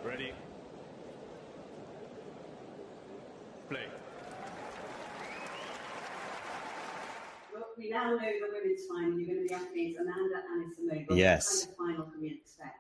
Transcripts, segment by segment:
Ready? Play. Well, we now know the women's final. You're going to be up against Amanda Anisimova. Yes. What kind of final can we expect?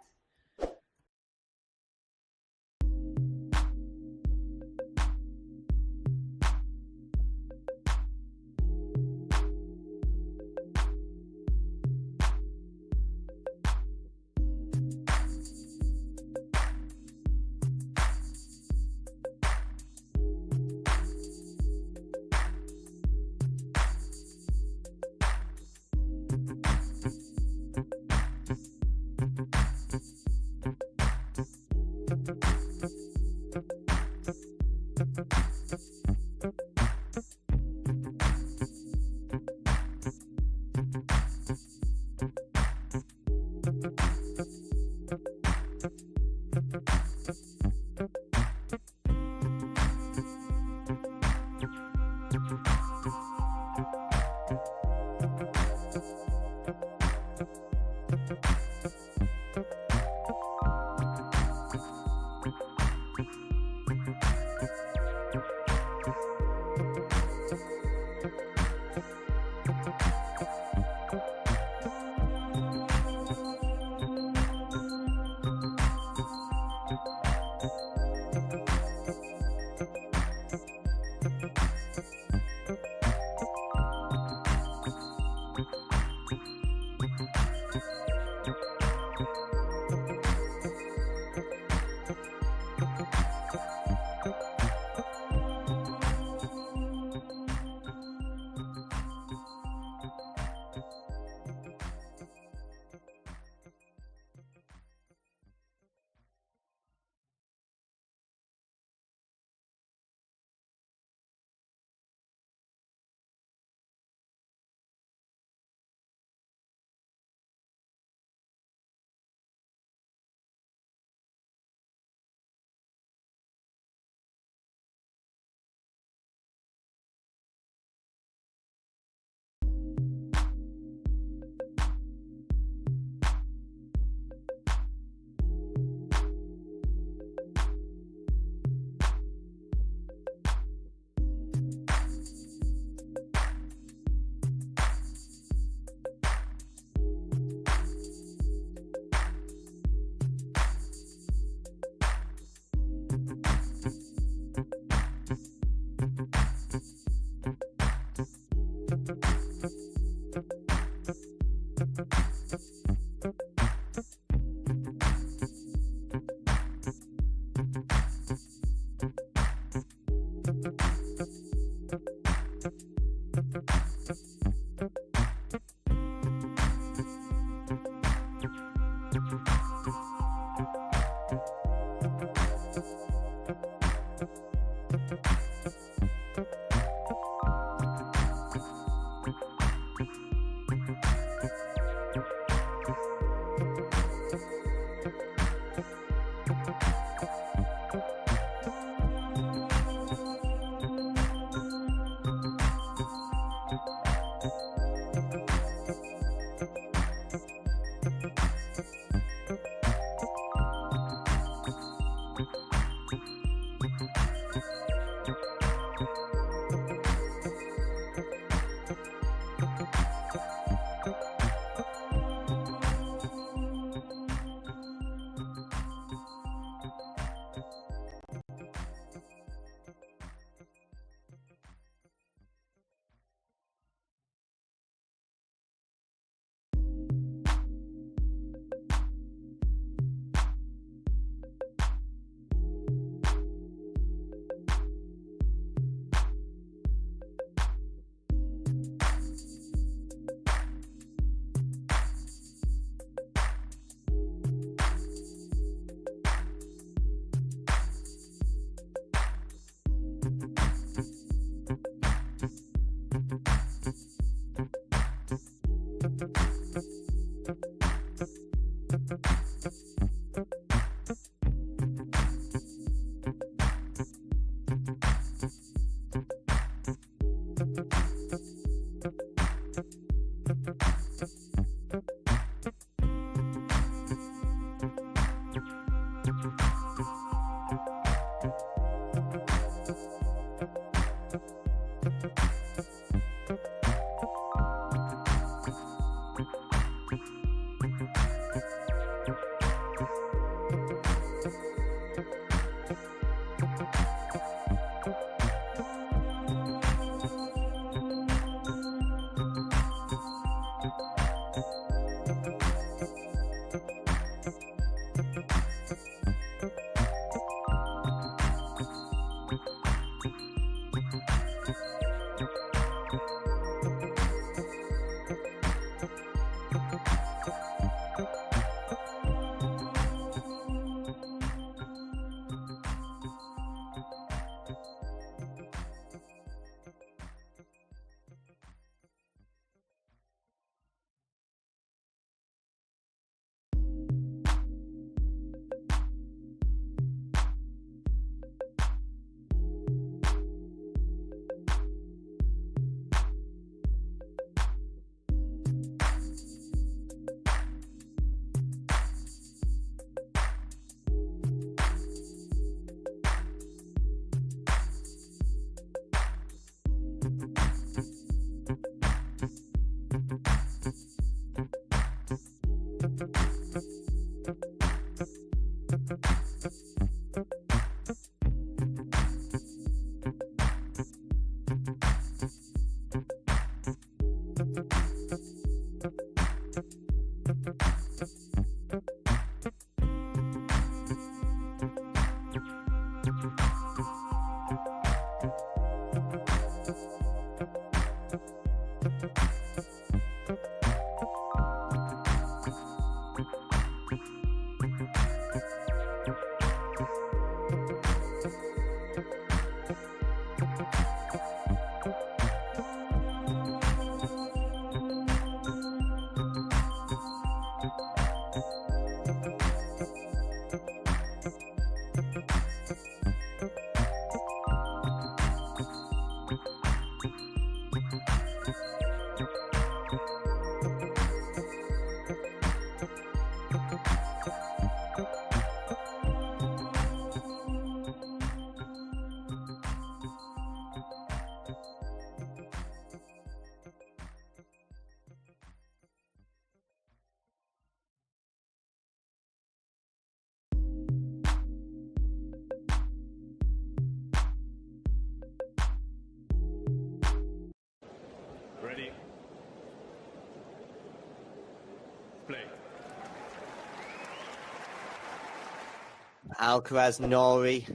Alcaraz, Norrie.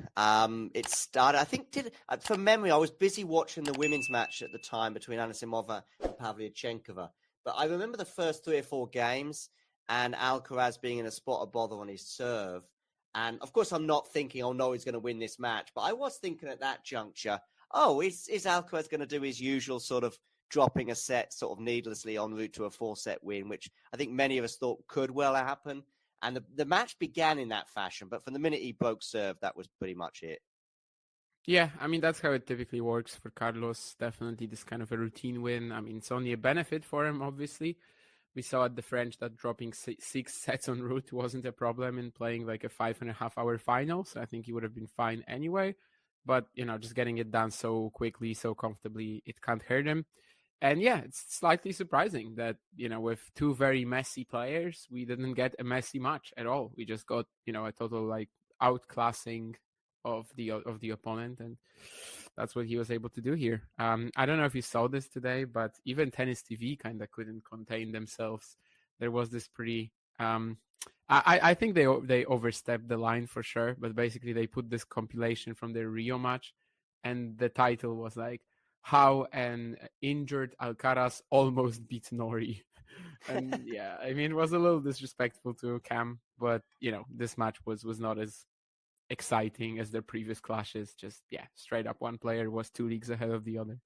It started, I think, from memory, I was busy watching the women's match at the time between Anisimova and Pavlyuchenkova. But I remember the first 3 or 4 games and Alcaraz being in a spot of bother on his serve. And of course, I'm not thinking, oh, Norrie's going to win this match. But I was thinking at that juncture, oh, is Alcaraz going to do his usual sort of dropping a set sort of needlessly en route to a 4-set win, which I think many of us thought could well happen. And the match began in that fashion, but from the minute he broke serve, that was pretty much it. Yeah, I mean, that's how it typically works for Carlos. Definitely this kind of a routine win. I mean, it's only a benefit for him, obviously. We saw at the French that dropping 6 sets en route wasn't a problem in playing like a 5.5-hour final. So I think he would have been fine anyway. But, just getting it done so quickly, so comfortably, it can't hurt him. And yeah, it's slightly surprising that, with 2 very messy players, we didn't get a messy match at all. We just got, a total like outclassing of the opponent. And that's what he was able to do here. I don't know if you saw this today, but even Tennis TV kind of couldn't contain themselves. There was this pretty, I think they overstepped the line for sure, but basically they put this compilation from their Rio match and the title was like, how an injured Alcaraz almost beat Norrie. And yeah, I mean, it was a little disrespectful to Cam, but, this match was not as exciting as their previous clashes. Just, straight up one player was 2 leagues ahead of the other.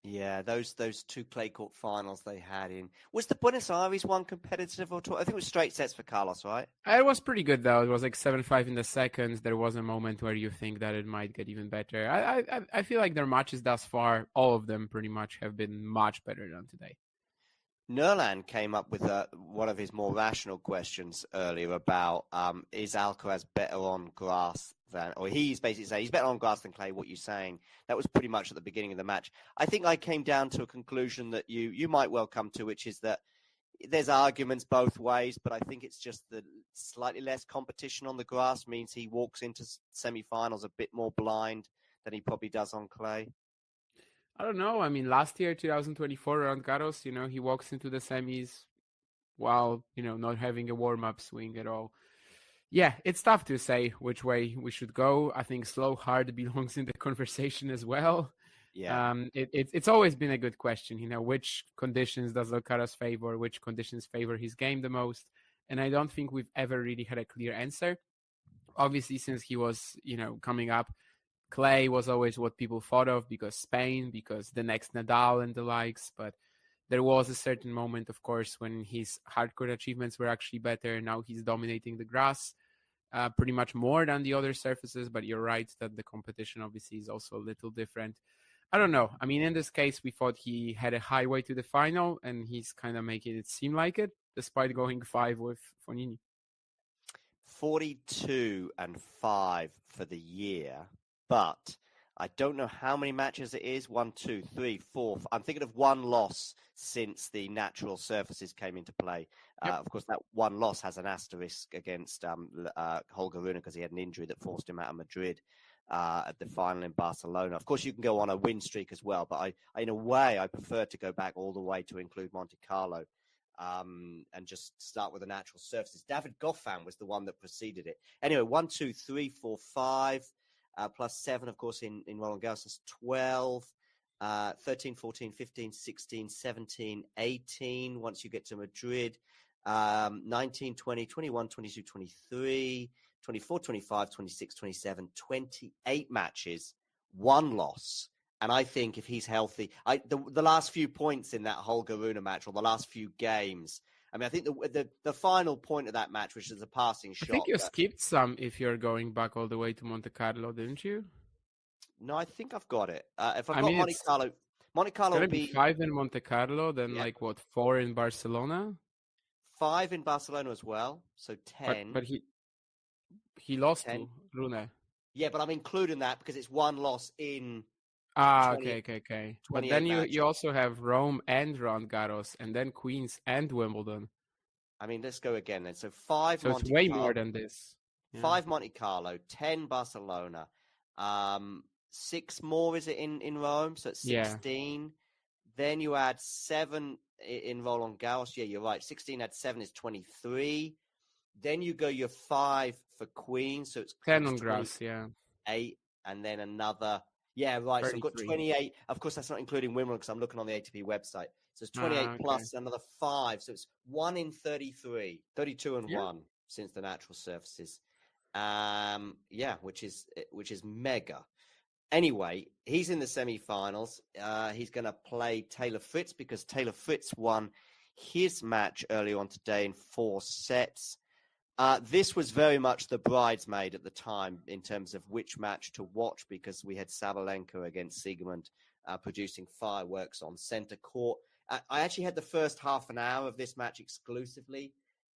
Yeah, those 2 clay court finals they had in... Was the Buenos Aires one competitive or... I think it was straight sets for Carlos, right? It was pretty good, though. It was like 7-5 in the seconds. There was a moment where you think that it might get even better. I feel like their matches thus far, all of them pretty much have been much better than today. Nerland came up with one of his more rational questions earlier about is Alcaraz better on grass than, or he's basically saying he's better on grass than clay. What you're saying, that was pretty much at the beginning of the match. I think I came down to a conclusion that you might well come to, which is that there's arguments both ways, but I think it's just the slightly less competition on the grass means he walks into semi-finals a bit more blind than he probably does on clay. I don't know. I mean, last year, 2024, Roland Garros, he walks into the semis while, not having a warm-up swing at all. Yeah, it's tough to say which way we should go. I think slow, hard belongs in the conversation as well. Yeah. It's always been a good question, which conditions does Alcaraz favor, which conditions favor his game the most? And I don't think we've ever really had a clear answer. Obviously, since he was, coming up, clay was always what people thought of because Spain, because the next Nadal and the likes. But there was a certain moment, of course, when his hardcourt achievements were actually better. Now he's dominating the grass pretty much more than the other surfaces. But you're right that the competition obviously is also a little different. I don't know. I mean, in this case, we thought he had a highway to the final, and he's kind of making it seem like it, despite going 5 with Fognini. 42-5 for the year. But I don't know how many matches it is. 1, 2, 3, 4. I'm thinking of one loss since the natural surfaces came into play. Yep. Of course, that one loss has an asterisk against Holger Rune because he had an injury that forced him out of Madrid at the final in Barcelona. Of course, you can go on a win streak as well. But in a way, I prefer to go back all the way to include Monte Carlo and just start with the natural surfaces. David Goffin was the one that preceded it. Anyway, 1, 2, 3, 4, 5. Plus 7, of course, in Roland Garros is 12, 13, 14, 15, 16, 17, 18, once you get to Madrid, 19, 20, 21, 22, 23, 24, 25, 26, 27, 28 matches, 1 loss. And I think if he's healthy, the last few points in that Holger Rune match, or the last few games, I mean, I think the final point of that match, which is a passing shot. I think you skipped some if you're going back all the way to Monte Carlo, didn't you? No, I think I've got it. If I've got Monte Carlo will be 5 in Monte Carlo, then 4 in Barcelona? 5 in Barcelona as well, so 10. But he lost 10. To Rune. Yeah, but I'm including that because it's 1 loss in... Okay. But then you also have Rome and Roland Garros, and then Queens and Wimbledon. I mean, let's go again then. So 5 So Monte it's way Carlo, more than this. Yeah. 5 Monte Carlo, 10 Barcelona, 6 more, is it, in Rome? So it's 16. Yeah. Then you add 7 in Roland Garros. Yeah, you're right. 16 add 7 is 23. Then you go your 5 for queen, so it's 10 on grass, yeah. 8, and then another. Yeah, right. 33. So I've got 28. Of course, that's not including Wimbledon because I'm looking on the ATP website. So it's 28 okay. plus another 5. So it's 1 in 33, 32 and 1 since the natural surfaces. Which is mega. Anyway, he's in the semi-finals. He's going to play Taylor Fritz because Taylor Fritz won his match earlier on today in 4 sets. This was very much the bridesmaid at the time in terms of which match to watch because we had Sabalenka against Siegemund producing fireworks on center court. I actually had the first half an hour of this match exclusively,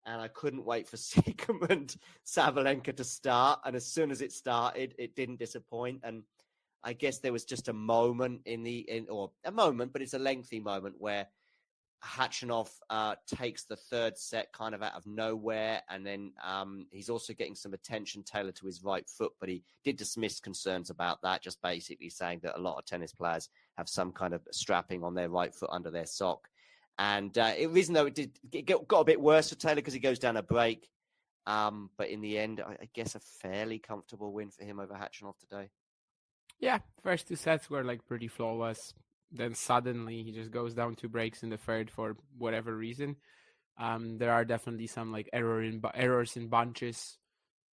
and I couldn't wait for Siegemund Sabalenka to start. And as soon as it started, it didn't disappoint. And I guess there was just a moment but it's a lengthy moment where Khachanov takes the third set kind of out of nowhere, and then he's also getting some attention tailored to his right foot, but he did dismiss concerns about that, just basically saying that a lot of tennis players have some kind of strapping on their right foot under their sock. And even though it got a bit worse for Taylor because he goes down a break, but in the end, I guess a fairly comfortable win for him over Khachanov today. Yeah, first 2 sets were like pretty flawless. Then suddenly he just goes down 2 breaks in the third for whatever reason. There are definitely some like errors in bunches,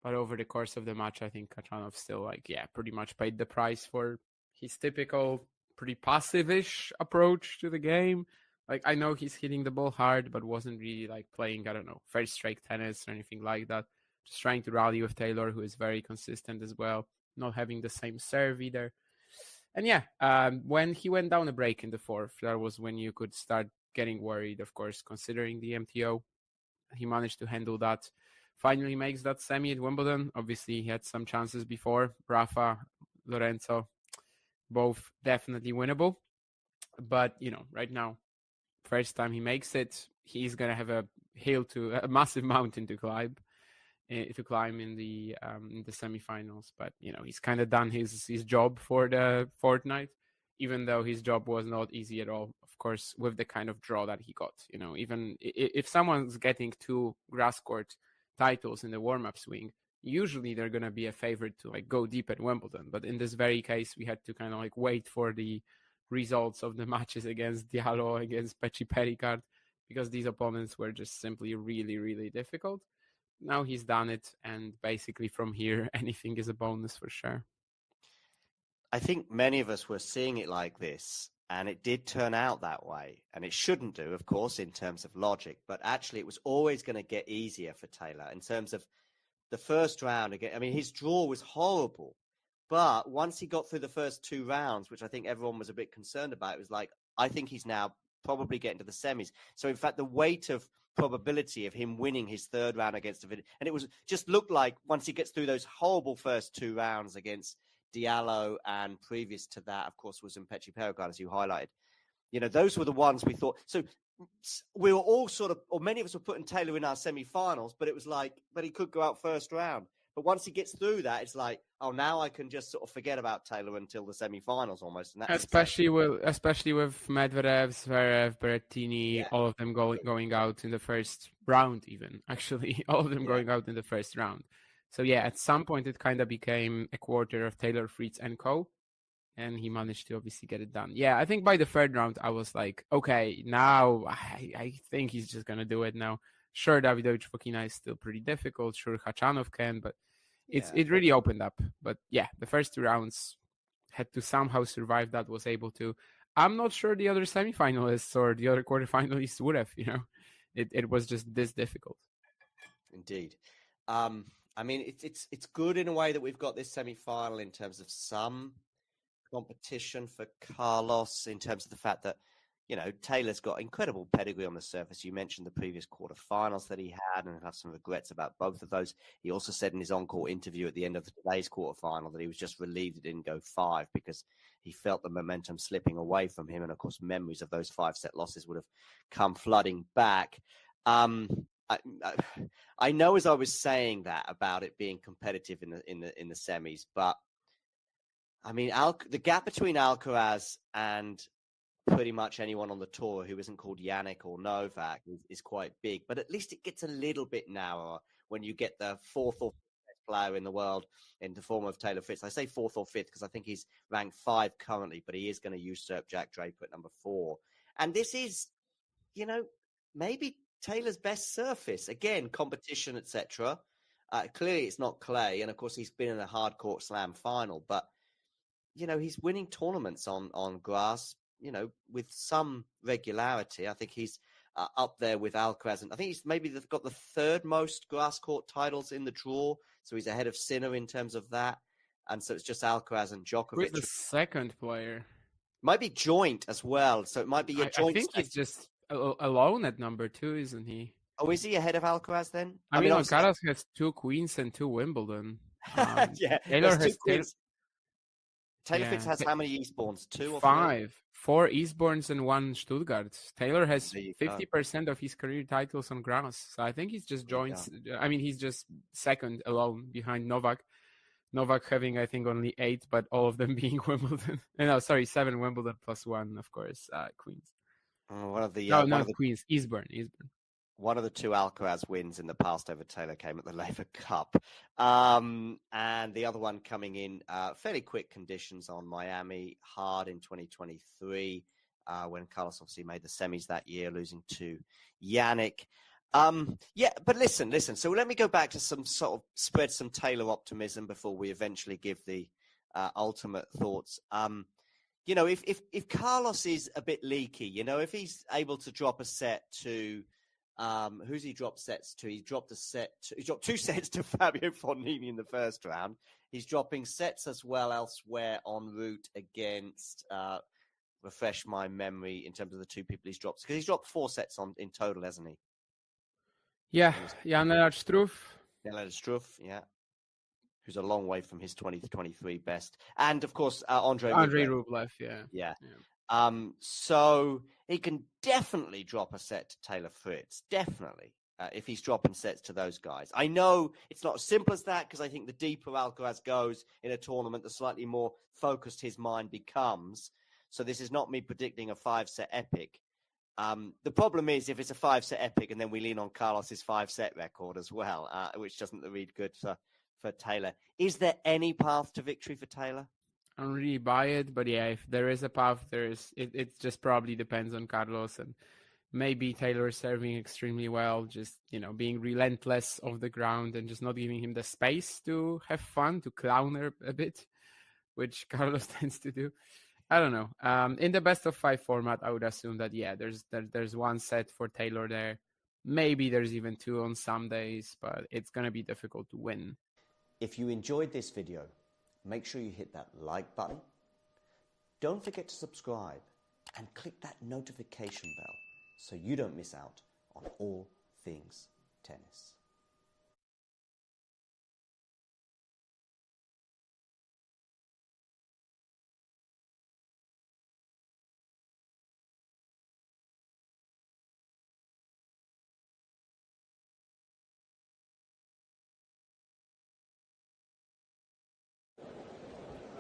but over the course of the match, I think Khachanov still pretty much paid the price for his typical pretty passive-ish approach to the game. Like I know he's hitting the ball hard, but wasn't really like playing, I don't know, first strike tennis or anything like that. Just trying to rally with Taylor, who is very consistent as well, not having the same serve either. And when he went down a break in the fourth, that was when you could start getting worried, of course, considering the MTO. He managed to handle that. Finally makes that semi at Wimbledon. Obviously, he had some chances before. Rafa, Lorenzo, both definitely winnable. But, right now, first time he makes it, he's going to have a massive mountain to climb. In the semifinals, but he's kind of done his job for the fortnight, even though his job was not easy at all. Of course, with the kind of draw that he got, even if someone's getting 2 grass court titles in the warm-up swing, usually they're gonna be a favorite to go deep at Wimbledon. But in this very case, we had to kind of wait for the results of the matches against Diallo, against Pecci Pericard, because these opponents were just simply really, really difficult. Now he's done it, and basically from here, anything is a bonus for sure. I think many of us were seeing it like this, and it did turn out that way. And it shouldn't do, of course, in terms of logic, but actually it was always going to get easier for Taylor in terms of the first round. Again, I mean, his draw was horrible, but once he got through the first 2 rounds, which I think everyone was a bit concerned about, it was like, I think he's now probably getting to the semis. So in fact, the weight of probability of him winning his third round against David, and it was just looked like once he gets through those horrible first 2 rounds against Diallo, and previous to that, of course, was Pecci Pericard, as you highlighted. Those were the ones we thought. So we were all or many of us were putting Taylor in our semi-finals, but it was like, but he could go out first round. But once he gets through that, it's like, oh, now I can just sort of forget about Taylor until the semi-finals almost. And especially with Medvedev, Zverev, Berrettini, all of them going out in the first round. Even actually, all of them going out in the first round. So at some point it kind of became a quarter of Taylor, Fritz, and co. And he managed to obviously get it done. Yeah, I think by the third round I was like, okay, now I think he's just gonna do it now. Sure, Davidovich Fokina is still pretty difficult. Sure, Khachanov can, but it really opened up. But the first 2 rounds had to somehow survive that, was able to. I'm not sure the other semifinalists or the other quarterfinalists would have, It was just this difficult. Indeed. I mean, it's good in a way that we've got this semi-final in terms of some competition for Carlos, in terms of the fact that, Taylor's got incredible pedigree on the surface. You mentioned the previous quarterfinals that he had, and have some regrets about both of those. He also said in his on-court interview at the end of today's quarterfinal that he was just relieved it didn't go 5 because he felt the momentum slipping away from him. And of course, memories of those 5-set losses would have come flooding back. I know, as I was saying that about it being competitive in the semis, but I mean, the gap between Alcaraz and pretty much anyone on the tour who isn't called Yannick or Novak is quite big, but at least it gets a little bit narrower when you get the fourth or fifth player in the world in the form of Taylor Fritz. I say fourth or fifth because I think he's ranked 5 currently, but he is going to usurp Jack Draper at number 4. And this is, maybe Taylor's best surface. Again, competition, etc. Clearly, it's not clay, and of course, he's been in a hard court slam final. But he's winning tournaments on grass, with some regularity. I think he's up there with Alcaraz, and I think he's maybe got the 3rd most grass court titles in the draw. So he's ahead of Sinner in terms of that. And so it's just Alcaraz and Djokovic. Who's the 2nd player? Might be joint as well. So it might be a joint. I think he's just alone at number 2, isn't he? Oh, is he ahead of Alcaraz then? I mean, Alcaraz has 2 queens and 2 Wimbledon. Yeah, Taylor has 2 queens. Taylor Fritz has how many Eastbournes? 2 or 5. 4 Eastbournes and 1 Stuttgart. Taylor has 50% of his career titles on grass. So I think he's just joints. I mean, he's just 2nd alone behind Novak. Novak having, I think, only 8, but all of them being Wimbledon. No, sorry, 7 Wimbledon plus 1, of course, Queens. One of the Queens, Eastbourne. One of the 2 Alcaraz wins in the past over Taylor came at the Laver Cup. And the other one coming in fairly quick conditions on Miami, hard in 2023, when Carlos obviously made the semis that year, losing to Yannick. But listen. So let me go back to spread some Taylor optimism before we eventually give the ultimate thoughts. If Carlos is a bit leaky, if he's able to drop a set to, who's he dropped sets to? He dropped 2 sets to Fabio Fognini in the first round. He's dropping sets as well elsewhere en route against, refresh my memory in terms of the 2 people he's dropped. Because he's dropped 4 sets in total, hasn't he? Yeah, Jan-Lennard Struff. Jan-Lennard Struff, yeah. Who's a long way from his 2023 best. And, of course, Andrei Rublev, yeah. So he can definitely drop a set to Taylor Fritz. Definitely. If he's dropping sets to those guys. I know it's not as simple as that because I think the deeper Alcaraz goes in a tournament, the slightly more focused his mind becomes. So this is not me predicting a 5-set epic. The problem is if it's a 5-set epic and then we lean on Carlos's 5-set record as well, which doesn't read good for Taylor. Is there any path to victory for Taylor? I don't really buy it, but yeah, if there is a path, it just probably depends on Carlos, and maybe Taylor is serving extremely well, just being relentless off the ground and just not giving him the space to have fun, to clown a bit, which Carlos tends to do. I don't know. In the best of 5 format, I would assume that there's 1 set for Taylor there. Maybe there's even 2 on some days, but it's gonna be difficult to win. If you enjoyed this video, make sure you hit that like button. Don't forget to subscribe and click that notification bell so you don't miss out on all things tennis.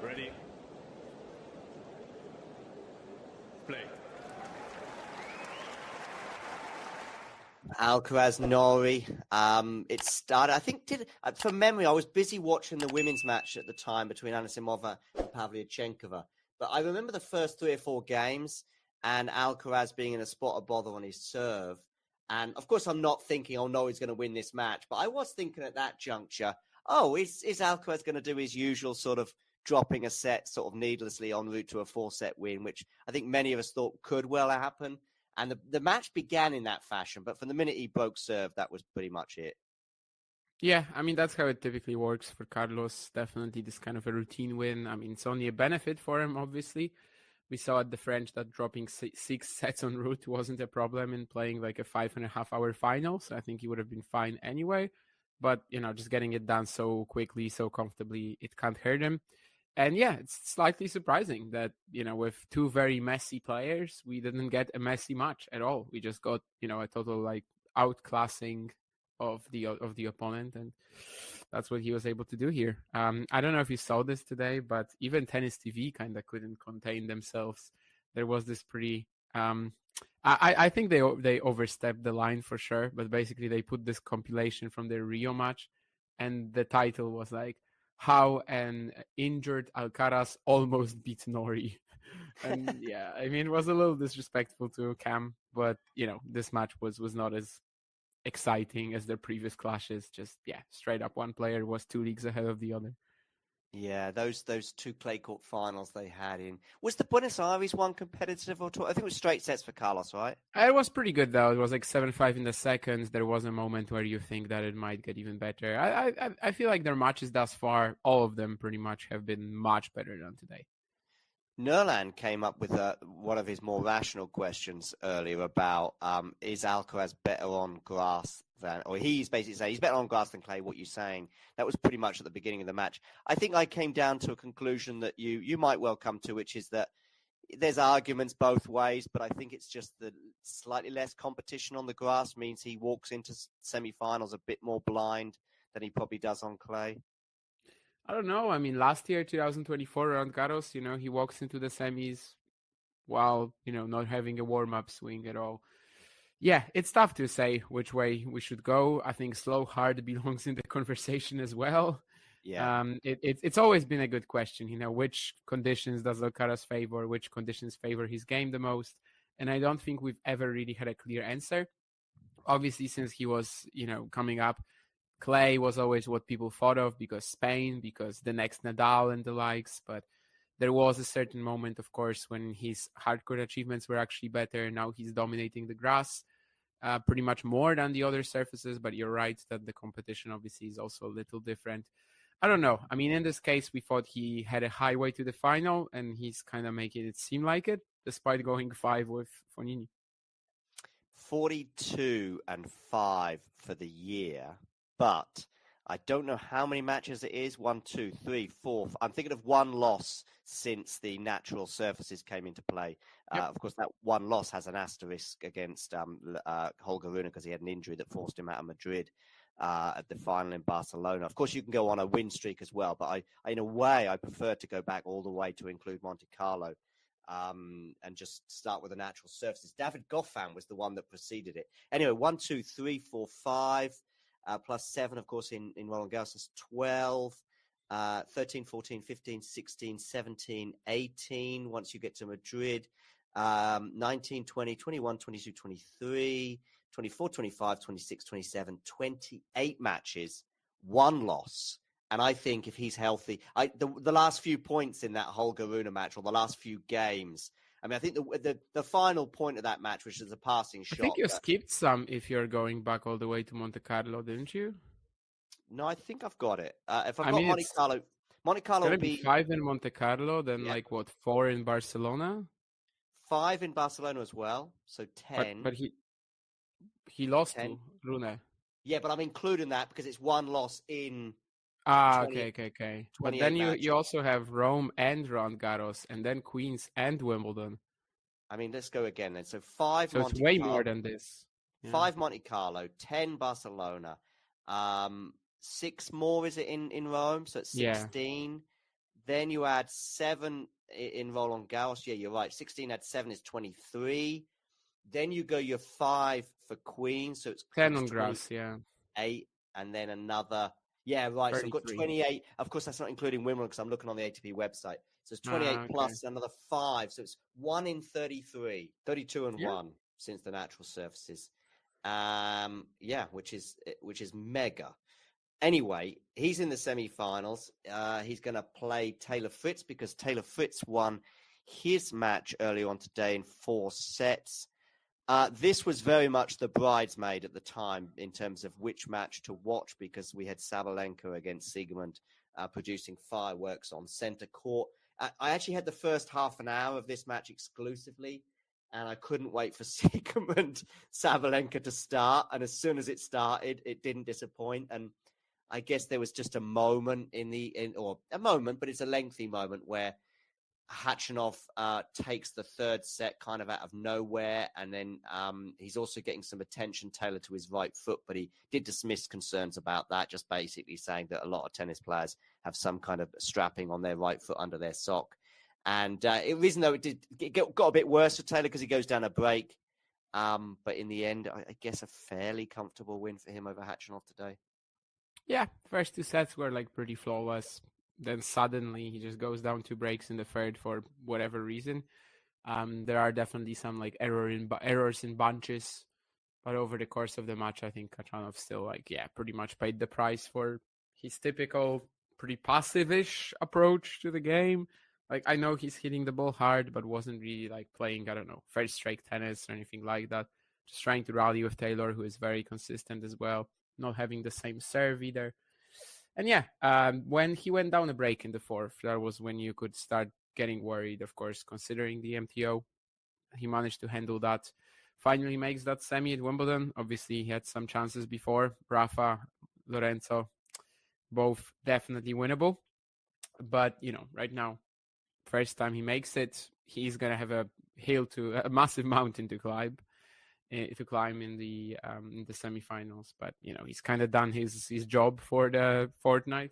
Ready. Play. Alcaraz, Norrie. It started, I think, from memory, I was busy watching the women's match at the time between Anisimova and Pavlyuchenkova. But I remember the first 3 or 4 games and Alcaraz being in a spot of bother on his serve. And of course, I'm not thinking, Norrie's going to win this match. But I was thinking at that juncture, is Alcaraz going to do his usual sort of dropping a set sort of needlessly en route to a 4-set win, which I think many of us thought could well happen. And the match began in that fashion, but from the minute he broke serve, that was pretty much it. Yeah, I mean, that's how it typically works for Carlos. Definitely this kind of a routine win. I mean, it's only a benefit for him, obviously. We saw at the French that dropping 6 sets en route wasn't a problem in playing like a 5.5-hour final. So I think he would have been fine anyway. But, just getting it done so quickly, so comfortably, it can't hurt him. And yeah, it's slightly surprising that, with 2 very messy players, we didn't get a messy match at all. We just got, a total like outclassing of the opponent. And that's what he was able to do here. I don't know if you saw this today, but even Tennis TV kind of couldn't contain themselves. There was this pretty I think they overstepped the line for sure, but basically they put this compilation from their Rio match, and the title was like how an injured Alcaraz almost beat Norrie. And yeah, I mean, it was a little disrespectful to Cam, but this match was not as exciting as their previous clashes. Just straight up one player was 2 leagues ahead of the other. Yeah, those two clay court finals they had was the Buenos Aires one competitive or I think it was straight sets for Carlos, right? It was pretty good though. It was like 7-5 in the seconds. There was a moment where you think that it might get even better. I feel like their matches thus far, all of them pretty much have been much better than today. Nerland came up with one of his more rational questions earlier about is Alcaraz better on grass than, or he's basically saying he's better on grass than clay. What you're saying, that was pretty much at the beginning of the match. I think I came down to a conclusion that you might well come to, which is that there's arguments both ways, but I think it's just the slightly less competition on the grass means he walks into semi-finals a bit more blind than he probably does on clay. I don't know. I mean, last year, 2024, Roland Garros, he walks into the semis while, not having a warm-up swing at all. Yeah, it's tough to say which way we should go. I think slow, hard belongs in the conversation as well. Yeah. It's always been a good question, which conditions does Alcaraz favor, which conditions favor his game the most? And I don't think we've ever really had a clear answer. Obviously, since he was, coming up, clay was always what people thought of because Spain, because the next Nadal and the likes. But there was a certain moment, of course, when his hardcourt achievements were actually better. Now he's dominating the grass pretty much more than the other surfaces. But you're right that the competition obviously is also a little different. I don't know. I mean, in this case, we thought he had a highway to the final, and he's kind of making it seem like it, despite going 5 with Fognini. 42-5 for the year, but I don't know how many matches it is. 1, 2, 3, 4. I'm thinking of one loss since the natural surfaces came into play. Yep. Of course, that one loss has an asterisk against Holger Rune because he had an injury that forced him out of Madrid at the final in Barcelona. Of course, you can go on a win streak as well, but I in a way, I prefer to go back all the way to include Monte Carlo. And just start with the natural surfaces. David Goffin was the one that preceded it. Anyway, 1, 2, 3, 4, 5, plus 7, of course, in Roland Garros is 12, 13, 14, 15, 16, 17, 18, once you get to Madrid, 19, 20, 21, 22, 23, 24, 25, 26, 27, 28 matches, 1 loss. And I think if he's healthy, the last few points in that Holger Rune match, or the last few games, I mean, I think the final point of that match, which is a passing shot. I think you skipped some if you're going back all the way to Monte Carlo, didn't you? No, I think I've got it. If I've got Monte Carlo will be 5 in Monte Carlo, then 4 in Barcelona? 5 in Barcelona as well, so 10. But he lost 10. To Rune. Yeah, but I'm including that because it's 1 loss in... okay. But then you also have Rome and Roland Garros, and then Queens and Wimbledon. I mean, let's go again then. So 5 So Monte it's way Carlo, more than this. Yeah. 5 Monte Carlo, 10 Barcelona, 6 more, is it, in Rome? So it's 16. Yeah. Then you add 7 in Roland Garros. Yeah, you're right. 16 add 7 is 23. Then you go your 5 for Queens. So it's 10 on grass, 8, and then another... Yeah, right. 33. So I've got 28. Of course, that's not including Wimbledon because I'm looking on the ATP website. So it's 28 plus another 5. So it's 1 in 33, 32 and 1 since the natural surfaces. Which is mega. Anyway, he's in the semi-finals. He's going to play Taylor Fritz because Taylor Fritz won his match earlier on today in 4 sets. This was very much the bridesmaid at the time in terms of which match to watch because we had Sabalenka against Siegemund producing fireworks on center court. I actually had the first half an hour of this match exclusively, and I couldn't wait for Siegemund Sabalenka to start. And as soon as it started, it didn't disappoint. And I guess there was just a moment but it's a lengthy moment where Khachanov takes the third set kind of out of nowhere, and then he's also getting some attention tailored to his right foot, but he did dismiss concerns about that, just basically saying that a lot of tennis players have some kind of strapping on their right foot under their sock. And reason though it got a bit worse for Taylor because he goes down a break. But in the end, I guess a fairly comfortable win for him over Khachanov today. Yeah, first 2 sets were like pretty flawless. Then suddenly he just goes down 2 breaks in the third for whatever reason. There are definitely some like errors in bunches, but over the course of the match, I think Khachanov still pretty much paid the price for his typical pretty passive-ish approach to the game. Like, I know he's hitting the ball hard, but wasn't really like playing, I don't know, first strike tennis or anything like that. Just trying to rally with Taylor, who is very consistent as well, not having the same serve either. And when he went down a break in the fourth, that was when you could start getting worried, of course, considering the MTO. He managed to handle that. Finally makes that semi at Wimbledon. Obviously, he had some chances before. Rafa, Lorenzo, both definitely winnable. But, right now, first time he makes it, he's going to have a massive mountain to climb in the semifinals. But, he's kind of done his job for the fortnight,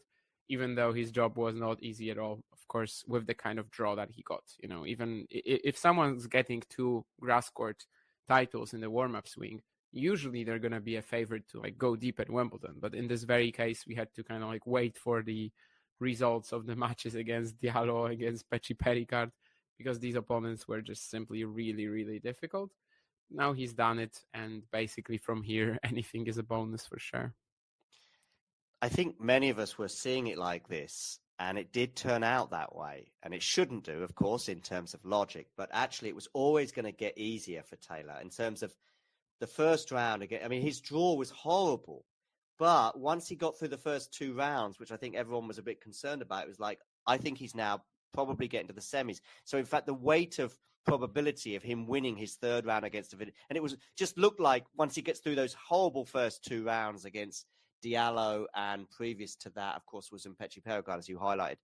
even though his job was not easy at all, of course, with the kind of draw that he got. Even if someone's getting 2 grass court titles in the warm-up swing, usually they're going to be a favorite to go deep at Wimbledon. But in this very case, we had to kind of wait for the results of the matches against Diallo, against Pecci Pericard, because these opponents were just simply really, really difficult. Now he's done it, and basically from here, anything is a bonus for sure. I think many of us were seeing it like this, and it did turn out that way. And it shouldn't do, of course, in terms of logic. But actually, it was always going to get easier for Taylor in terms of the first round. Again, I mean, his draw was horrible. But once he got through the first 2 rounds, which I think everyone was a bit concerned about, it was like, I think he's now probably getting to the semis. So, in fact, the weight of probability of him winning his 3rd round against David, and it was just looked like once he gets through those horrible first 2 rounds against Diallo, and previous to that, of course, was Pecci Pericard, as you highlighted.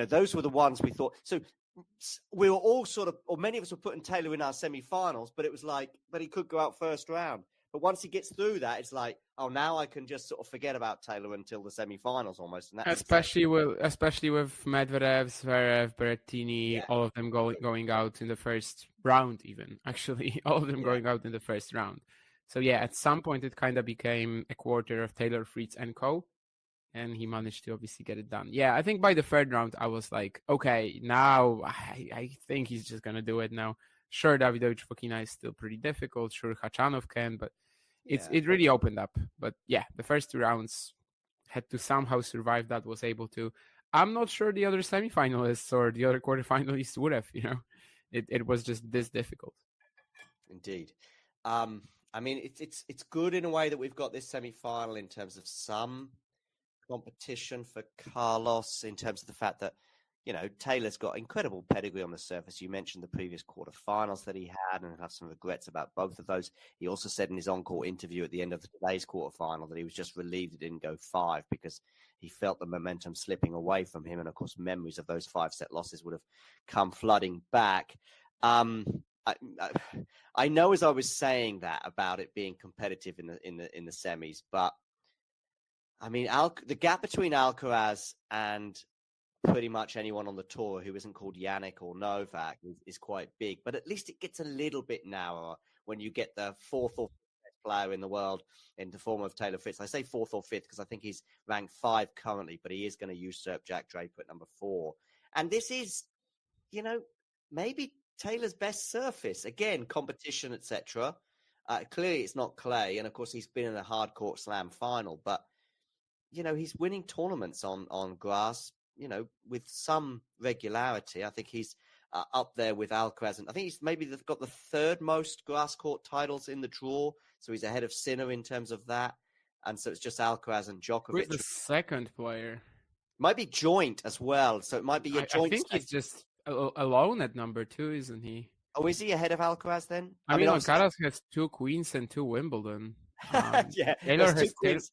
Those were the ones we thought. So we were all sort of, or many of us were putting Taylor in our semi-finals, but it was like, but he could go out first round. But once he gets through that, it's like, oh, now I can just sort of forget about Taylor until the semi-finals almost. And especially with Medvedev, Zverev, Berrettini, all of them going out in the first round. Even actually, all of them going out in the first round. So at some point it kind of became a quarter of Taylor, Fritz, and co. And he managed to obviously get it done. Yeah, I think by the 3rd round, I was like, okay, now I think he's just going to do it now. Sure, Davidovich Fokina is still pretty difficult. Sure, Khachanov can, but it really opened up. But the first 2 rounds had to somehow survive that, was able to. I'm not sure the other semifinalists or the other quarterfinalists would have, It was just this difficult. Indeed. I mean, it's good in a way that we've got this semi-final in terms of some competition for Carlos, in terms of the fact that, Taylor's got incredible pedigree on the surface. You mentioned the previous quarterfinals that he had, and have some regrets about both of those. He also said in his on-court interview at the end of today's quarterfinal that he was just relieved it didn't go 5 because he felt the momentum slipping away from him. And of course, memories of those 5-set losses would have come flooding back. I know, as I was saying that about it being competitive in the semis, but I mean, the gap between Alcaraz and pretty much anyone on the tour who isn't called Yannick or Novak is quite big. But at least it gets a little bit narrower when you get the 4th or 5th player in the world in the form of Taylor Fritz. I say 4th or 5th because I think he's ranked 5 currently, but he is going to usurp Jack Draper at number 4. And this is, maybe Taylor's best surface. Again, competition, etc. Clearly, it's not clay, and of course, he's been in a hard court slam final. But he's winning tournaments on grass. With some regularity. I think he's up there with Alcaraz, and I think he's maybe got the 3rd most grass court titles in the draw. So he's ahead of Sinner in terms of that. And so it's just Alcaraz and Djokovic. Who's the 2nd player? Might be joint as well. So it might be a joint. I think he's just alone at number 2, isn't he? Oh, is he ahead of Alcaraz then? I mean, Alcaraz has 2 queens and 2 Wimbledon. Taylor has 2 queens.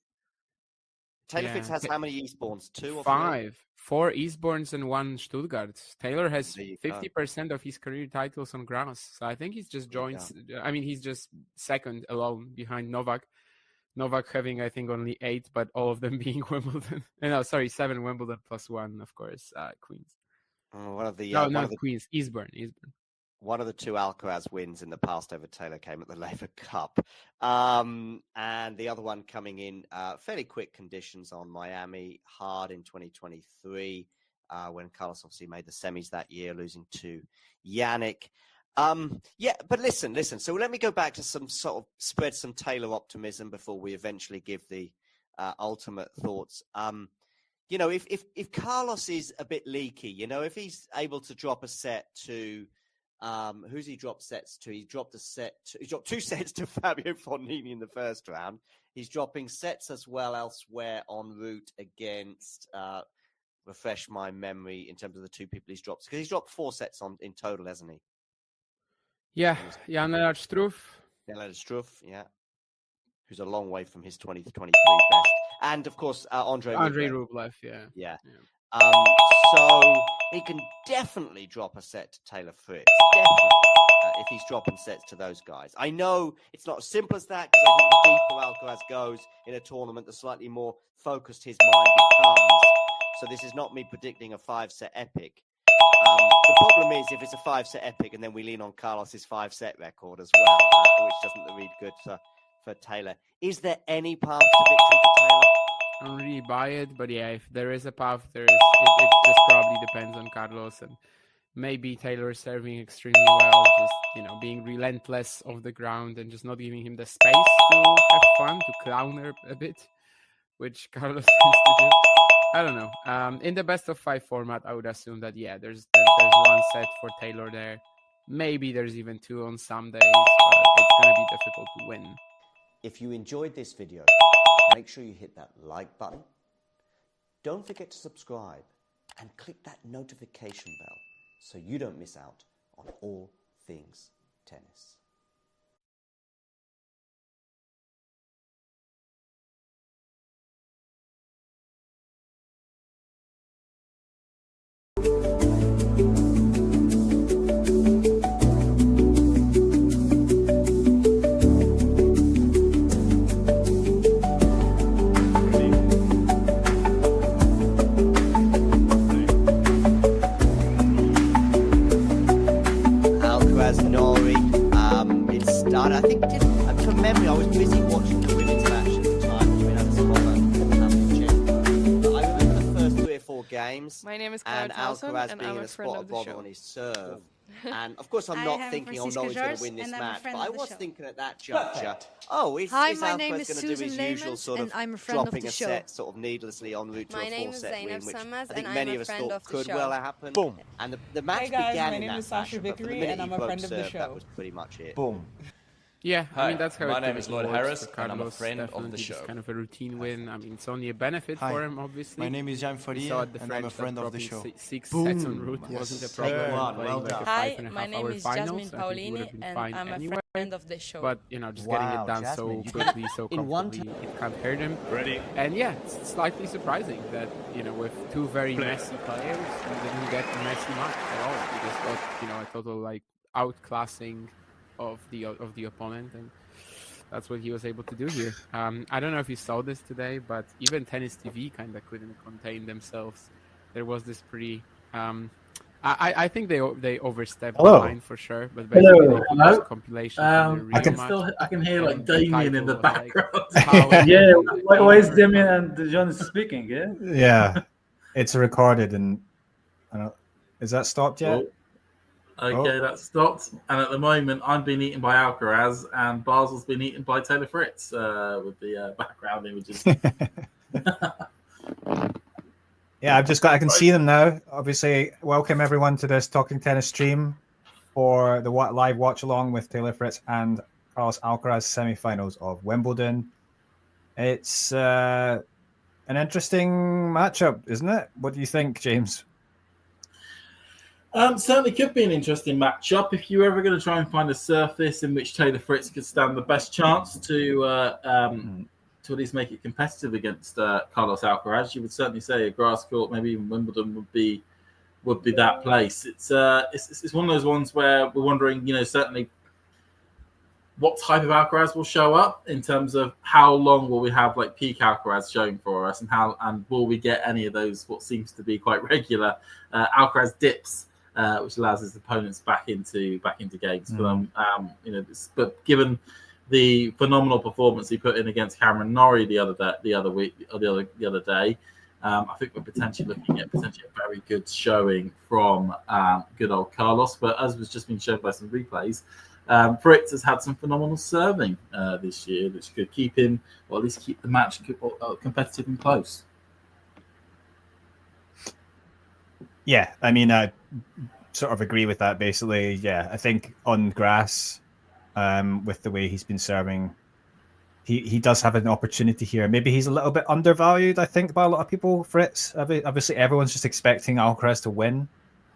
Taylor Fritz has how many Eastbournes? 2 or 5? 4 Eastbournes and 1 Stuttgart. Taylor has 50% of his career titles on grass. So I think he's just joined. I mean, he's just 2nd alone behind Novak. Novak having, I think, only 8, but all of them being Wimbledon. No, sorry, 7 Wimbledon plus 1, of course, Queens. One of the No, one not of the Queens. Eastbourne. one of the two Alcaraz wins in the past over Taylor came at the Lever Cup. And the other one coming in fairly quick conditions on Miami, hard in 2023, when Carlos obviously made the semis that year, losing to Yannick. But listen. So let me go back to some sort of spread some Taylor optimism before we eventually give the ultimate thoughts. If Carlos is a bit leaky, if he's able to drop a set to who's he dropped sets to? He dropped two sets to Fabio Fognini in the first round. He's dropping sets as well elsewhere en route against refresh my memory in terms of the two people he's dropped, because he's dropped 4 sets in total, hasn't he? Yeah, Jan-Lennard Struff. Jan-Lennard Struff, yeah, who's a long way from his 2023 best, and of course Andrei Rublev, yeah. So he can definitely drop a set to Taylor Fritz, definitely, if he's dropping sets to those guys. I know it's not as simple as that, because I think the deeper Alcaraz goes in a tournament, the slightly more focused his mind becomes. So this is not me predicting a 5-set epic. The problem is if it's a 5-set epic and then we lean on Carlos's 5-set record as well, which doesn't read good for Taylor. Is there any path to victory for Taylor? I don't really buy it, but yeah, if there is a path, it just probably depends on Carlos, and maybe Taylor is serving extremely well, just being relentless off the ground and just not giving him the space to have fun, to clown a bit, which Carlos tends to do. I don't know. In the best of 5 format, I would assume that there's 1 set for Taylor there. Maybe there's even 2 on some days, but it's gonna be difficult to win. If you enjoyed this video, make sure you hit that like button. Don't forget to subscribe and click that notification bell so you don't miss out on all things tennis. Norrie, it started, I think, from memory, I was busy watching the women's match at the time between Alcaraz but I remember the first 3 or 4 games. My name is and Towson, Alcaraz and being I'm in a a friend spot of the bother show. on his serve. And of course, I'm not thinking, oh no, he's going to win this match. But I was thinking at that juncture, is my name Alcaraz is going to do Susan his usual Lemons, sort and of I'm a friend of dropping the a show. set sort of needlessly en route to My a name is 4-set win, Zainab which Samaz, I think and many I'm of a us friend thought of the could show. well happen. Boom. And the match Hey guys, began my in name that is Sasha fashion, but from the Vickery, minute and I'm he a broke friend of the serve, show. that was pretty much it. Boom. Yeah, I mean, that's how my it name is typically Lloyd works Harris, for and I'm a Carlos. friend of the Definitely show. just kind of a routine win. I mean, it's only a benefit Hi. for him, obviously. My name is Jan We Fourier, saw at the and I'm a French friend that of the dropping show. 6 Boom. sets en route Yes. wasn't a Take problem. one. Playing Well like a done. Hi, 5.5 my name hour is finals, Jasmine I think he would Paolini, have been and fine I'm a anyway. friend of the show. But just getting it done Jasmine, so you quickly, so in one comfortably, it can't hurt him. Ready? And yeah, it's slightly surprising that with 2 very messy players, he didn't get a messy match at all. He just got a total outclassing of the opponent, and that's what he was able to do here. I don't know if you saw this today, but even Tennis TV kind of couldn't contain themselves. There was this pretty. I think they overstepped the line for sure, but basically they put this compilation from the real match. I can hear Damien in the background. Yeah, why is Damien and John speaking? Yeah, it's recorded, and is that stopped yet? Okay, that's stopped. And at the moment, I'm being eaten by Alcaraz, and Basil's been eaten by Taylor Fritz with the background images. Yeah, I can see them now. Obviously, welcome everyone to this Talking Tennis stream for the live watch along with Taylor Fritz and Carlos Alcaraz semifinals of Wimbledon. It's an interesting matchup, isn't it? What do you think, James? Certainly could be an interesting matchup. If you're ever going to try and find a surface in which Taylor Fritz could stand the best chance to at least make it competitive against Carlos Alcaraz, you would certainly say a grass court, maybe even Wimbledon would be that place. It's one of those ones where we're wondering, certainly what type of Alcaraz will show up in terms of how long will we have like peak Alcaraz showing for us, and will we get any of those what seems to be quite regular Alcaraz dips, which allows his opponents back into games for them. But given the phenomenal performance he put in against Cameron Norrie the other day, I think we're potentially looking at a very good showing from good old Carlos. But as was just been shown by some replays, Fritz has had some phenomenal serving this year, which could keep him, or at least keep the match competitive and close. Yeah, I mean, I sort of agree with that. Basically, yeah, I think on grass, with the way he's been serving, he does have an opportunity here. Maybe he's a little bit undervalued, I think, by a lot of people. Fritz, obviously, everyone's just expecting Alcaraz to win,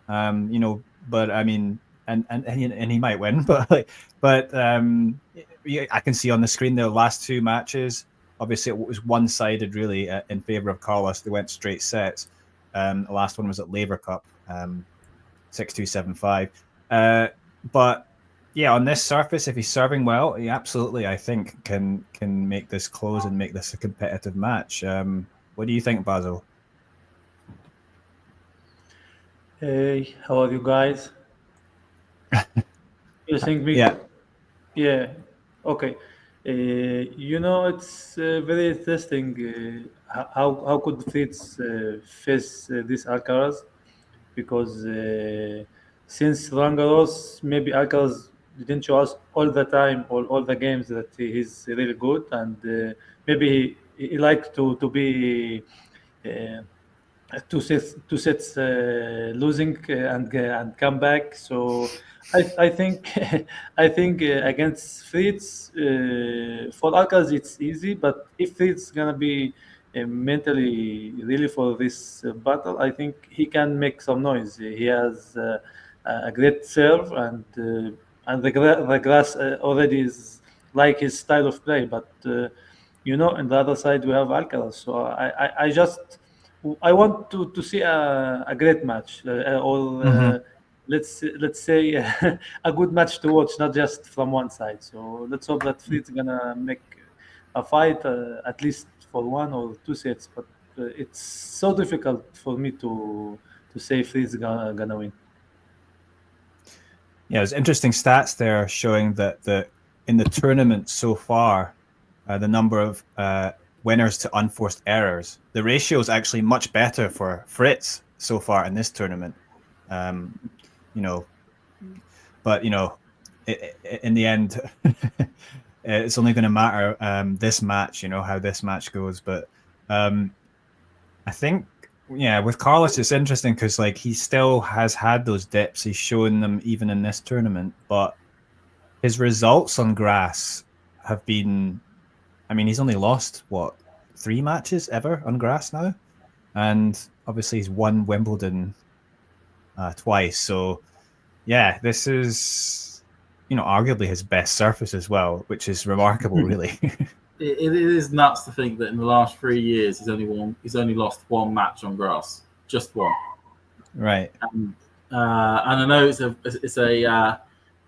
But I mean, and he might win, but I can see on the screen the last two matches. Obviously, it was one-sided, really, in favor of Carlos. They went straight sets. The last one was at Laver Cup, 6-2, 7-5. But yeah, on this surface, if he's serving well, he absolutely, I think, can make this close and make this a competitive match. What do you think, Basil? Hey, how are you guys? You think me? Yeah. Yeah. Okay. It's very interesting. How could Fritz face this Alcaraz? Because since Roland Garros, maybe Alcaraz didn't show us all the time, all the games that he's really good, and maybe he liked to be two sets losing and come back. So I think against Fritz, for Alcaraz it's easy, but if Fritz gonna be mentally really for this battle, I think he can make some noise. He has a great serve, and the grass already is like his style of play. But on the other side we have Alcaraz. So I want to see a great match, or let's say a good match to watch, not just from one side. So let's hope that Fritz gonna make a fight, at least for 1 or 2 sets. But it's so difficult for me to say Fritz gonna win. Yeah, there's interesting stats there showing that in the tournament so far, the number of winners to unforced errors, the ratio is actually much better for Fritz so far in this tournament. But in the end, it's only going to matter this match, how this match goes. But I think, with Carlos, it's interesting because he still has had those dips. He's shown them even in this tournament, but his results on grass have been, he's only lost 3 matches ever on grass now, and obviously he's won Wimbledon twice. So yeah, this is arguably his best surface as well, which is remarkable, really. It is nuts to think that in the last 3 years he's only lost 1 match on grass, just 1. Right. And I know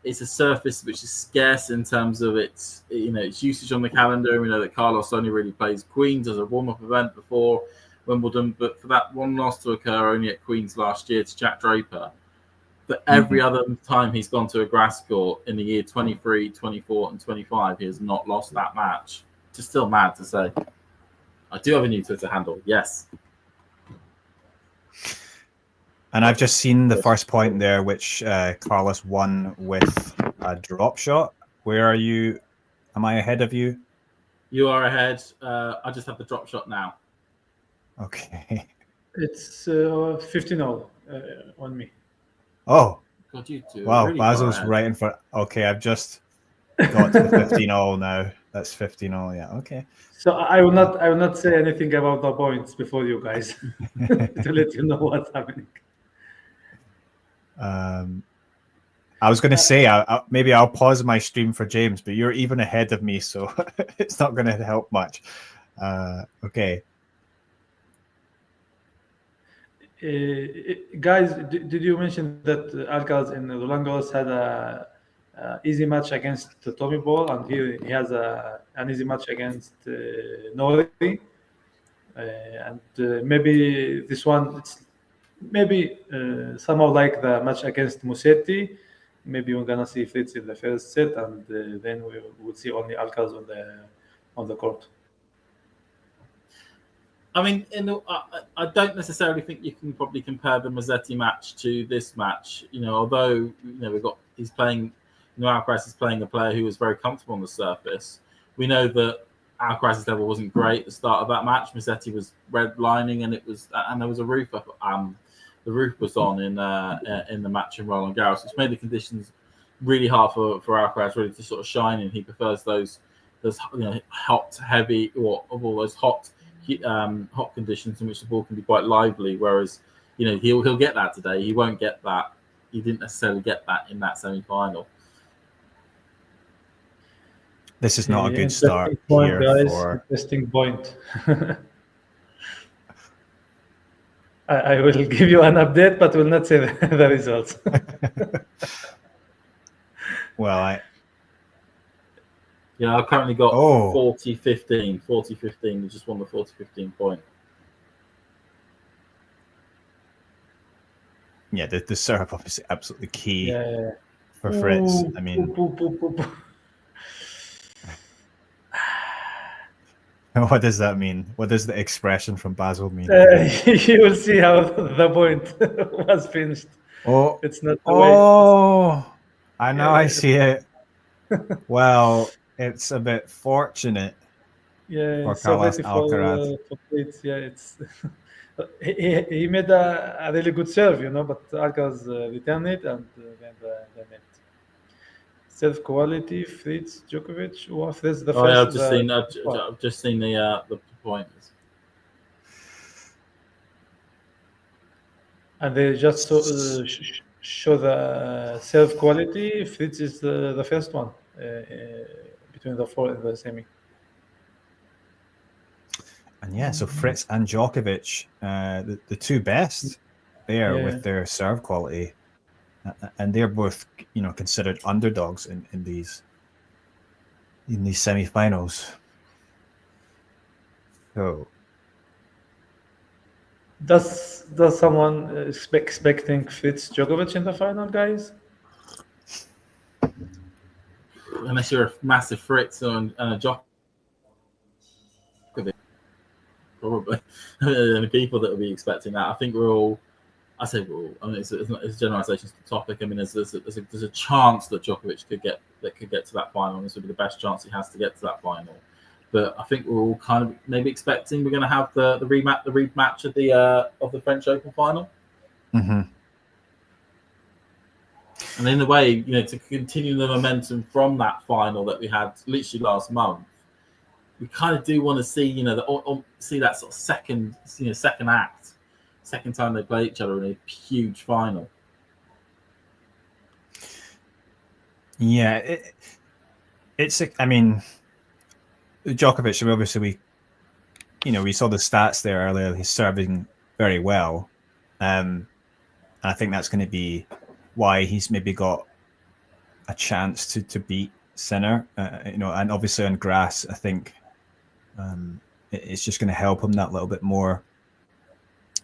it's a surface which is scarce in terms of its usage on the calendar. We know that Carlos only really plays Queens as a warm-up event before Wimbledon, but for that one loss to occur only at Queens last year to Jack Draper, but every other time he's gone to a grass court in the year 23, 24, and 25, he has not lost that match. It's still mad to say. I do have a new Twitter handle, yes. And I've just seen the first point there, which Carlos won with a drop shot. Where are you? Am I ahead of you? You are ahead. I just have the drop shot now. Okay. It's 15-0 on me. Oh. God, you two. Wow, really Basil's right in front. Okay, I've just got to 15-0 now. That's 15-0. Yeah. Okay. So I will not say anything about the points before you guys to let you know what's happening. I was going to say maybe I'll pause my stream for James, but you're even ahead of me, so it's not going to help much. Okay. Guys, did you mention that Alcaraz in Roland Garros had easy match against Tommy Ball, and he has an easy match against Norrie. And maybe this one, it's maybe somehow like the match against Musetti. Maybe we're gonna see Fritz in the first set, and then we will see only Alcaraz on the court. I mean, I don't necessarily think you can probably compare the Musetti match to this match. Although he's playing. Alcaraz is playing a player who was very comfortable on the surface. We know that Alcaraz's level wasn't great at the start of that match. Musetti was redlining, and there was a roof up. The roof was on in the match in Roland Garros, which made the conditions really hard for Alcaraz really to sort of shine in. He prefers those hot, heavy, or of all those hot conditions in which the ball can be quite lively. Whereas he'll get that today. He won't get that. He didn't necessarily get that in that semi-final. This is not a good start point, here guys. for... Interesting point. I will give you an update, but will not say the results. Well, I've currently got 40-15. 40-15. We just won the 40-15 point. Yeah, the serve obviously absolutely key for Fritz. I mean, what does that mean? What does the expression from Basel mean? You will see how the point was finished. Oh, it's not. I know. I see it. Well, it's a bit fortunate. For Carlos Alcaraz. It's he made a really good serve, but Alcaraz returned it, and then the net. Serve quality, Fritz, Djokovic. Fritz the first. I've just seen the points. And they just show the serve quality. Fritz is the first one between the four in the semi. And so Fritz and Djokovic, the two best there with their serve quality, and they're both considered underdogs in these semi-finals. So, does someone expecting Fritz Djokovic in the final, guys? Unless you're a massive Fritz and a Djokovic. Probably. The people that will be expecting that. I think we're all. I say we're all. I mean, it's generalizations to the topic. I mean, there's a chance that Djokovic could get to that final. This would be the best chance he has to get to that final. But I think we're all kind of maybe expecting we're going to have the rematch of the French Open final. Mm-hmm. And in a way, to continue the momentum from that final that we had literally last month. We kind of do want to see, see that sort of second act, second time they play each other in a huge final. Yeah, it's. I mean, Djokovic. Obviously, we saw the stats there earlier. He's serving very well, and I think that's going to be why he's maybe got a chance to beat Sinner. And obviously on grass, I think. It's just going to help him that little bit more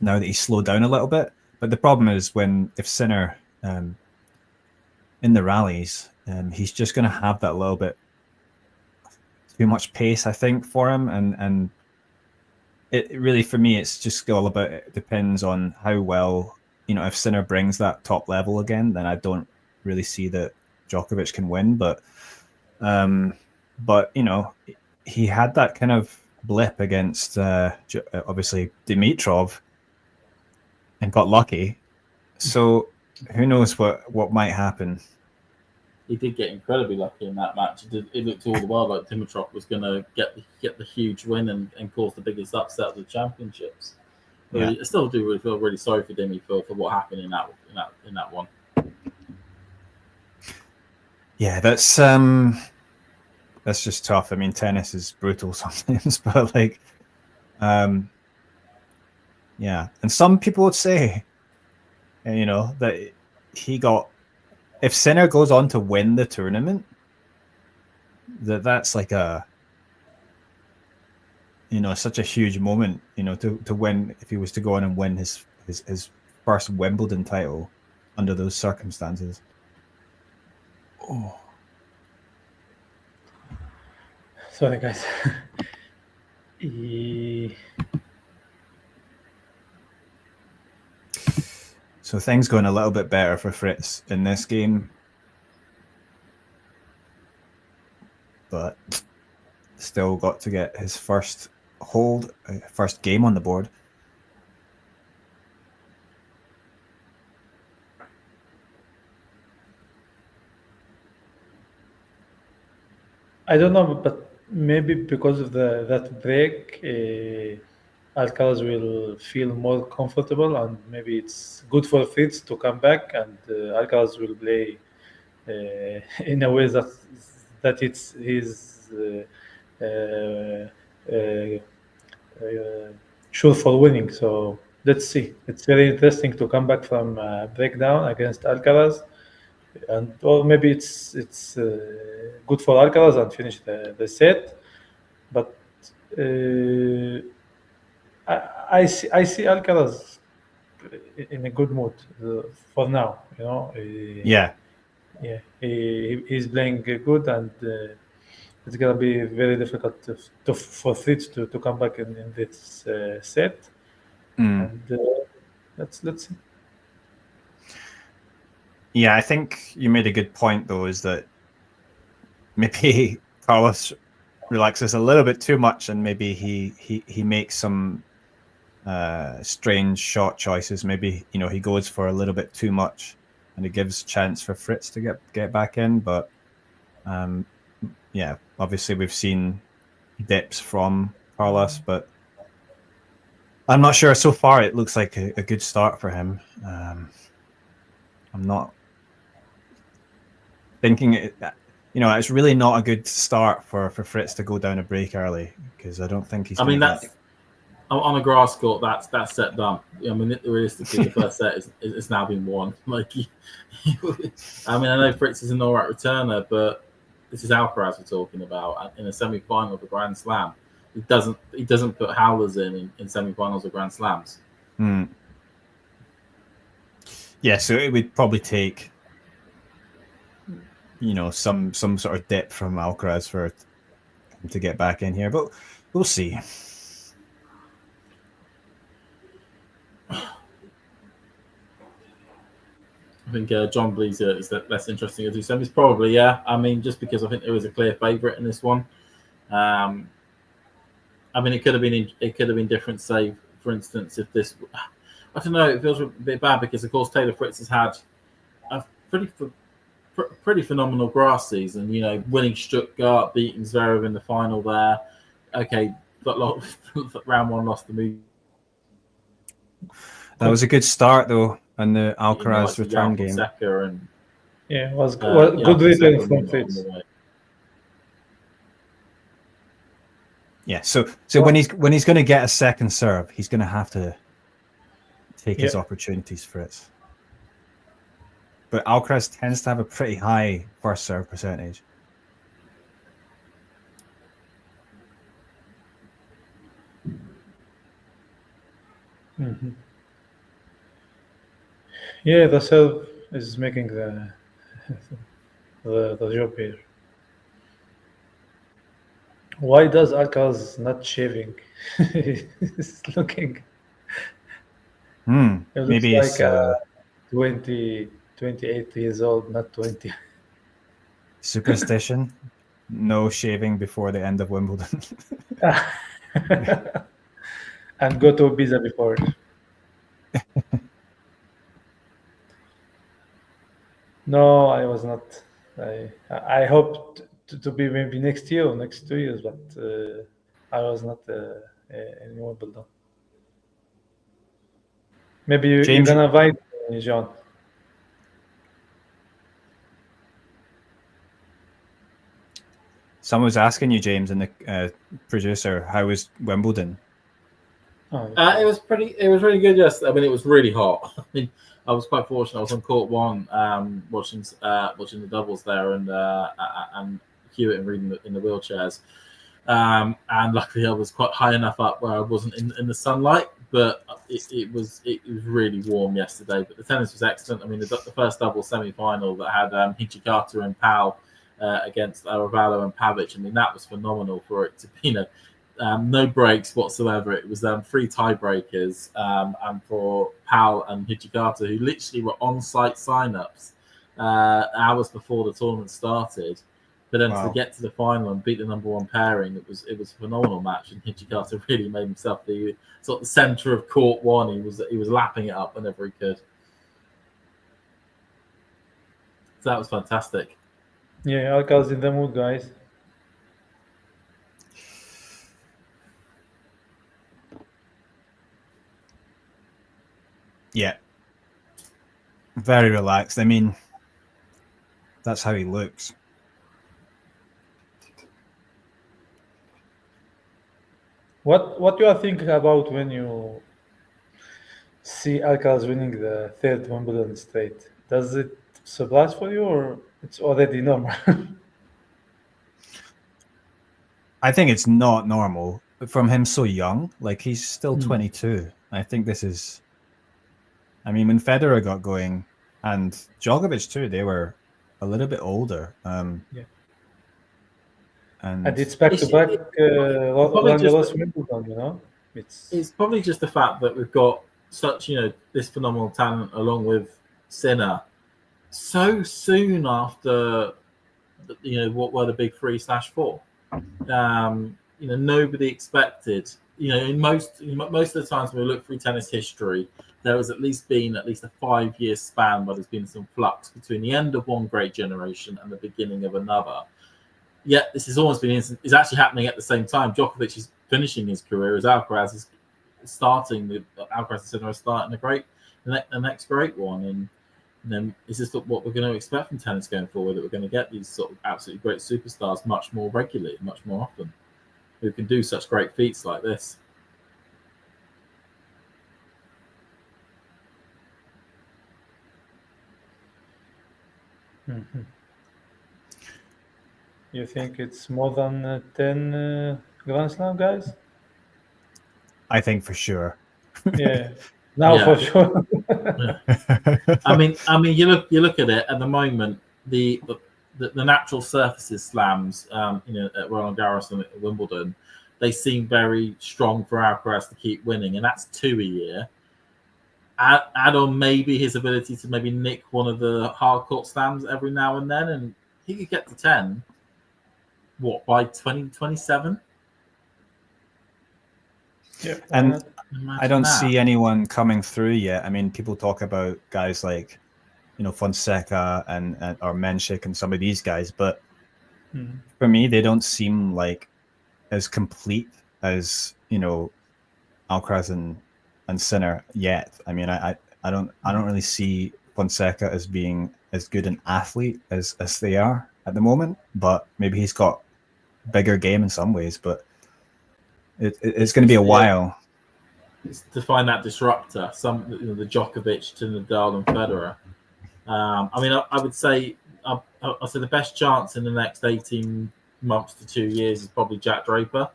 now that he's slowed down a little bit. But the problem is if Sinner in the rallies, he's just going to have that little bit too much pace, I think, for him. And it really, for me, it's just all about, it depends on how well, if Sinner brings that top level again, then I don't really see that Djokovic can win. But he had that kind of blip against obviously Dimitrov and got lucky. So who knows what might happen. He did get incredibly lucky in that match. It looked all the while like Dimitrov was going to get the huge win and cause the biggest upset of the championships. But I still do really feel really sorry for Dimi for what happened in that one. Yeah, that's just tough. I mean, tennis is brutal sometimes, but and some people would say, that he got if Sinner goes on to win the tournament, that's like such a huge moment, to win, if he was to go on and win his first Wimbledon title under those circumstances. Oh. Sorry, guys. So things going a little bit better for Fritz in this game, but still got to get his first game on the board. I don't know, but maybe because of that break, Alcaraz will feel more comfortable, and maybe it's good for Fritz to come back, and Alcaraz will play in a way that it's his sure for winning. So let's see. It's very interesting to come back from breakdown against Alcaraz, or maybe it's good for Alcaraz and finish the set. But I see Alcaraz in a good mood for now. Yeah. He's playing good, and it's gonna be very difficult for Fritz to come back in this set. And let's see. Yeah, I think you made a good point, though, is that maybe Carlos relaxes a little bit too much, and maybe he makes some strange shot choices. Maybe he goes for a little bit too much, and it gives a chance for Fritz to get back in. But yeah, obviously we've seen dips from Carlos, but I'm not sure. So far, it looks like a good start for him. I'm not thinking it's really not a good start for Fritz to go down a break early, because I don't think he's. I mean, that's on a grass court. That's set done. I mean, realistically, the first set is now been won. Like, I mean, I know Fritz is an all right returner, but this is Alcaraz we're talking about in a semi-final of a Grand Slam. He doesn't put howlers in semi-finals of Grand Slams. Yeah, so it would probably take some sort of dip from Alcaraz for him to get back in here, but we'll see. I think John believes is that less interesting as two semis. Probably, yeah. I mean, just because I think there was a clear favourite in this one. I mean, it could have been different. Say, for instance, if this, I don't know, it feels a bit bad because, of course, Taylor Fritz has had a pretty phenomenal grass season. Winning Stuttgart, beating Zverev in the final there. Okay, but round one lost the move. That was a good start, though, on the Alcaraz return game. Fonseca it was good return from Fritz. Yeah, so when he's going to get a second serve, he's going to have to take his opportunities, Fritz. But Alcaraz tends to have a pretty high first serve percentage. Mm-hmm. Yeah, the serve is making the job here. Why does Alcaraz not shaving? He's looking. Maybe it's like 28 years old, not 20. Superstition. No shaving before the end of Wimbledon. And go to Ibiza before. No, I was not. I hope to be maybe next year or next 2 years, but I was not in Wimbledon. Maybe you're gonna invite me, John. Someone was asking you, James, and the producer, how was Wimbledon? It was really good. Yes, I mean it was really hot. I mean, I was quite fortunate. I was on court one, watching the doubles there, and Hewitt and Reed in the wheelchairs. And luckily, I was quite high enough up where I wasn't in the sunlight. But it was really warm yesterday. But the tennis was excellent. I mean, the first double semi-final that had Hijikata and Pal against Aravalo and Pavic. I mean, that was phenomenal for it to be, no breaks whatsoever. It was 3 tiebreakers, and for Pal and Hijikata, who literally were on-site sign-ups hours before the tournament started. But then to get to the final and beat the number 1 pairing, it was a phenomenal match. And Hijikata really made himself the sort of the centre of court one. He was lapping it up whenever he could. So that was fantastic. Yeah, Alcaraz in the mood, guys. Yeah. Very relaxed. I mean, that's how he looks. What you are thinking about when you see Alcaraz winning the 3rd Wimbledon straight? Does it surprise for you, or it's already normal? I think it's not normal from him so young. Like, he's still 22. I think this is... I mean, when Federer got going, and Djokovic too, they were a little bit older. Yeah. And it's back-to-back Roland Garros Wimbledon, It's probably just the fact that we've got such, this phenomenal talent along with Sinner so soon after, what were the big 3/4. Nobody expected, most of the times when we look through tennis history, there has been at least a 5-year span where there's been some flux between the end of one great generation and the beginning of another. Yet this has almost been is actually happening at the same time. Djokovic is finishing his career as Alcaraz is starting. Alcaraz and Sinner are starting the next great one, and then is this what we're going to expect from tennis going forward? That we're going to get these sort of absolutely great superstars much more regularly, much more often, who can do such great feats like this. Mm-hmm. You think it's more than 10 Grand Slam, guys? I think for sure. Yeah, for sure. I mean, you look at it at the moment. The natural surfaces slams, at Roland Garros and at Wimbledon, they seem very strong for Alcaraz to keep winning, and that's 2 a year. Add on maybe his ability to maybe nick one of the hard court slams every now and then, and he could get to 10. What, by 2027? Yeah, and I don't see anyone coming through yet. I mean, people talk about guys like, Fonseca and or Menchik and some of these guys, but for me, they don't seem like as complete as Alcaraz and Sinner yet. I mean, I don't really see Fonseca as being as good an athlete as they are at the moment, but maybe he's got bigger game in some ways, but it's going to be a while. It's to find that disruptor, the Djokovic to Nadal and Federer. I mean, I would say I'd say the best chance in the next 18 months to 2 years is probably Jack Draper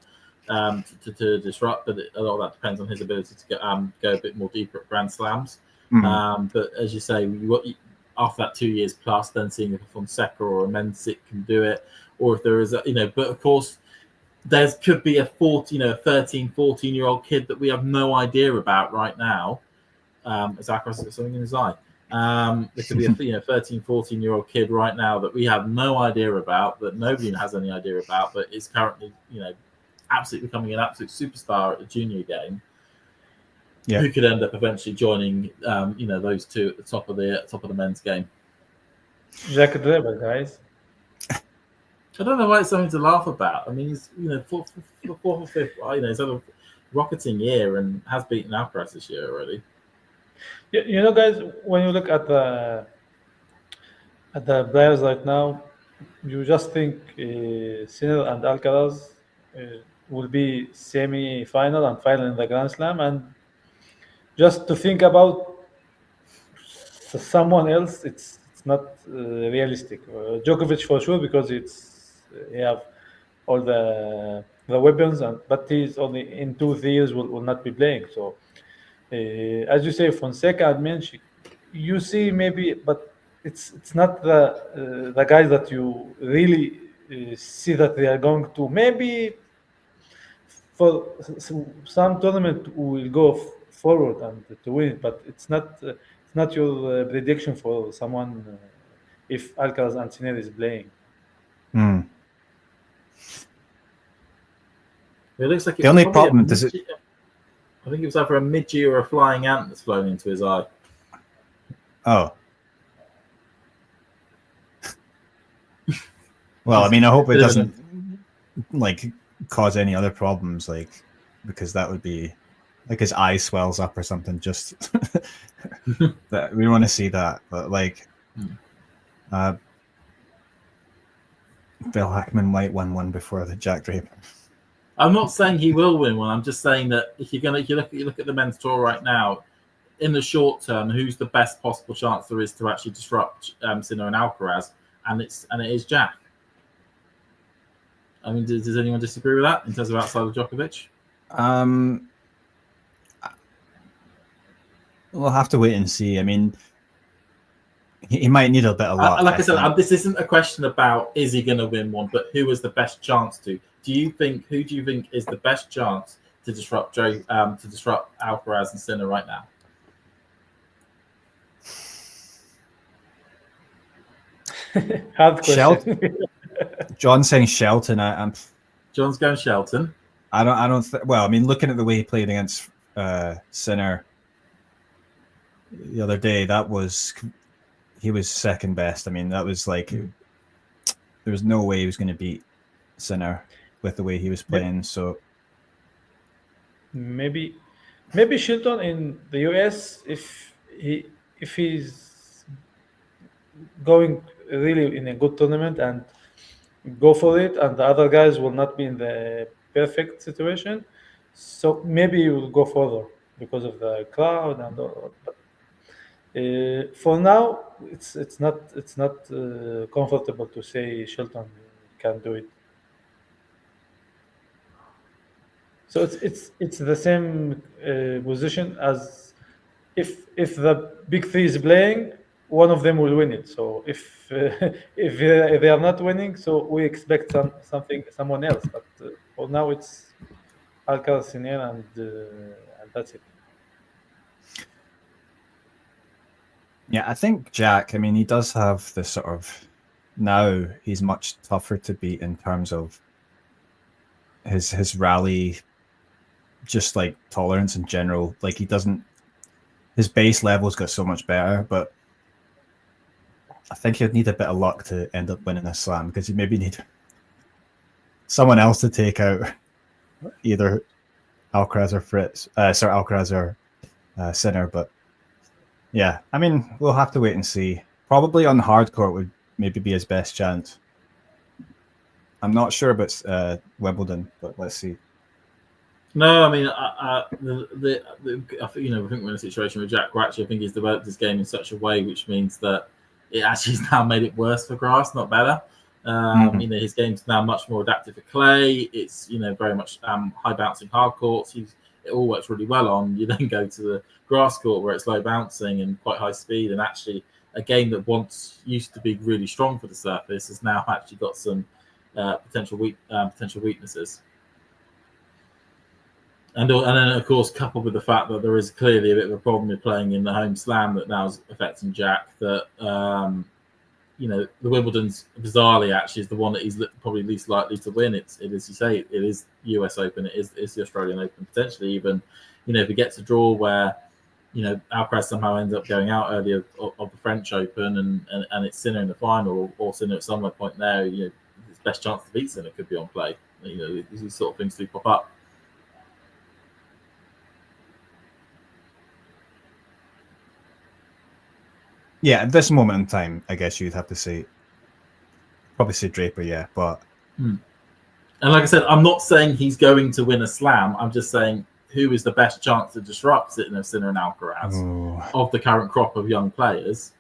to disrupt, but a lot of that depends on his ability to go a bit more deeper at Grand Slams. But as you say, after that 2 years plus, then seeing if a Fonseca or a Menchik can do it, or if there is but of course there could be a 13, 14-year-old kid that we have no idea about right now. As Alcaraz has got something in his eye. There could be a 13, 14-year-old kid right now that we have no idea about, that nobody has any idea about, but is currently, absolutely becoming an absolute superstar at the junior game. Yeah. Who could end up eventually joining, those two at the top of the men's game. Jack Draper, guys. I don't know why it's something to laugh about. I mean, he's fourth or fifth. He's had a rocketing year and has beaten Alcaraz this year already. Yeah, guys, when you look at the players right now, you just think Sinner and Alcaraz will be semi-final and final in the Grand Slam, and just to think about someone else, it's not realistic. Djokovic for sure because he have all the weapons, and but he's only in 2 3 years will not be playing. So as you say, Fonseca and Menchi, you see maybe, but it's not the guys that you really see that they are going to maybe for some tournament will go forward and to win it, but it's not your prediction for someone if Alcaraz and Sinner is playing. Hmm. It looks like The only problem does it. I think it was either a midgie or a flying ant that's flown into his eye. Oh. Well, I mean, I hope it doesn't like cause any other problems, like because that would be like his eye swells up or something. Just that we want to see that, but like, Bill Hackman might win one before the Jack Draper. I'm not saying he will win one. I'm just saying that if you look at the men's tour right now, in the short term, who's the best possible chance there is to actually disrupt Sinner and Alcaraz, and it is Jack. I mean, does anyone disagree with that in terms of outside of Djokovic? We'll have to wait and see. I mean, he might need a bit of luck. Like I said, this isn't a question about is he going to win one, but who is the best chance to? Who do you think is the best chance to disrupt Alcaraz and Sinner right now? Hard question. John's saying Shelton. John's going Shelton. I don't. Well, I mean, looking at the way he played against Sinner the other day, he was second best. I mean, that was like there was no way he was going to beat Sinner with the way he was playing. So maybe Shelton in the US if he's going really in a good tournament and go for it, and the other guys will not be in the perfect situation, so maybe you will go further because of the crowd and all. But for now, it's not comfortable to say Shelton can do it. So it's the same position as if the big three is playing, one of them will win it. So if they are not winning, so we expect someone else. But for now, it's Alcaraz, Sinner, and that's it. yeah, I think Jack. I mean, he does have this sort of now. He's much tougher to beat in terms of his rally, just like tolerance in general. Like he doesn't. His base level's got so much better, but I think he'd need a bit of luck to end up winning a slam because he maybe need someone else to take out either Alcaraz or Fritz. Alcaraz or Sinner. But yeah, I mean, we'll have to wait and see. Probably on hard court would maybe be his best chance. I'm not sure about Wimbledon, but let's see. No, I mean, I think we're in a situation with Jack where actually I think he's developed his game in such a way which means that it actually has now made it worse for grass, not better. His game's now much more adapted for clay. It's very much high bouncing hard courts. It all works really well on. You then go to the grass court where it's low bouncing and quite high speed, and actually a game that once used to be really strong for the surface has now actually got some potential weaknesses. And then, of course, coupled with the fact that there is clearly a bit of a problem with playing in the home slam that now is affecting Jack, that, the Wimbledon's bizarrely actually is the one that he's probably least likely to win. It is, you say, it is US Open, it is the Australian Open, potentially even, if he gets a draw where, Alcaraz somehow ends up going out early of the French Open and it's Sinner in the final or Sinner at some point there, his best chance to beat Sinner could be on play. These sort of things do pop up. Yeah, at this moment in time, I guess you'd have to probably say Draper, yeah, but And like I said, I'm not saying he's going to win a slam. I'm just saying who is the best chance to disrupt Sinner and Alcaraz of the current crop of young players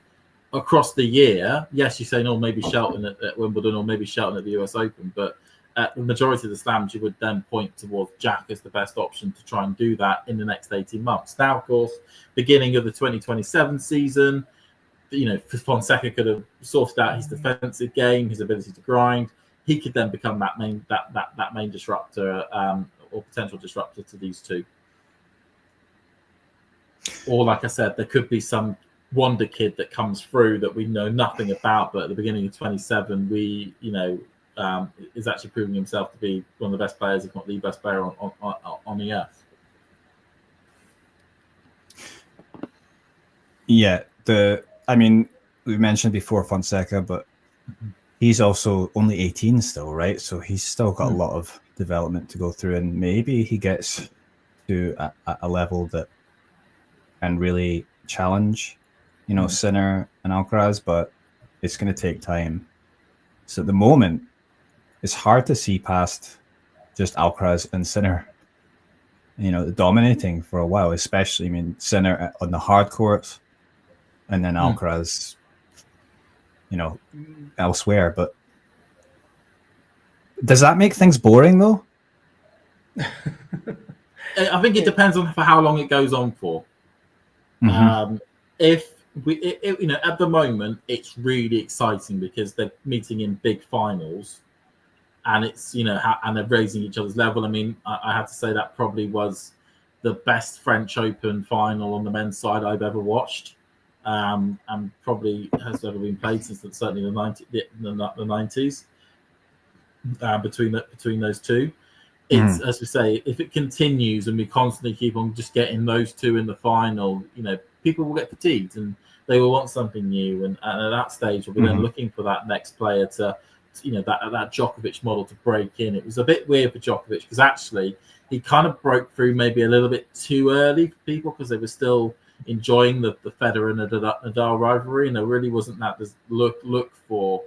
across the year. Yes, you're saying, maybe Shelton at Wimbledon or maybe Shelton at the US Open, but at the majority of the slams, you would then point towards Jack as the best option to try and do that in the next 18 months. Now, of course, beginning of the 2027 season, Fonseca could have sorted out his defensive game, his ability to grind. He could then become that main disruptor or potential disruptor to these two. Or, like I said, there could be some wonder kid that comes through that we know nothing about, but at the beginning of 27, is actually proving himself to be one of the best players, if not the best player on the earth. Yeah, we mentioned before Fonseca, but he's also only 18 still, right? So he's still got a lot of development to go through, and maybe he gets to a level that can really challenge, Sinner and Alcaraz, but it's going to take time. So at the moment, it's hard to see past just Alcaraz and Sinner, dominating for a while, especially, Sinner on the hard courts and then Alcaraz, elsewhere. But does that make things boring, though? I think it depends on for how long it goes on for. If we, at the moment, it's really exciting because they're meeting in big finals, and it's and they're raising each other's level. I have to say that probably was the best French Open final on the men's side I've ever watched, and probably has ever been played since certainly the 90s. Between those two, it's as we say, if it continues and we constantly keep on just getting those two in the final, people will get fatigued and they will want something new, and at that stage we'll be then looking for that next player to that Djokovic model to break in. It was a bit weird for Djokovic because actually he kind of broke through maybe a little bit too early for people because they were still enjoying the Federer and Nadal rivalry, and there really wasn't that look for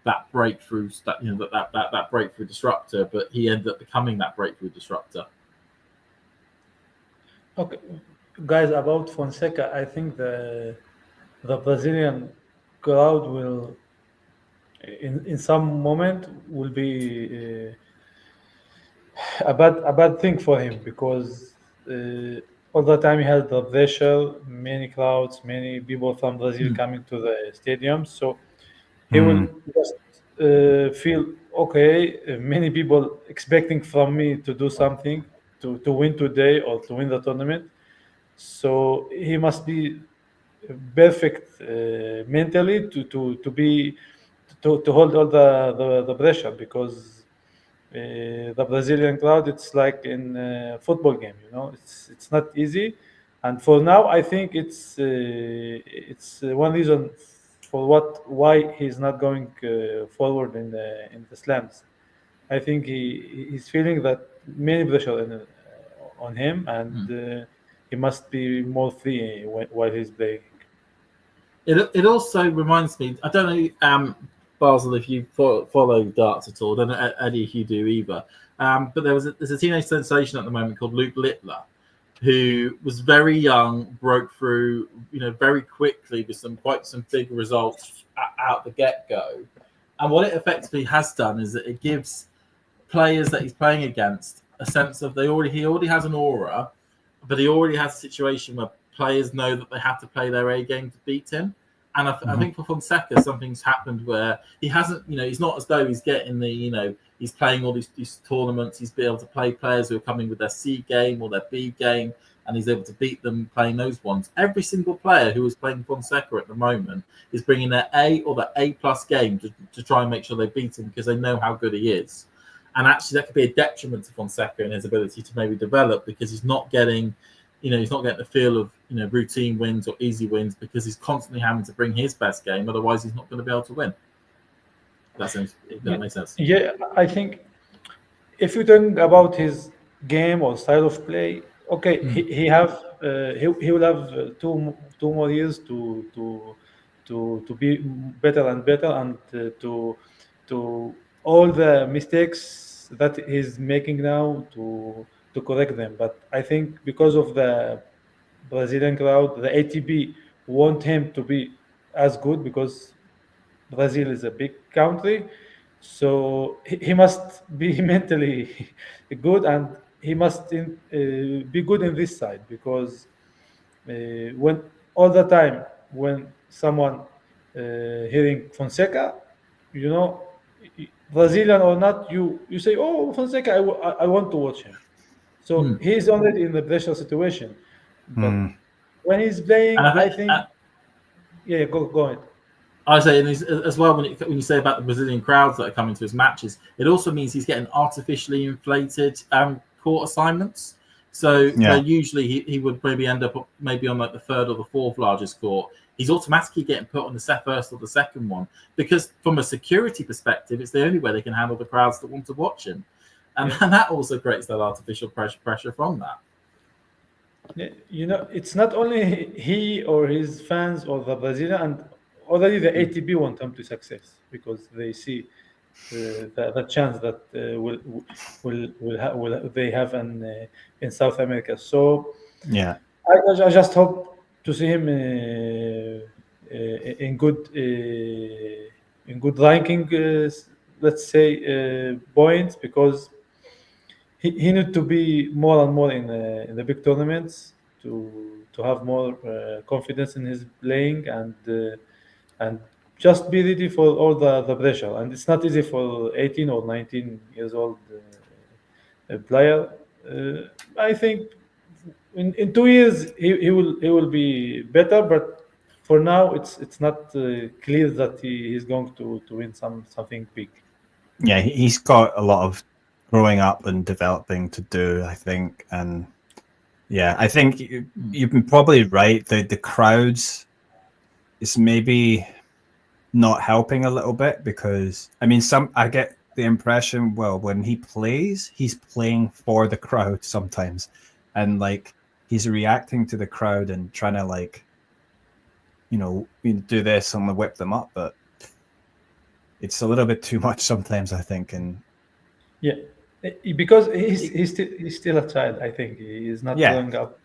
that breakthrough, that breakthrough disruptor, but he ended up becoming that breakthrough disruptor. Okay, guys, about Fonseca, I think the Brazilian crowd will, in some moment, will be a bad thing for him because all the time he has the pressure, many crowds, many people from Brazil coming to the stadium, so he will just feel okay. Many people expecting from me to do something to win today or to win the tournament. So he must be perfect mentally to hold all the pressure because the Brazilian crowd, it's like in a football game. It's not easy. And for now, I think it's one reason for why he's not going forward in the slams. I think he's feeling that many pressure on him, and he must be more free while he's playing. It also reminds me. I don't know, Basil, if you follow darts at all. I don't know, Eddie, if you do either. But there's a teenage sensation at the moment called Luke Littler, who was very young, broke through, very quickly with some big results out the get-go. And what it effectively has done is that it gives players that he's playing against a sense of he already has an aura, but he already has a situation where players know that they have to play their A game to beat him. And I think for Fonseca, something's happened where he hasn't, he's not as though he's getting he's playing all these tournaments. He's been able to play players who are coming with their C game or their B game, and he's able to beat them playing those ones. Every single player who is playing Fonseca at the moment is bringing their A or their A+ game to try and make sure they beat him because they know how good he is. And actually, that could be a detriment to Fonseca and his ability to maybe develop because he's not getting the feel of routine wins or easy wins because he's constantly having to bring his best game. Otherwise, he's not going to be able to win. That makes sense. Yeah, I think if you think about his game or style of play, okay, he will have two more years to be better and better, and to all the mistakes that he's making now to correct them. But I think because of the Brazilian crowd, the ATP want him to be as good because Brazil is a big country, so he must be mentally good, and he must be good in this side because when all the time when someone hearing Fonseca, you know, Brazilian or not, you say, "Oh, Fonseca, I want to watch him." So he's already in the pressure situation, but when he's playing, And I I think, think, yeah, go ahead. I say, and as well, when you say about the Brazilian crowds that are coming to his matches, it also means he's getting artificially inflated court assignments. So where usually he would maybe end up maybe on like the third or the fourth largest court, he's automatically getting put on the first or the second one because from a security perspective, it's the only way they can handle the crowds that want to watch him, and that also creates that artificial pressure from that. You know, it's not only he or his fans or the Brazilian, and already the ATP want him to success because they see the chance that will they have in South America. So Yeah. I just hope to see him in good ranking, let's say points, because he need to be more and more in the big tournaments to have more confidence in his playing and just be ready for all the pressure. And it's not easy for 18 or 19 years old player. I think in 2 years he will be better, but for now it's not clear that he is going to win something big. Yeah, he's got a lot of growing up and developing to do, I think. And yeah, I think you've been probably right. The crowds is maybe not helping a little bit because I mean, I get the impression, well, when he plays, he's playing for the crowd sometimes, and like he's reacting to the crowd and trying to like, do this and whip them up, but it's a little bit too much sometimes, I think. And yeah, because he's still a child. I think he is not growing up.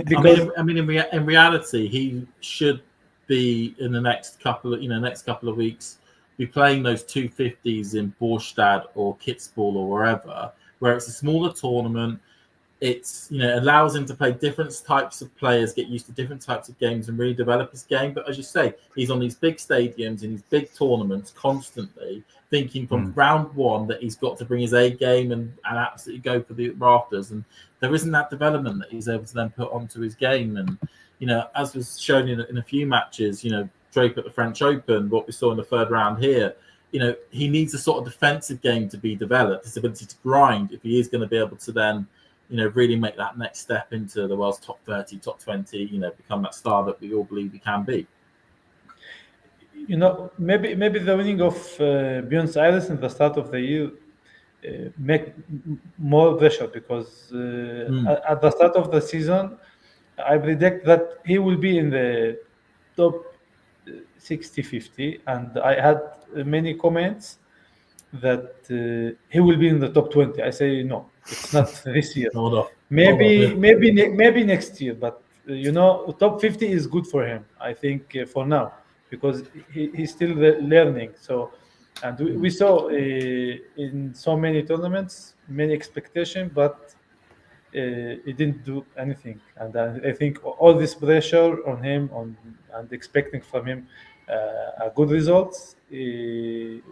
Because in reality, he should be in the next couple of weeks be playing those 250s in Borstad or Kitzbühel or wherever, where it's a smaller tournament. It's allows him to play different types of players, get used to different types of games, and really develop his game. But as you say, he's on these big stadiums in these big tournaments constantly, thinking from round one that he's got to bring his A game and absolutely go for the rafters. And there isn't that development that he's able to then put onto his game. And as was shown in a few matches, Draper at the French Open, what we saw in the third round here, he needs a sort of defensive game to be developed, his ability to grind, if he is going to be able to then really make that next step into the world's top 30, top 20, become that star that we all believe he can be. Maybe the winning of Buenos Aires in the start of the year make more pressure because at the start of the season, I predict that he will be in the top 60-50, and I had many comments that he will be in the top 20. I say no, it's not this year. Maybe next year, but top 50 is good for him, I think, for now, because he's still learning. So, and we saw in so many tournaments many expectations, but he didn't do anything. And I think all this pressure on him and expecting from him good results, we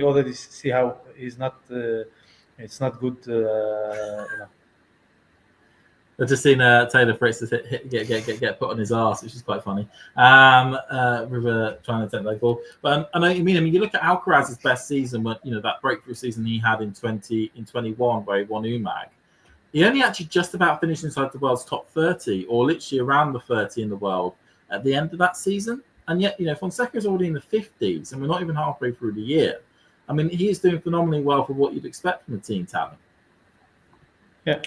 already see how he's not. It's not good. I've just seen Taylor Fritz get put on his ass, which is quite funny. River trying to take that goal, but I know what you mean. I mean, you look at Alcaraz's best season, when that breakthrough season he had in 21, where he won UMAG. He only actually just about finished inside the world's top 30, or literally around the 30 in the world at the end of that season. And yet, Fonseca is already in the 50s, and we're not even halfway through the year. I mean, he is doing phenomenally well for what you'd expect from a team talent. Yeah.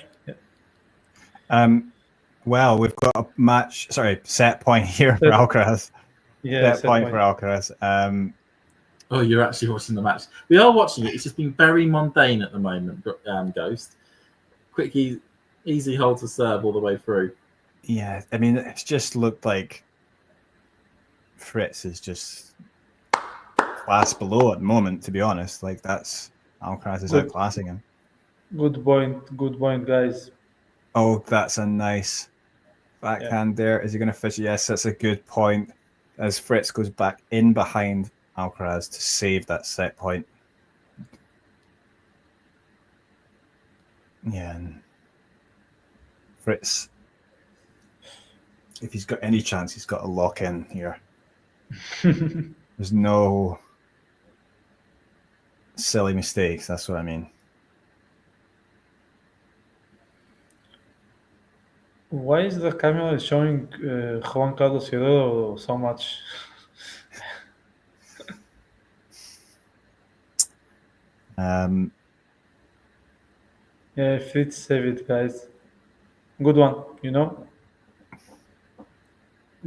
Well, we've got a set point here for Alcaraz. Yeah, set point for Alcaraz. Oh, you're actually watching the match. We are watching it. It's just been very mundane at the moment, Ghost. Quick, easy hold to serve all the way through. Yeah, I mean, it's just looked like Fritz is just class below at the moment, to be honest. Like, that's Alcaraz is outclassing him. Good point, guys. Oh, that's a nice backhand there. Is he going to fish? Yes, that's a good point. As Fritz goes back in behind Alcaraz to save that set point. Yeah, and Fritz, if he's got any chance, he's got to lock in here. There's no silly mistakes. That's what I mean. Why is the camera showing Juan Carlos Ferrero so much? Yeah, Fritz save it, guys. Good one,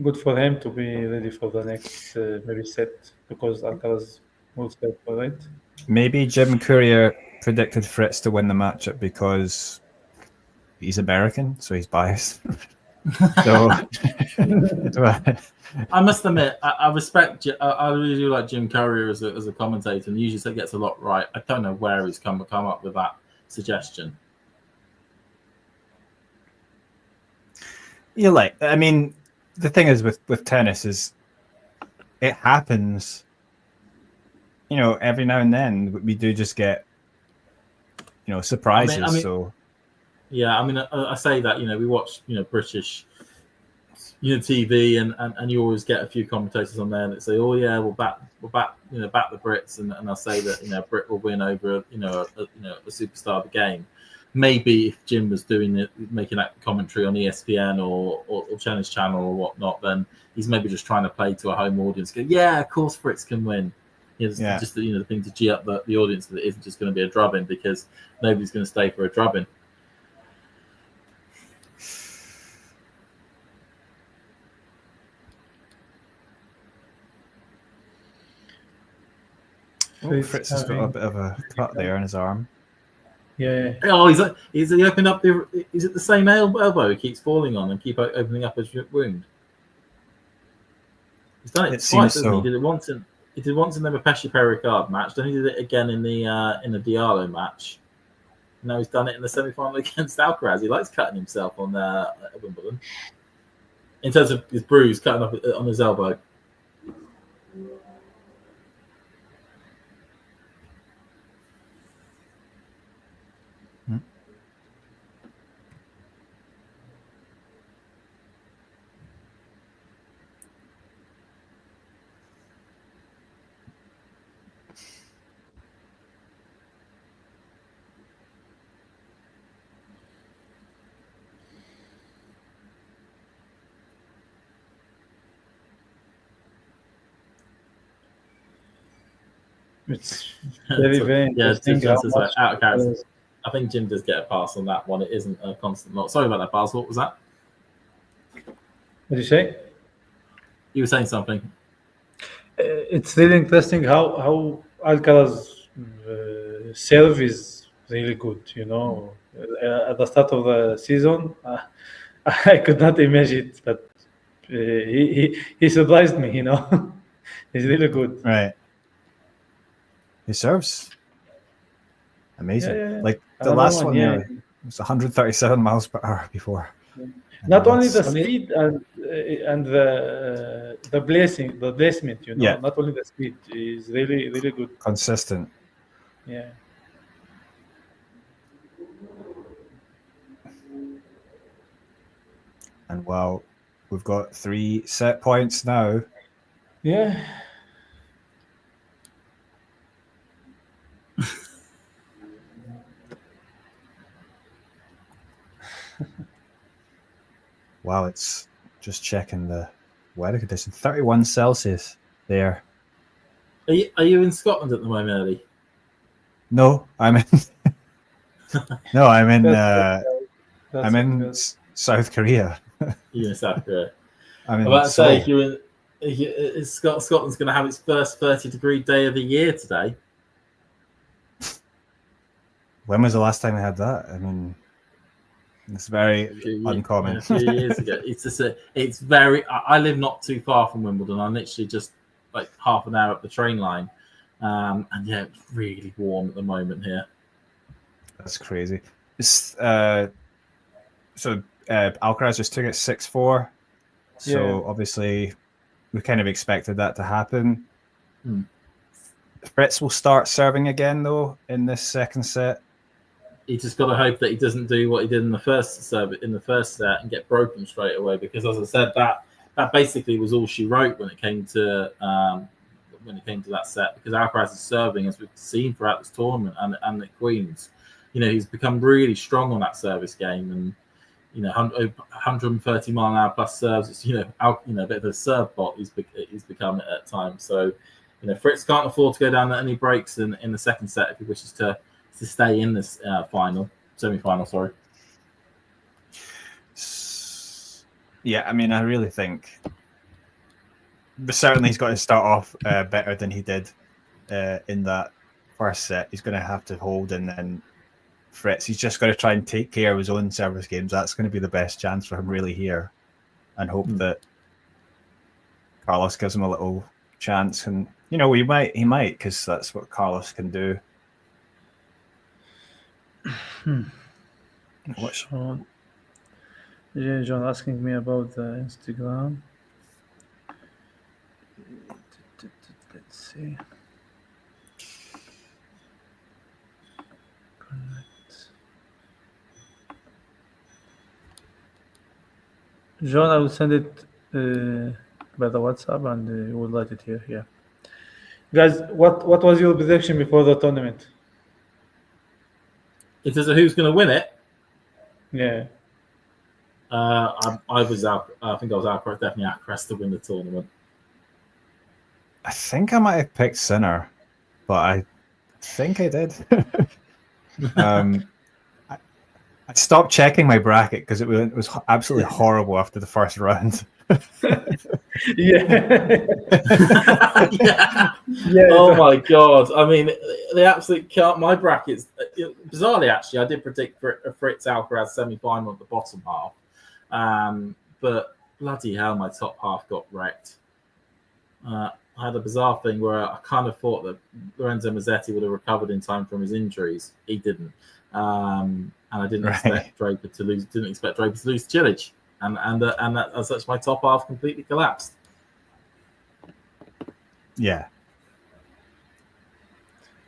Good for him to be ready for the next maybe set because Alcaraz will set for it. Maybe Jim Courier predicted Fritz to win the matchup because he's American, so he's biased. So I must admit, I respect. I really do like Jim Courier as a commentator, and usually gets a lot right. I don't know where he's come up with that suggestion. You're like, I mean, the thing is with tennis is it happens, every now and then we do just get, surprises. I mean, so yeah, I mean, I say that, we watch, British, TV, and you always get a few commentators on there that say, oh yeah, we'll back the Brits, and I'll say that, Brit will win over, a superstar of the game. Maybe if Jim was making that commentary on ESPN or Challenge Channel or whatnot, then he's maybe just trying to play to a home audience. Go, yeah, of course Fritz can win. Just the thing to G up the audience that it isn't just going to be a drubbing because nobody's going to stay for a drubbing. Fritz has got a bit of a cut there in his arm. Yeah. Oh, he's opened up is it the same elbow he keeps falling on and keep opening up his wound? He's done it twice, hasn't he? He did it once in the Pesci Pericard match. Then he did it again in the Diallo match. Now he's done it in the semi-final against Alcaraz. He likes cutting himself on Wimbledon. In terms of his bruise, cutting up on his elbow. It's very interesting. I think Jim does get a pass on that one. It isn't a constant lot. Sorry about that, Baz. What was that? What did you say? You were saying something. It's really interesting how Alcaraz serve is really good. At the start of the season, I could not imagine it, but he surprised me. He's really good. Right. He serves amazing. Yeah. Like the last one, it was 137 miles per hour before. Not only the speed and the placement, Yeah. Not only the speed is really, really good. Consistent. Yeah. And wow, we've got 3 set points now. Yeah. Wow, it's just checking the weather condition. 31 Celsius there. Are you in Scotland at the moment, Eddie? No, I'm in. No, I'm in South Korea. You're in South Korea. I'm in about to say Seoul. Scotland's going to have its first 30-degree day of the year today. When was the last time we had that? I mean, it's very uncommon. A few years ago. It's very. I live not too far from Wimbledon. I'm literally just like half an hour up the train line, and yeah, it's really warm at the moment here. That's crazy. Alcaraz just took it 6-4. So obviously, we kind of expected that to happen. Fritz will start serving again though in this second set. He just got to hope that he doesn't do what he did in the first set and get broken straight away. Because as I said, that basically was all she wrote when it came to that set. Because Alcaraz is serving, as we've seen throughout this tournament and the Queens, he's become really strong on that service game, and 130 mile an hour plus serves. It's a bit of a serve bot he's become at times. So Fritz can't afford to go down any breaks in the second set if he wishes to stay in this semi-final. Sorry. Yeah, I mean, I really think, but certainly he's got to start off better than he did in that first set. He's going to have to hold, and then Fritz, he's just got to try and take care of his own service games. That's going to be the best chance for him really here, and hope that Carlos gives him a little chance. And he might, because that's what Carlos can do. John asking me about the Instagram. Let's see. John, I will send it by the WhatsApp, and you will write it here. Yeah, guys, what was your prediction before the tournament? In terms of who's going to win it, yeah, I was out. I think I was out. Definitely Alcaraz to win the tournament. I think I might have picked Sinner, but I think I did. I stopped checking my bracket because it was absolutely horrible after the first round. yeah. Oh my god! I mean, they absolutely can't. My brackets, bizarrely, actually, I did predict a Fritz Alcaraz semi-final at the bottom half, but bloody hell, my top half got wrecked. I had a bizarre thing where I kind of thought that Lorenzo Mazzetti would have recovered in time from his injuries. He didn't, and I didn't expect Draper to lose. Didn't expect Draper to lose to Cilic. And that, as such, my top half completely collapsed. Yeah,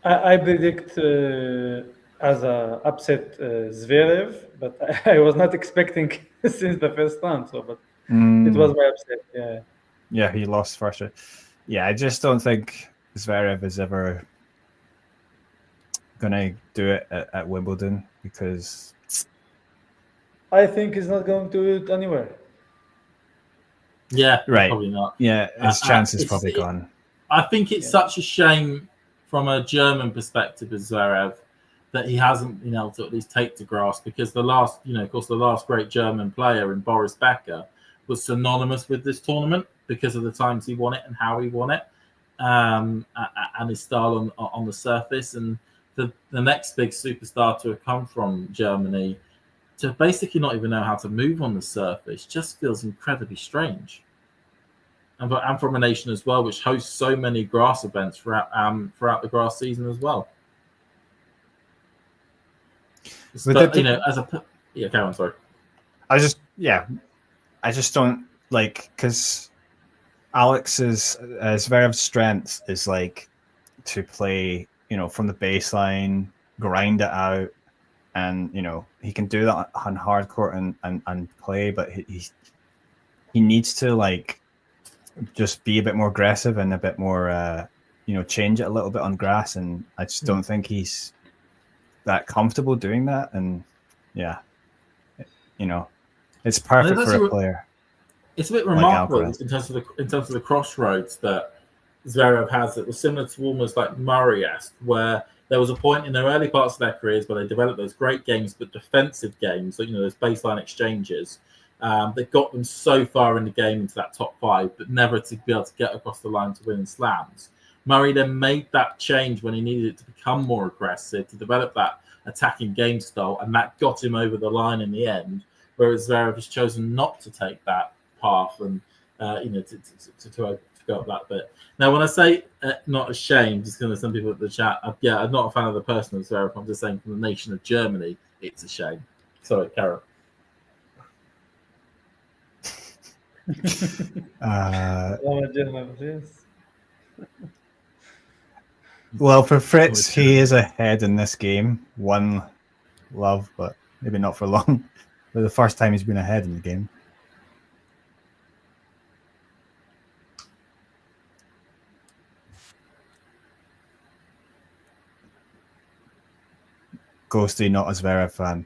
I predict as a upset Zverev, but I was not expecting since the first round. But it was my upset. Yeah, he lost first. Yeah, I just don't think Zverev is ever gonna do it at Wimbledon, because I think he's not going to do it anywhere. Yeah, right. Probably not. Yeah, his chance is probably gone. I think it's such a shame from a German perspective as Zverev that he hasn't been able to at least take to grass, because the last great German player in Boris Becker was synonymous with this tournament because of the times he won it and how he won it, and his style on the surface. And the next big superstar to have come from Germany to basically not even know how to move on the surface just feels incredibly strange. And from a nation as well, which hosts so many grass events throughout the grass season as well. But, okay, I'm sorry. I just don't like, because Alex's Zverev's strength is like to play, from the baseline, grind it out, and he can do that on hard court and play, but he needs to like just be a bit more aggressive and a bit more change it a little bit on grass, and I just don't think he's that comfortable doing that. And it's perfect for a player. It's a bit remarkable in terms of the crossroads that Zverev has, that was similar to almost like Murray-esque, where there was a point in their early parts of their careers where they developed those great games, but defensive games, those baseline exchanges, that got them so far in the game into that top 5, but never to be able to get across the line to win slams. Murray then made that change when he needed it to become more aggressive, to develop that attacking game style, and that got him over the line in the end, whereas Zverev has chosen not to take that path and, to go up that bit. Now, when I say not ashamed, just going to some people at the chat, I'm not a fan of the person of Zverev. I'm just saying from the nation of Germany, it's a shame. Sorry, Carol. Well, for Fritz, he is ahead in this game. 1-love, but maybe not for long. For the first time he's been ahead in the game. Ghosty, not a Zverev fan.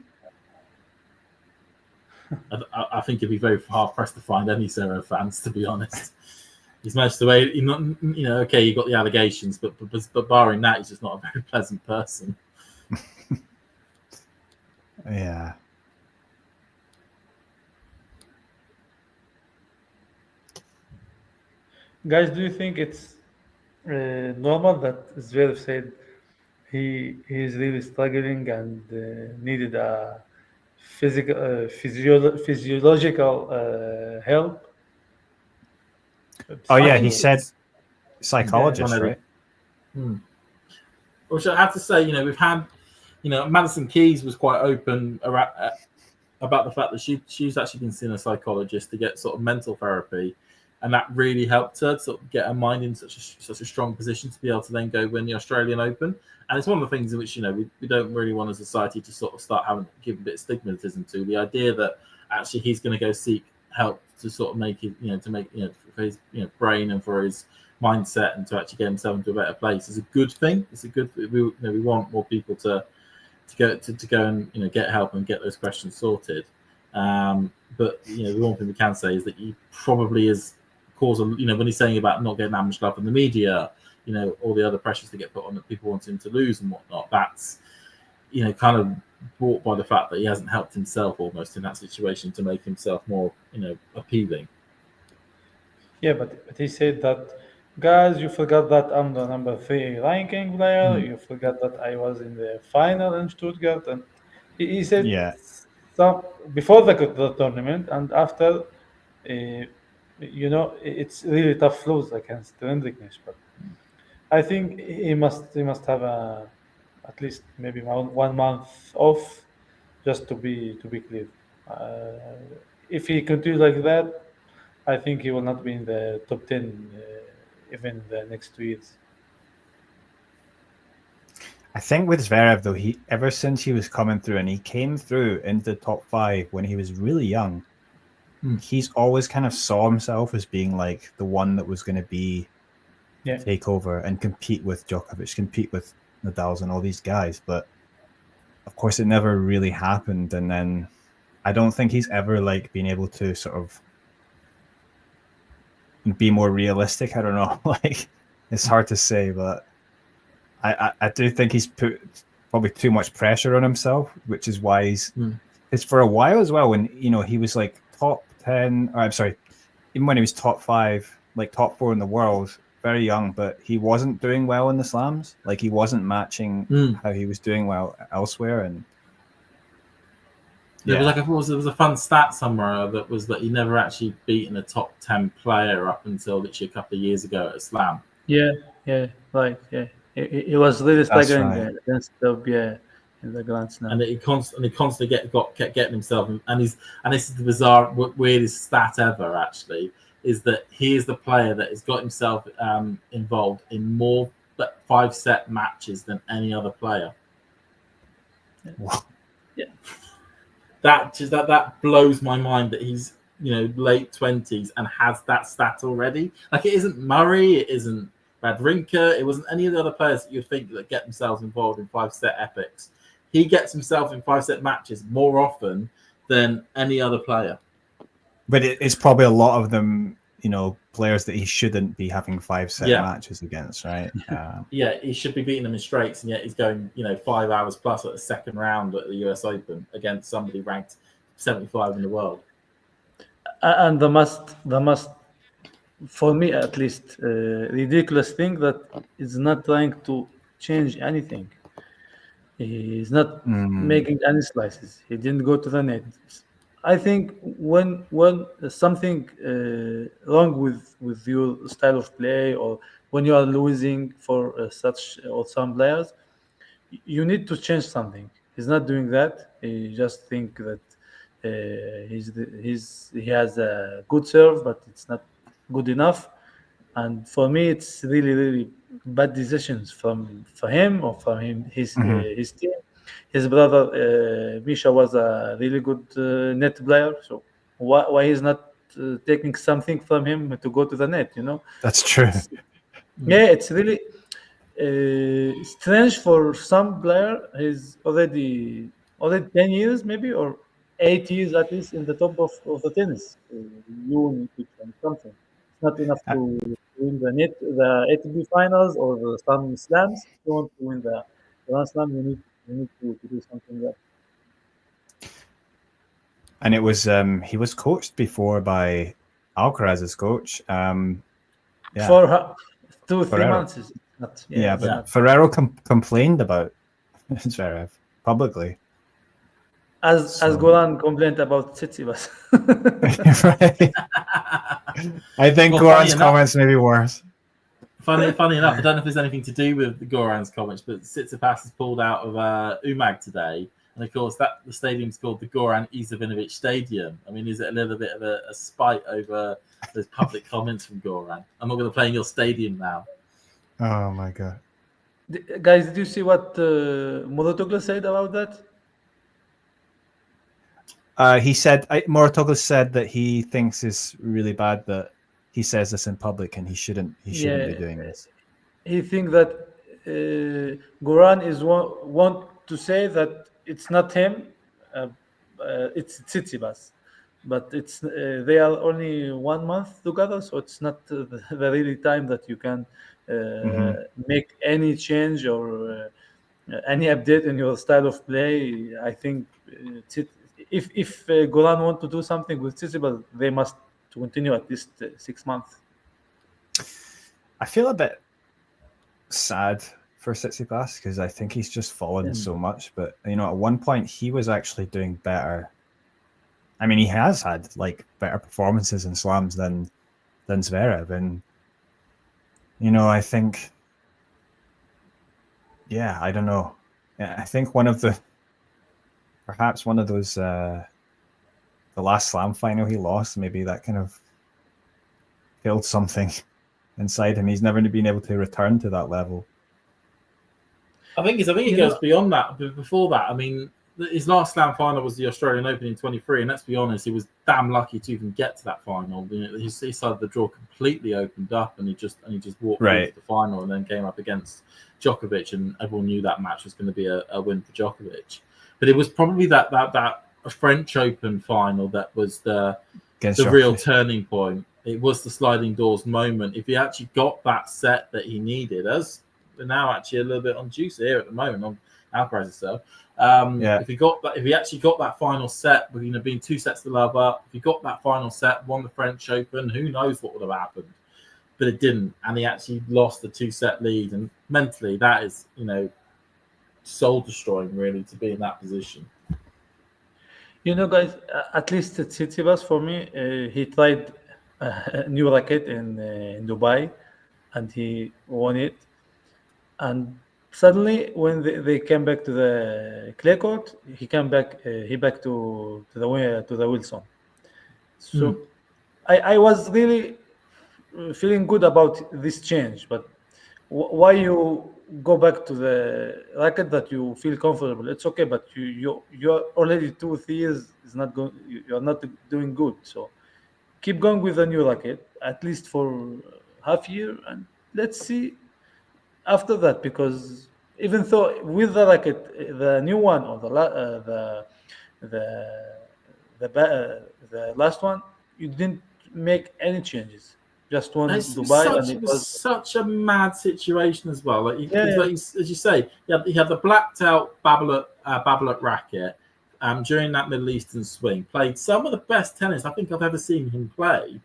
I think you'd be very hard pressed to find any Zverev fans, to be honest. He's managed to way, okay, you got the allegations, but barring that, he's just not a very pleasant person. Yeah. Guys, do you think it's normal that Zverev said he is really struggling and needed a physiological help? Oh yeah, he said psychologist, right? Which I have to say, we've had, Madison Keys was quite open about the fact that she's actually been seeing a psychologist to get sort of mental therapy, and that really helped her to sort of get her mind in such a strong position to be able to then go win the Australian Open. And it's one of the things in which we don't really want a society to sort of start give a bit of stigmatism to the idea that actually he's going to go seek help to sort of make it, for his brain and for his mindset, and to actually get himself into a better place is a good thing. It's a good. We want more people to go and get help and get those questions sorted. But the one thing we can say is that he probably is cause when he's saying about not getting that much love in the media, all the other pressures that get put on that people want him to lose and whatnot. That's kind of brought by the fact that he hasn't helped himself almost in that situation to make himself more appealing. Yeah, but he said that, guys, you forgot that I'm the number 3 ranking player. You forgot that I was in the final in Stuttgart, and he said some before the tournament and after. It's really tough lose against Hendriknes, but I think he must have at least maybe 1 month off, just to be clear. If he continues like that, I think he will not be in the top 10 even the next 2 years. I think with Zverev, though, ever since he was coming through, and he came through into the top 5 when he was really young, he's always kind of saw himself as being like the one that was going to be take over and compete with Djokovic, compete with Nadal and all these guys. But of course, it never really happened. And then I don't think he's ever been able to sort of be more realistic. I don't know. It's hard to say, but I do think he's put probably too much pressure on himself, which is why it's for a while as well when he was top 10, or I'm sorry, even when he was top 5, top 4 in the world, very young, but he wasn't doing well in the slams. He wasn't matching how he was doing well elsewhere. And there was a fun stat somewhere that was that he never actually beaten a top 10 player up until literally a couple of years ago at a slam. It was really staggering against the in the Grand Slam. And he constantly kept getting himself, and this is the bizarre, weirdest stat ever. Actually, is that he is the player that has got himself involved in more 5-set matches than any other player. Wow. Yeah, that blows my mind that he's late 20s and has that stat already. It isn't Murray, it isn't Wawrinka, it wasn't any of the other players that you'd think that get themselves involved in 5-set epics. He gets himself in 5-set matches more often than any other player. But it's probably a lot of them, players that he shouldn't be having 5-set matches against, right? He should be beating them in straights, and yet he's going, 5 hours plus at the second round at the US Open against somebody ranked 75 in the world. And the must, for me at least, ridiculous thing that is not trying to change anything. He's not making any slices. He didn't go to the net. I think when something wrong with your style of play, or when you are losing for such or some players, you need to change something. He's not doing that. He just think that he has a good serve, but it's not good enough. And for me, it's really bad decisions for him or from his team. His brother Misha was a really good net player, so why he's not taking something from him to go to the net? That's true. Yeah, it's really strange for some player. He's already 10 years maybe, or 8 years at least in the top of the tennis. You need to change something. It's not enough to win the ATP finals or some slams. If you want to win the Grand Slam, you need to do something there. And it was he was coached before by Alcaraz's coach. For 2-3 months. Ferrero complained about Zverev publicly. As Goran complained about Tsitsipas. Right. I think Goran's comments may be worse. Funny enough, I don't know if there's anything to do with Goran's comments, but Tsitsipas has pulled out of Umag today. And of course, the stadium's called the Goran Ivanovic Stadium. I mean, is it a little bit of a spite over those public comments from Goran? I'm not going to play in your stadium now. Oh my God. Guys, did you see what Muratoglu said about that? He said, Muratoglu said that he thinks it's really bad that he says this in public and he shouldn't be doing this. He thinks that Goran want to say that it's not him, it's Tsitsipas. But it's they are only 1 month together, so it's not the really time that you can make any change or any update in your style of play. I think if Goran want to do something with Tsitsipas, they must continue at least 6 months. I feel a bit sad for Tsitsipas because I think he's just fallen so much. But at one point he was actually doing better. I mean, he has had better performances in slams than Zverev, and I think, I don't know. I think perhaps one of those the last slam final he lost, maybe that kind of killed something inside him. He's never been able to return to that level. I think it goes beyond that. But before that, I mean, his last slam final was the Australian Open in 23, and let's be honest, he was damn lucky to even get to that final. His side of the draw completely opened up, and he just walked through to the final, and then came up against Djokovic, and everyone knew that match was going to be a win for Djokovic. But it was probably that French Open final that was the real turning point. It was the sliding doors moment. If he actually got that set that he needed, as we're now actually a little bit on juice here at the moment on Alcaraz itself. If he actually got that final set, being 2 sets to love up, if he got that final set, won the French Open, who knows what would have happened? But it didn't, and he actually lost the 2-set lead. And mentally, that is, soul destroying, really, to be in that position. Guys, at least Tsitsipas, for me, he tried a new racket in Dubai, and he won it. And suddenly, when they came back to the clay court, he came back. He back to the Wilson. So I was really feeling good about this change. But why you go back to the racket that you feel comfortable? It's okay, but you're already 2 or 3 years is not going. You're not doing good. So keep going with the new racket at least for half year, and let's see after that, because even though with the racket, the new one or the last one, you didn't make any changes. Just one Dubai, and it was such a mad situation as well. As you say, he had the blacked out Babolat racket, during that Middle Eastern swing, played some of the best tennis I think I've ever seen him play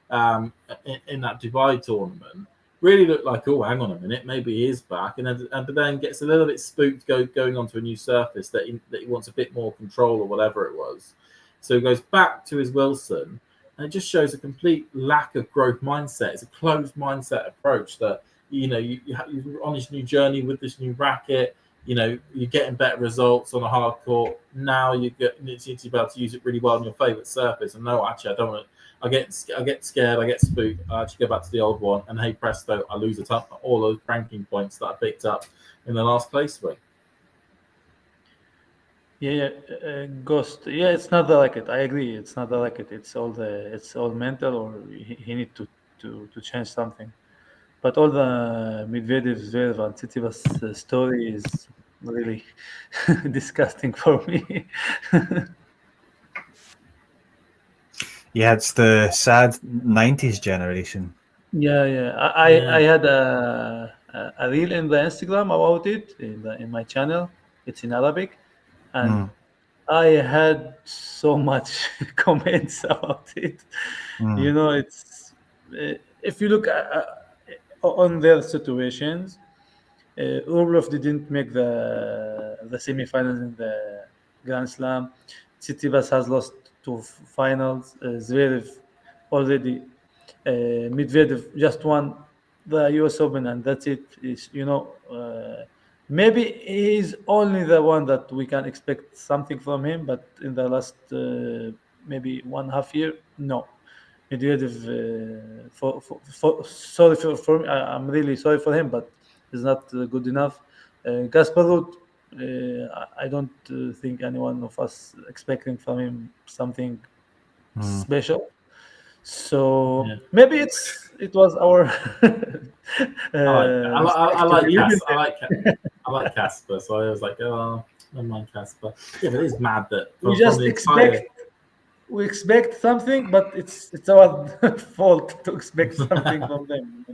in that Dubai tournament. Really looked like, oh, hang on a minute, maybe he is back, but then gets a little bit spooked going onto a new surface that he wants a bit more control or whatever it was. So he goes back to his Wilson, and it just shows a complete lack of growth mindset. It's a closed mindset approach that, you're on this new journey with this new racket. You're getting better results on a hard court. Now you need to be able to use it really well on your favorite surface. And no, actually, I don't want to. I get scared. I get spooked. I actually go back to the old one, and hey presto, I lose all those ranking points that I picked up in the last place swing. Ghost. Yeah, it's not the racket. I agree. It's not the racket. It's all mental, or he need to change something. But all the Medvedev, Zverev, and Tsitsipas story is really disgusting for me. Yeah, it's the sad 90s generation. I had a reel in the Instagram about it in my channel. It's in Arabic, and I had so much comments about it. It's if you look on their situations, Rublev didn't make the semifinals in the Grand Slam. Tsitsipas has lost 2 finals. Zverev already. Medvedev just won the U.S. Open, and that's it. Maybe he's only the one that we can expect something from him, but in the last maybe 1.5 year, no. Medvedev, sorry for me. I'm really sorry for him, but he's not good enough. Casper Ruud, I don't think anyone of us expecting from him something special. So maybe it was our. I like Casper, so I was like, oh, never mind Casper. Yeah, but it is mad that we expect something, but it's our fault to expect something from them.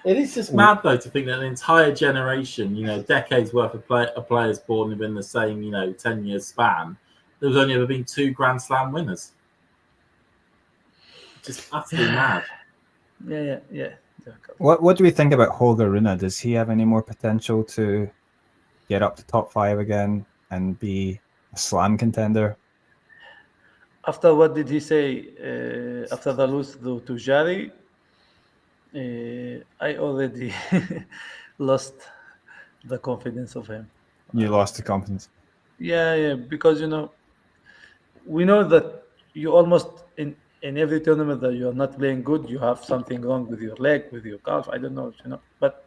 It is just mad though to think that an entire generation, decades worth of players born within the same, 10 years span, there's only ever been 2 Grand Slam winners. Just utterly mad. Yeah. What do we think about Holger Rune? Does he have any more potential to get up to top 5 again and be a slam contender? After what did he say after the lose to Jari? I already lost the confidence of him. You lost the confidence. Yeah, because we know that you almost in every tournament that you are not playing good, you have something wrong with your leg, with your calf. I don't know, but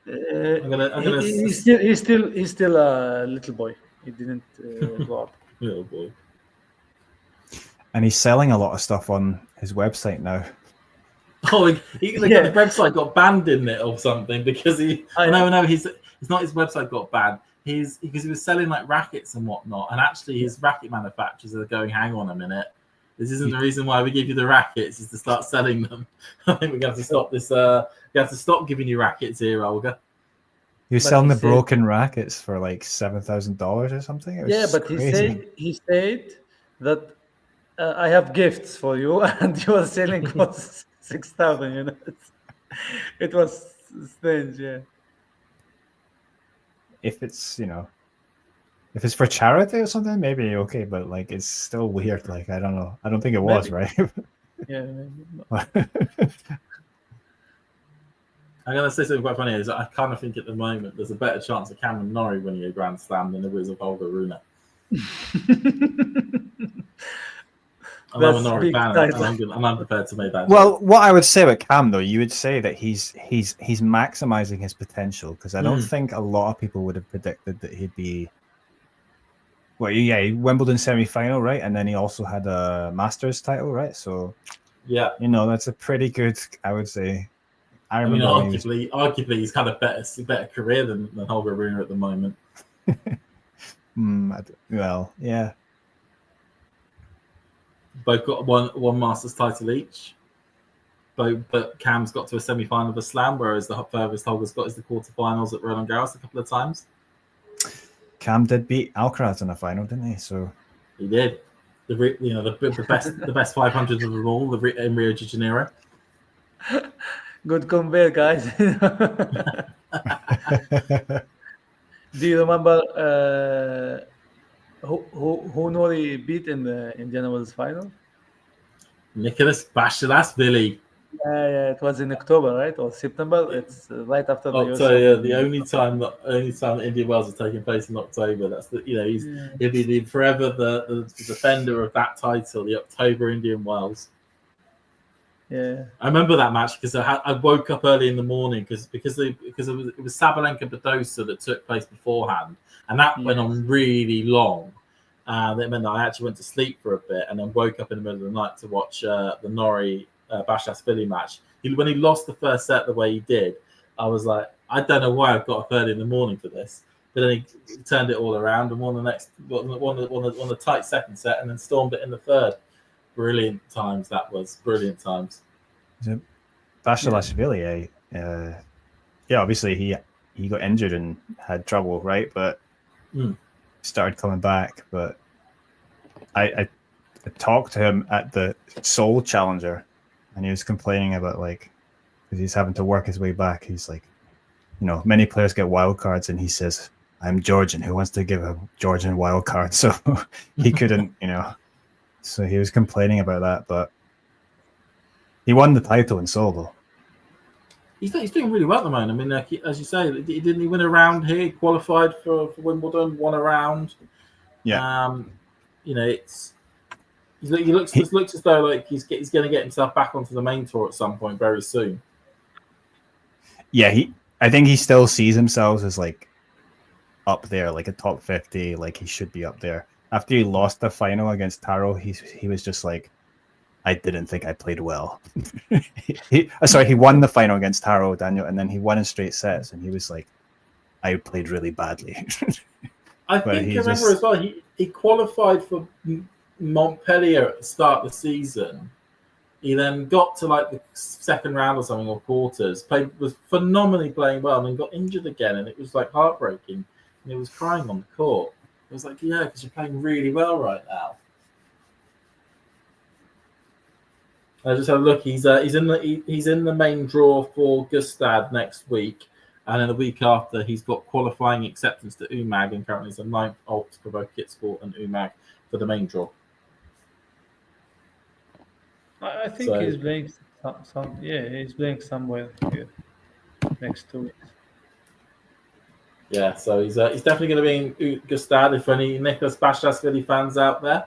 he's still a little boy. He didn't grow up. Little boy. And he's selling a lot of stuff on his website now. Oh, the website got banned in it or something because it's not his website got banned. Because he was selling like rackets and whatnot, and actually his racket manufacturers are going, hang on a minute, this isn't the reason why we give you the rackets, is to start selling them. I think we're going to have to stop this. We have to stop giving you rackets here, Olga. He was selling the broken rackets for like $7,000 or something. But crazy. he said that I have gifts for you, and you are selling costs 6,000. It was strange, yeah. If it's if it's for charity or something, maybe okay, but like it's still weird. Like I don't know. I don't think it was right. Yeah. I'm gonna say something quite funny. Is I kind of think at the moment there's a better chance of Cameron Norrie winning a Grand Slam than there is of Holger Rune. I'm a Norrie fan, and I'm prepared to make that. Well, what I would say about Cam, though, you would say that he's maximizing his potential, because I don't think a lot of people would have predicted that he'd be. Well, yeah, Wimbledon semi-final, right, and then he also had a Masters title, right? So, yeah, that's a pretty good, I would say. I mean, arguably, he's had a better career than Holger Rune at the moment. Well, yeah. Both got one Masters title each. But Cam's got to a semi-final of a Slam, whereas the furthest Holger's got is the quarterfinals at Roland Garros a couple of times. Cam did beat Alcaraz in the final, didn't he? So he did. The best 500 of them all, in Rio de Janeiro. Good compare, guys. Do you remember who Norrie beat in the Indian Wells final? Nicholas Bachelas-Vili. Yeah, it was in October, right, or September? It's right after the US October. Open. The only time that Indian Wells is taking place in October. That's he'll be forever the defender of that title, the October Indian Wells. Yeah, I remember that match because I woke up early in the morning because it was Sabalenka Badosa that took place beforehand, and that went on really long. That meant that I actually went to sleep for a bit and then woke up in the middle of the night to watch the Norrie Bachelas-Vili match. When he lost the first set the way he did, I was like, I don't know why I got up early in the morning for this. But then he turned it all around and won the tight second set and then stormed it in the third. Brilliant times, that was. Brilliant times. Bachelas-Vili, obviously he got injured and had trouble, right? But started coming back. But I talked to him at the Seoul Challenger, and he was complaining about because he's having to work his way back. He's like, many players get wild cards, and he says, "I'm Georgian. Who wants to give a Georgian wild card?" So he couldn't, So he was complaining about that, but he won the title in Seoul, though. He's doing really well at the moment. I mean, as you say, he win a round here. He qualified for Wimbledon, won a round. Yeah. He looks as though he's going to get himself back onto the main tour at some point very soon. Yeah, I think he still sees himself as up there, a top 50. He should be up there. After he lost the final against Taro, he was just like, I didn't think I played well. He won the final against Taro, Daniel, and then he won in straight sets, and he was like, I played really badly. I remember as well, he qualified for Montpellier at the start of the season. He then got to the second round or something, or quarters, was phenomenally playing well, and then got injured again, and it was heartbreaking. And he was crying on the court. It was because you're playing really well right now. I just had a look. He's in the main draw for Gustad next week, and then the week after he's got qualifying acceptance to UMAG, and currently he's a 9th alt for both Kitsport and UMAG for the main draw. I think he's playing he's playing somewhere here next 2 weeks. Yeah, so he's definitely going to be in Gustad. If any Nicholas Bachelas-Vili fans out there,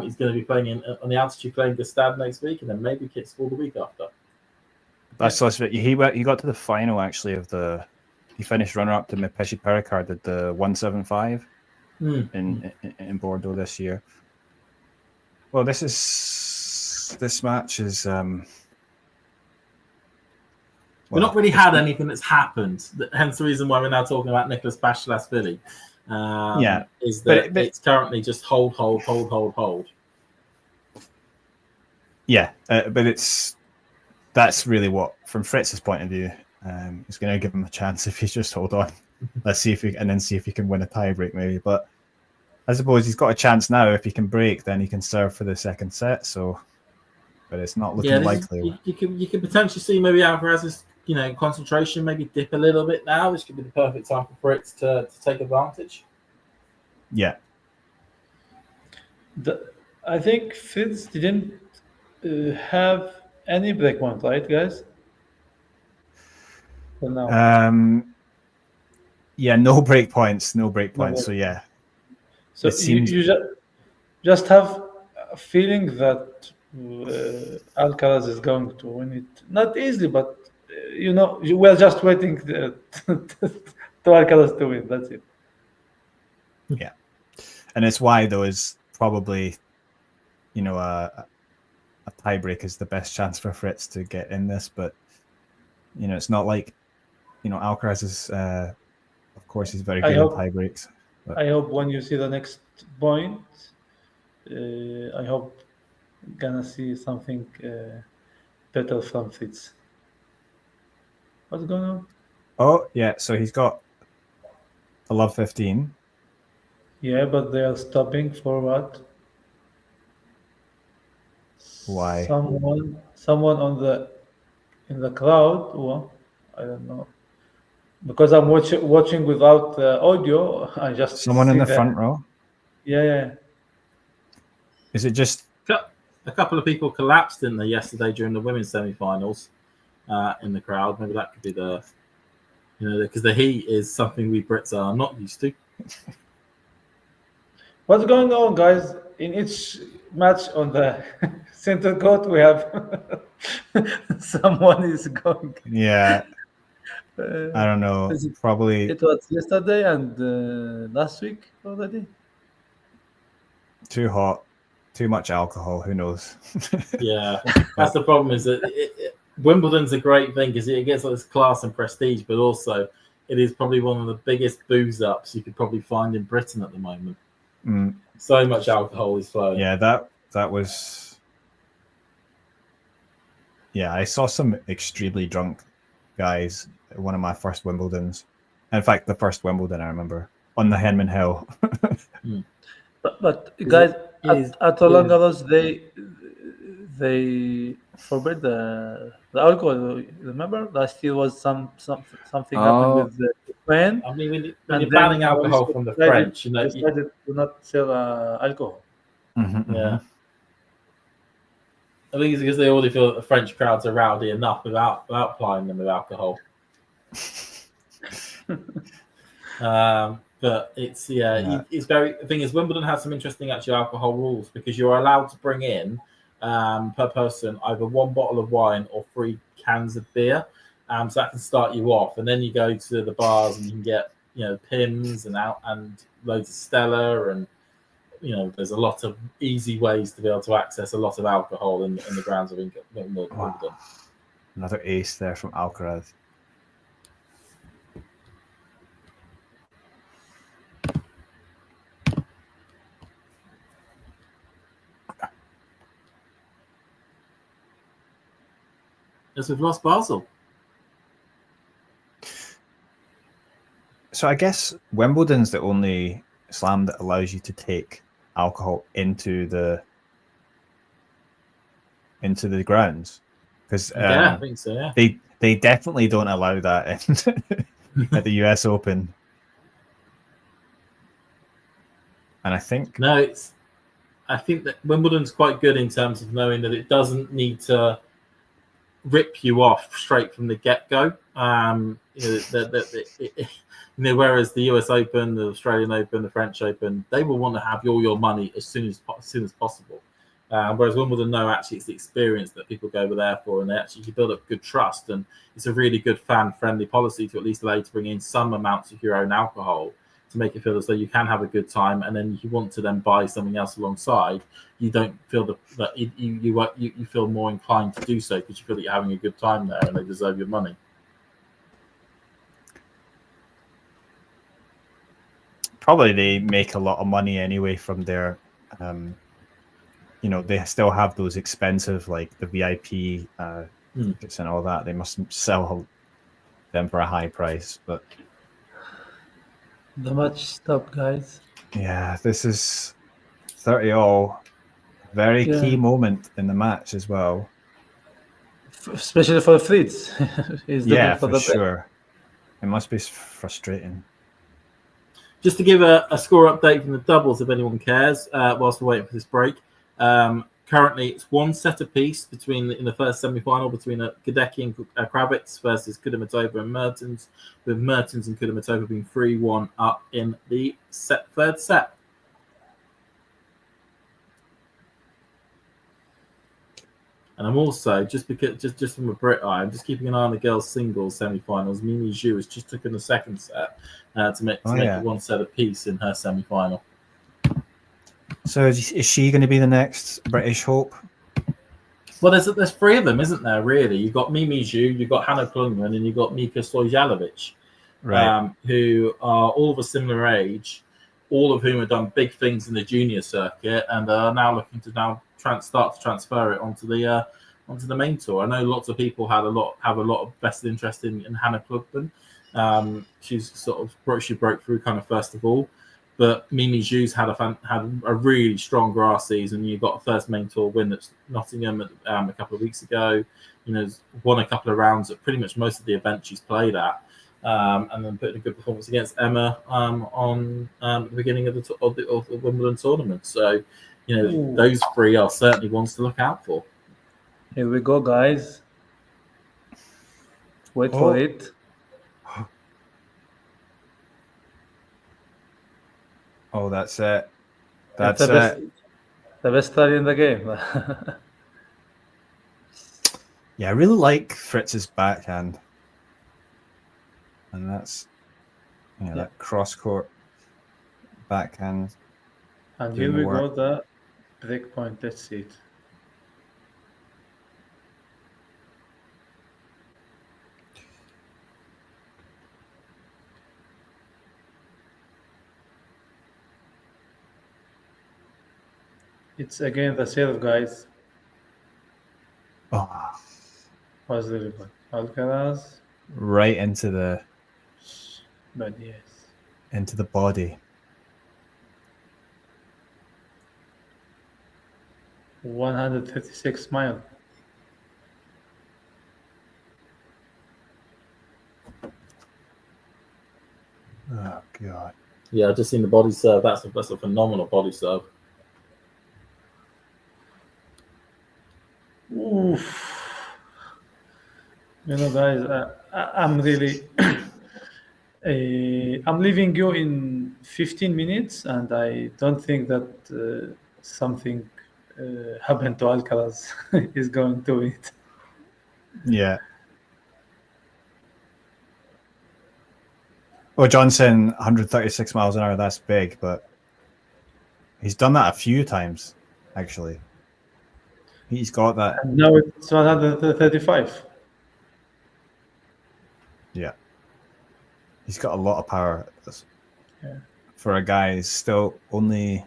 he's going to be playing on the altitude playing Gustad next week, and then maybe Kitsport the week after. He got to the final actually he finished runner up to Mepeshi Pericard at the 175 in Bordeaux this year. Well, this match is we've not really had anything that's happened. Hence the reason why we're now talking about Nicholas Bachelas-Vili. Is that it's currently just hold. Yeah, but that's really what, from Fritz's point of view, it's going to give him a chance if he's just hold on. Let's see if he can win a tiebreak maybe. But I suppose he's got a chance now. If he can break, then he can serve for the second set. So, but it's not looking likely. You can potentially see maybe Alcaraz's concentration maybe dip a little bit now. This could be the perfect time for Fritz to take advantage. Yeah. I think Fritz didn't have any break point, right, guys? For now. Yeah, no break points. So yeah. So you just have a feeling that Alcaraz is going to win it. Not easily, but we're just waiting to Alcaraz to win. That's it. Yeah, and it's why though is probably, a tiebreak is the best chance for Fritz to get in this. But it's not like, Alcaraz is. Of course, he's very good at tiebreaks. But I hope when you see the next point, I hope gonna see something better from Fritz. What's going on? Oh yeah, so he's got a love 15, Yeah, but they are stopping for what? Why? Someone in the crowd. Well, I don't know because I'm watching without audio. I just Someone in see the that. front row? Yeah. Is it just A couple of people collapsed, didn't they, yesterday during the women's semi-finals in the crowd? Maybe that could be because the heat is something we Brits are not used to. What's going on, guys? In each match on the center court, we have someone is going. yeah? Uh, I don't know. is it, Probably it was yesterday and last week already. too hot, too much alcohol. Who knows? Yeah, that's the problem. Is that Wimbledon's a great thing because it gets all this class and prestige, but also it is probably one of the biggest booze ups you could probably find in Britain at the moment. Mm. So much alcohol is flowing. Yeah, that was. Yeah, I saw some extremely drunk guys at one of my first Wimbledons. In fact, the first Wimbledon I remember on the Henman Hill. But guys, at Roland is- Garros, they forbid the alcohol. Remember last year was something happened with the Spain. I mean, when you're And banning then alcohol also from the decided- French, you know, decided to not sell alcohol. yeah. I think it's because they already feel that the French crowds are rowdy enough without plying them with alcohol. But it's it's very. The thing is, Wimbledon has some interesting actually alcohol rules because you're allowed to bring in per person either one bottle of wine or 3 cans of beer. So that can start you off, and then you go to the bars and you can get Pimm's and loads of Stella, and there's a lot of easy ways to be able to access a lot of alcohol in the grounds of Wimbledon. Wow. Another ace there from Alcaraz. As we've lost Basel. So I guess Wimbledon's the only slam that allows you to take alcohol into the grounds, because Yeah, I think so. Yeah. they definitely don't allow that at the US Open. And I think that Wimbledon's quite good in terms of knowing that it doesn't need to rip you off straight from the get-go. Whereas the US Open, the Australian Open, the French Open, they will want to have all your money as soon as possible. Whereas Wimbledon, no, actually, it's the experience that people go over there for, and they actually build up good trust. And it's a really good fan-friendly policy to at least allow you to bring in some amounts of your own alcohol to make it feel as though you can have a good time. And then if you want to then buy something else alongside, you don't feel that you feel more inclined to do so because you feel that you're having a good time there and they deserve your money. probably they make a lot of money anyway from their they still have those expensive, like the VIP tickets and all that. They must sell them for a high price. But The match stopped, guys. yeah, this is 30-all. Very key moment in the match as well. Especially for Fritz. He's looking For the sure. It must be frustrating. Just to give a score update from the doubles, if anyone cares, whilst we're waiting for this break. Currently, it's 1 set apiece in the first semi-final between Gadecki and Kravitz versus Kudermetova and Mertens, with Mertens and Kudermetova being 3-1 up in the third set. And I'm also, just from a Brit eye, I'm just keeping an eye on the girls' singles semi-finals. Mimi Zhu has just taken the second set to make it 1 set apiece in her semi-final. So is she going to be the next British hope? Well, there's 3 of them, isn't there, really? You've got Mimi Zhu, you've got Hannah Klungman, and you've got Mika Stojalovic, right? Who are all of a similar age, all of whom have done big things in the junior circuit and are now looking to start to transfer it onto the main tour. I know lots of people have a lot of vested interest in Hannah Klungman. She broke through kind of first of all. But Mimi Zhu's had a really strong grass season. You got a first main tour win at Nottingham a couple of weeks ago. Won a couple of rounds at pretty much most of the events she's played at, and then put in a good performance against Emma on the beginning of the Wimbledon tournament. So, those three are certainly ones to look out for. Here we go, guys. Wait for it. Oh, that's it. That's the best study in the game. Yeah, I really like Fritz's backhand. And that's that cross-court backhand. And here we go, the break point. Let's see it. It's again the serve, guys. Oh, Was really good. Alcaraz. Right into the... But yes. Into the body. 136 mile. Oh, God. Yeah, I've just seen the body serve. That's a phenomenal body serve. Oof. Guys, I'm really... I'm leaving you in 15 minutes, and I don't think that something happened to Alcaraz is going to it. Yeah. Well, Johnson, 136 miles an hour, that's big, but he's done that a few times, actually. He's got that. And now it's 135. Yeah. He's got a lot of power. Yeah. For a guy who's still only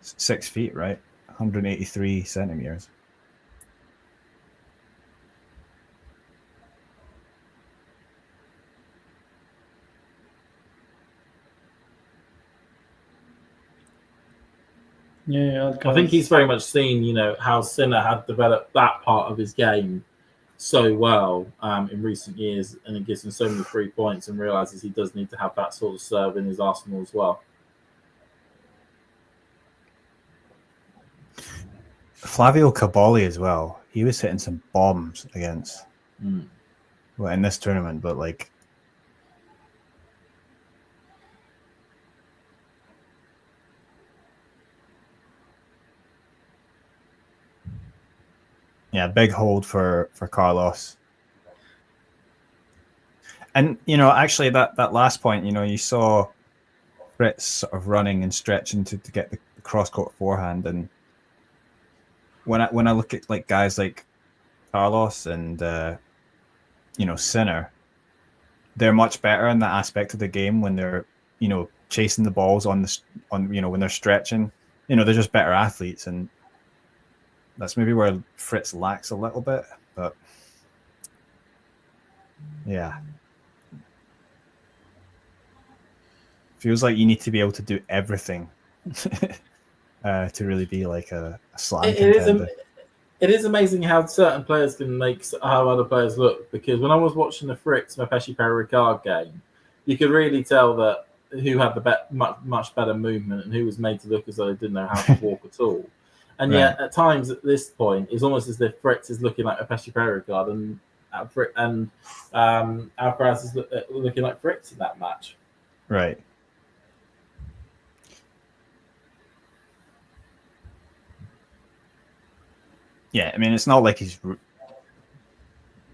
6 feet, right? 183 centimeters. Yeah, I think he's very much seen, how Sinner had developed that part of his game so well in recent years, and it gives him so many free points, and realizes he does need to have that sort of serve in his arsenal as well. Flavio Caboli as well. He was hitting some bombs against well, in this tournament, but like yeah, big hold for Carlos. And actually that last point, you saw Fritz sort of running and stretching to get the cross-court forehand, and when I look at like guys like Carlos and Sinner, they're much better in that aspect of the game when they're chasing the balls on when they're stretching. They're just better athletes, and that's maybe where Fritz lacks a little bit. But yeah, feels like you need to be able to do everything to really be like a slam contender. It is amazing how certain players can make how other players look, because when I was watching the Fritz Mapessi Ricard game, you could really tell that who had the much better movement and who was made to look as though they didn't know how to walk at all. And yet, at times at this point, it's almost as if Fritz is looking like Mapessi Ricard and Alcaraz is looking like Fritz in that match. Right. Yeah, I mean, it's not like he's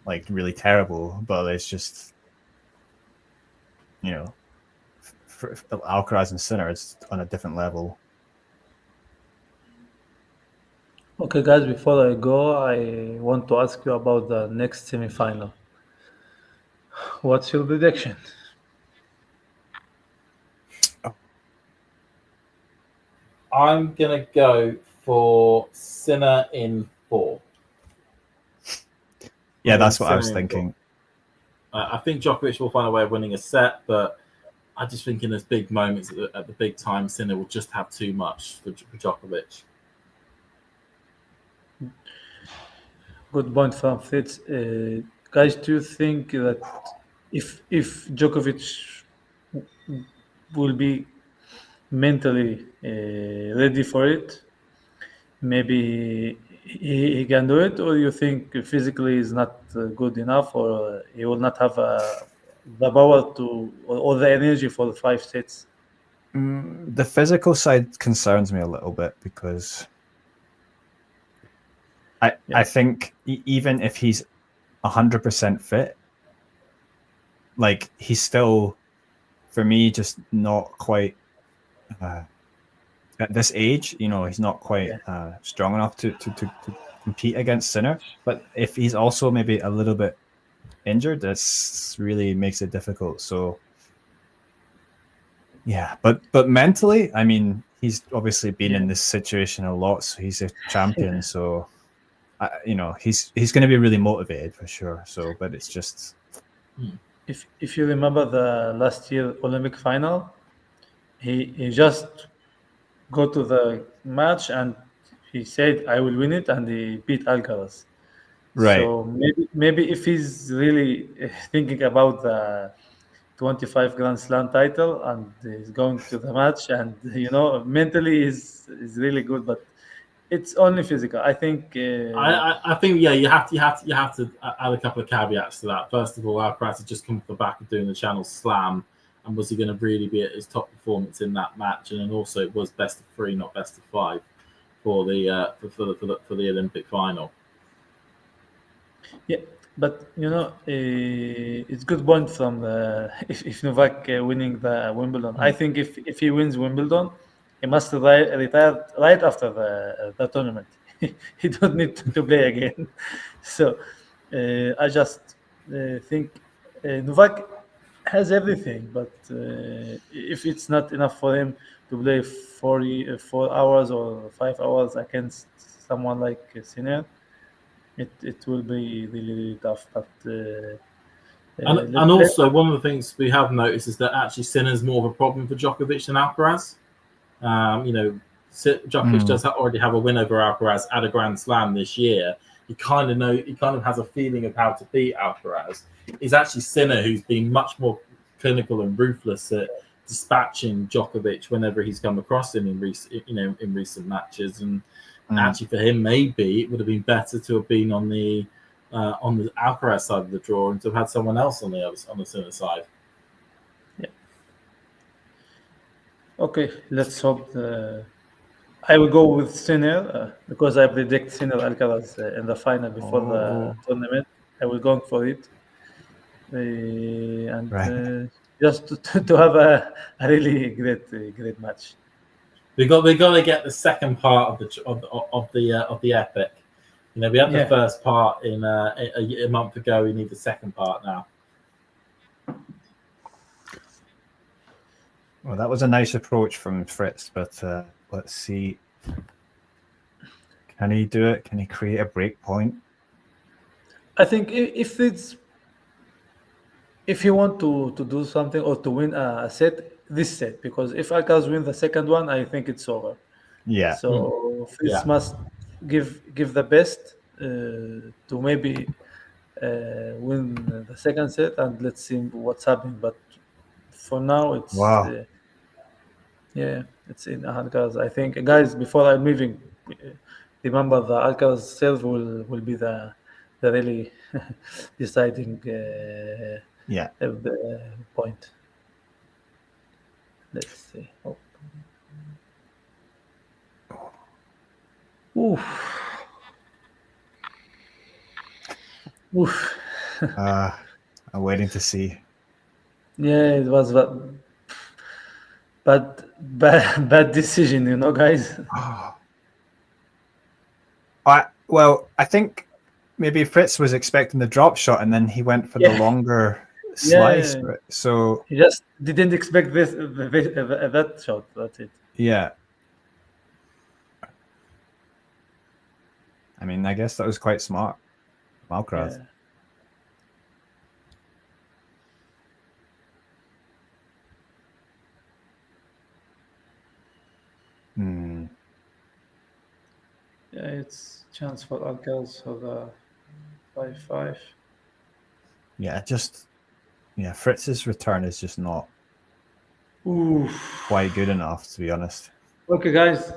like really terrible, but it's just, for Alcaraz and Sinner, it's on a different level. Okay, guys, before I go, I want to ask you about the next semi-final. What's your prediction? I'm going to go for Sinner in 4. Yeah, that's what I was thinking. I think Djokovic will find a way of winning a set, but I just think in those big moments at the big time, Sinner will just have too much for Djokovic. Good point from Fritz. Guys, do you think that if Djokovic will be mentally ready for it, maybe he can do it, or you think physically is not good enough, or he will not have the power to or the energy for the 5 sets? The physical side concerns me a little bit because I think even if he's 100% fit, like he's still, for me, just not quite at this age. He's not quite strong enough to compete against Sinner. But if he's also maybe a little bit injured, this really makes it difficult. So yeah, but mentally, I mean, he's obviously been in this situation a lot, so he's a champion. So he's going to be really motivated for sure. So, but it's just, if you remember the last year Olympic final, he just go to the match and he said, "I will win it," and he beat Alcaraz. right. So maybe if he's really thinking about the 25 Grand Slam title and he's going to the match, and mentally is really good, but it's only physical. I think. I think you have to add a couple of caveats to that. First of all, Alcaraz had just come off the back of doing the Channel Slam, and was he going to really be at his top performance in that match? And then also it was best of 3, not best of 5, for the Olympic final. Yeah, but it's good point from if Novak winning the Wimbledon. I think if he wins Wimbledon, he must retire right after the tournament. He don't need to play again. So I just think Novak has everything, but if it's not enough for him to play 4 hours or 5 hours against someone like Sinner, it will be really, really tough. But and also one of the things we have noticed is that actually Sinner's more of a problem for Djokovic than Alcaraz. Djokovic does already have a win over Alcaraz at a Grand Slam this year. He kind of has a feeling of how to beat Alcaraz. It's actually Sinner who's been much more clinical and ruthless at dispatching Djokovic whenever he's come across him in recent matches. And actually, for him, maybe it would have been better to have been on the Alcaraz side of the draw and to have had someone else on the Sinner side. Yeah. Okay, let's hope. I will go with Sinner because I predict Sinner Alcaraz in the final before the tournament. I will go for it, and just to have a really great match. We got to get the second part of the epic. We had the first part in a month ago. We need the second part now. Well, that was a nice approach from Fritz, but let's see. Can he do it? Can he create a break point? I think if you want to do something or to win a set, this set, because if Alcaraz win the second one, I think it's over. Yeah. So Fritz must give the best to maybe win the second set, and let's see what's happening. But for now, it's it's in Alcaraz. I think, guys, before I'm leaving, remember the Alcaraz serve will be the really deciding point. Let's see. Oof. I'm waiting to see. Yeah, it was bad decision, guys. I think maybe Fritz was expecting the drop shot, and then he went for the longer slice. Yeah. So he just didn't expect that shot. That's it. Yeah. I mean, I guess that was quite smart, Alcaraz. Yeah. it's chance for Alcaraz for the 5-5. Yeah, Fritz's return is just not Oof. quite good enough, to be honest. Okay, guys.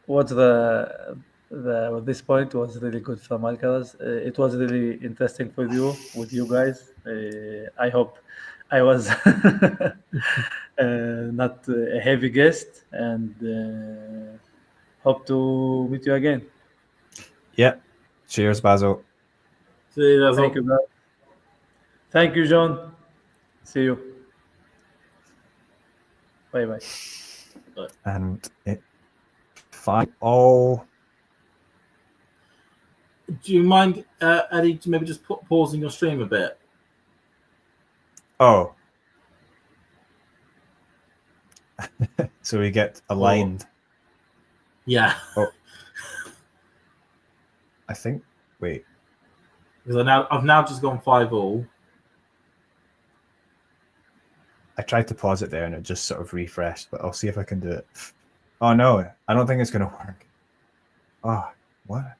What at this point was really good from Alcaraz. It was really interesting with you guys. I hope I was not a heavy guest, and hope to meet you again. Yeah. Cheers, Basil. See, that's Thank all. you, guys. Thank you, John. See you. Bye bye. And it 5-all. Do you mind, Eddie, maybe just pausing your stream a bit? Oh. So we get aligned. Yeah. Oh. I think. Wait. Because I've now just gone 5-all. I tried to pause it there and it just sort of refreshed, but I'll see if I can do it. Oh no, I don't think it's going to work. Oh, what?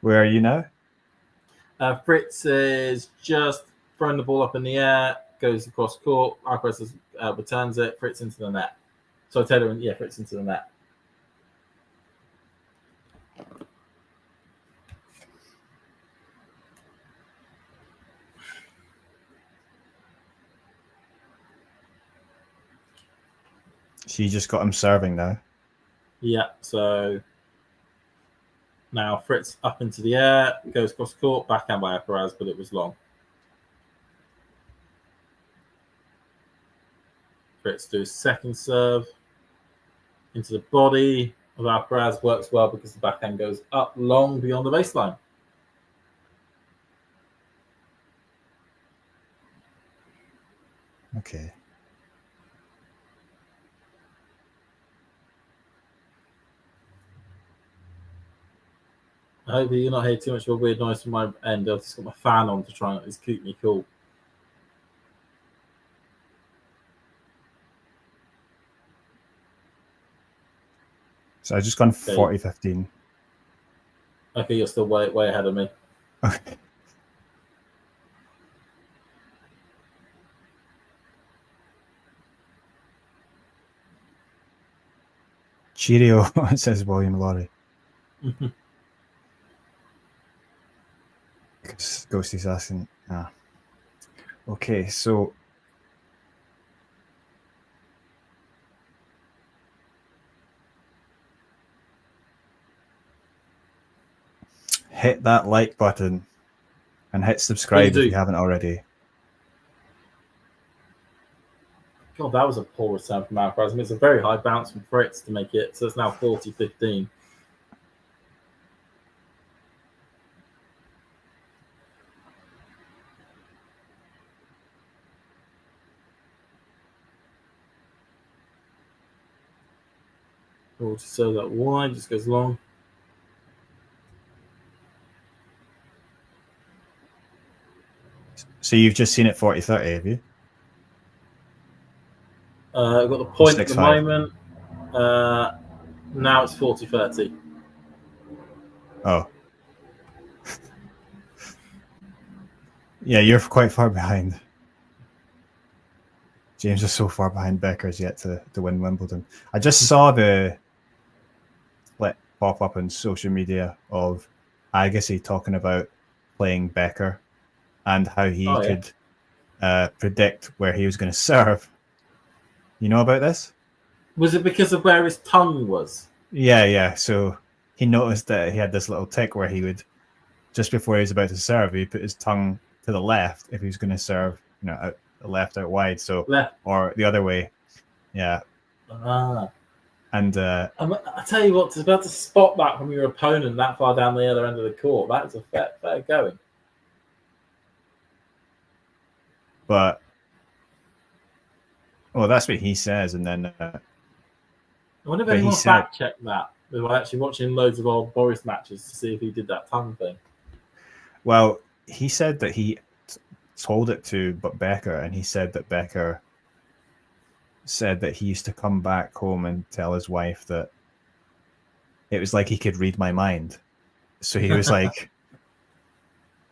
Where are you now? Fritz is just throwing the ball up in the air, goes across court. Alcaraz returns it. Fritz into the net. So Taylor, Fritz into the net. She just got him serving now. Yeah, so now Fritz up into the air, goes across court, backhand by Alcaraz, but it was long. Fritz do his second serve into the body of Alcaraz, works well because the backhand goes up long beyond the baseline. Okay. I hope you're not hearing too much of a weird noise from my end. I've just got my fan on to try and keep me cool. So I just gone 40-15. Okay, you're still way ahead of me. Okay. Cheerio, says William Laurie. Ghosty's asking. Okay, so hit that like button and hit subscribe if you haven't already. God, that was a poor return from Alcaraz. I mean, it's a very high bounce from Fritz to make it. So it's now 40-15. Oh, just so that wide, just goes long. So you've just seen it 40-30, have you? I've got the point at the moment. Now it's 40-30. Oh. Yeah, you're quite far behind. James is so far behind. Becker's yet to win Wimbledon. I just saw the clip pop up on social media of Agassi talking about playing Becker and how he could predict where he was going to serve. You know about this? Was it because of where his tongue was? Yeah. So he noticed that he had this little tick where he would, just before he was about to serve, he put his tongue to the left if he was going to serve, out the left out wide. So left. Or the other way. Yeah. And I tell you what, it's about to spot that from your opponent that far down the other end of the court. That's a fair going. But well, that's what he says, and then I wonder if anyone fact checked that. We were actually watching loads of old Boris matches to see if he did that tongue thing. Well, he said that he told it to Becker, and he said that Becker said that he used to come back home and tell his wife that it was like he could read my mind. So he was like,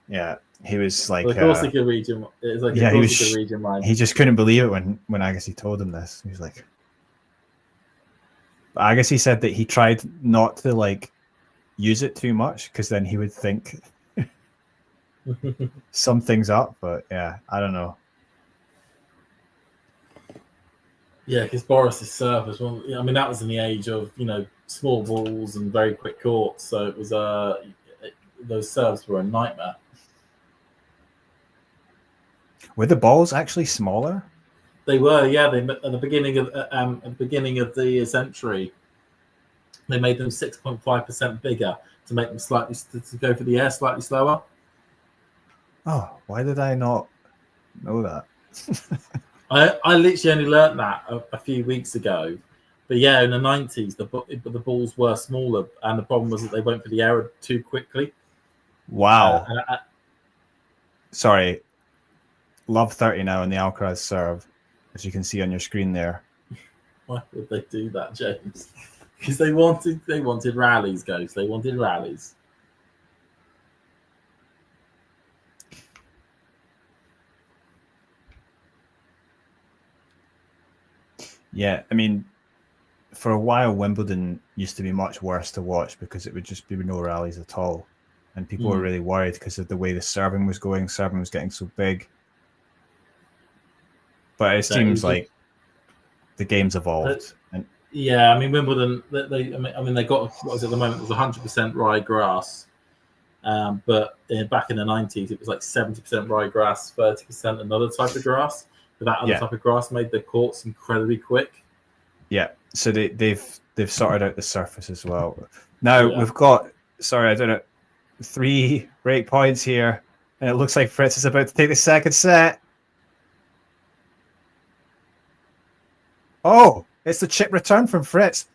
yeah, he was like, well, of course he could read your. It's like, yeah, he could read your mind. He just couldn't believe it when Agassi told him this. He was like, but Agassi said that he tried not to like use it too much because then he would think something's up. But yeah, I don't know. Yeah, because Boris's serve was one. I mean, that was in the age of small balls and very quick courts, so it was those serves were a nightmare. Were the balls actually smaller? They were, yeah. They at the beginning of the century, they made them 6.5% bigger to make them slightly to go for the air slightly slower. Oh, why did I not know that? I literally only learnt that a few weeks ago. But yeah, in the 90s, the balls were smaller, and the problem was that they went for the air too quickly. Wow. Sorry. Love 30 now in the Alcaraz serve, as you can see on your screen there. Why would they do that, James? Because they wanted rallies, Ghost. They wanted rallies. Yeah, I mean, for a while, Wimbledon used to be much worse to watch because it would just be no rallies at all. And people were really worried because of the way the serving was going. Serving was getting so big. But it seems like the game's evolved. Yeah, I mean, Wimbledon, they got, what was it at the moment? It was 100% rye grass. But back in the 90s, it was like 70% rye grass, 30% another type of grass. But that other type of grass made the courts incredibly quick. Yeah, so they've sorted out the surface as well. Now we've got, sorry, I don't know, 3 break points here, and it looks like Fritz is about to take the second set. Oh, it's the chip return from Fritz,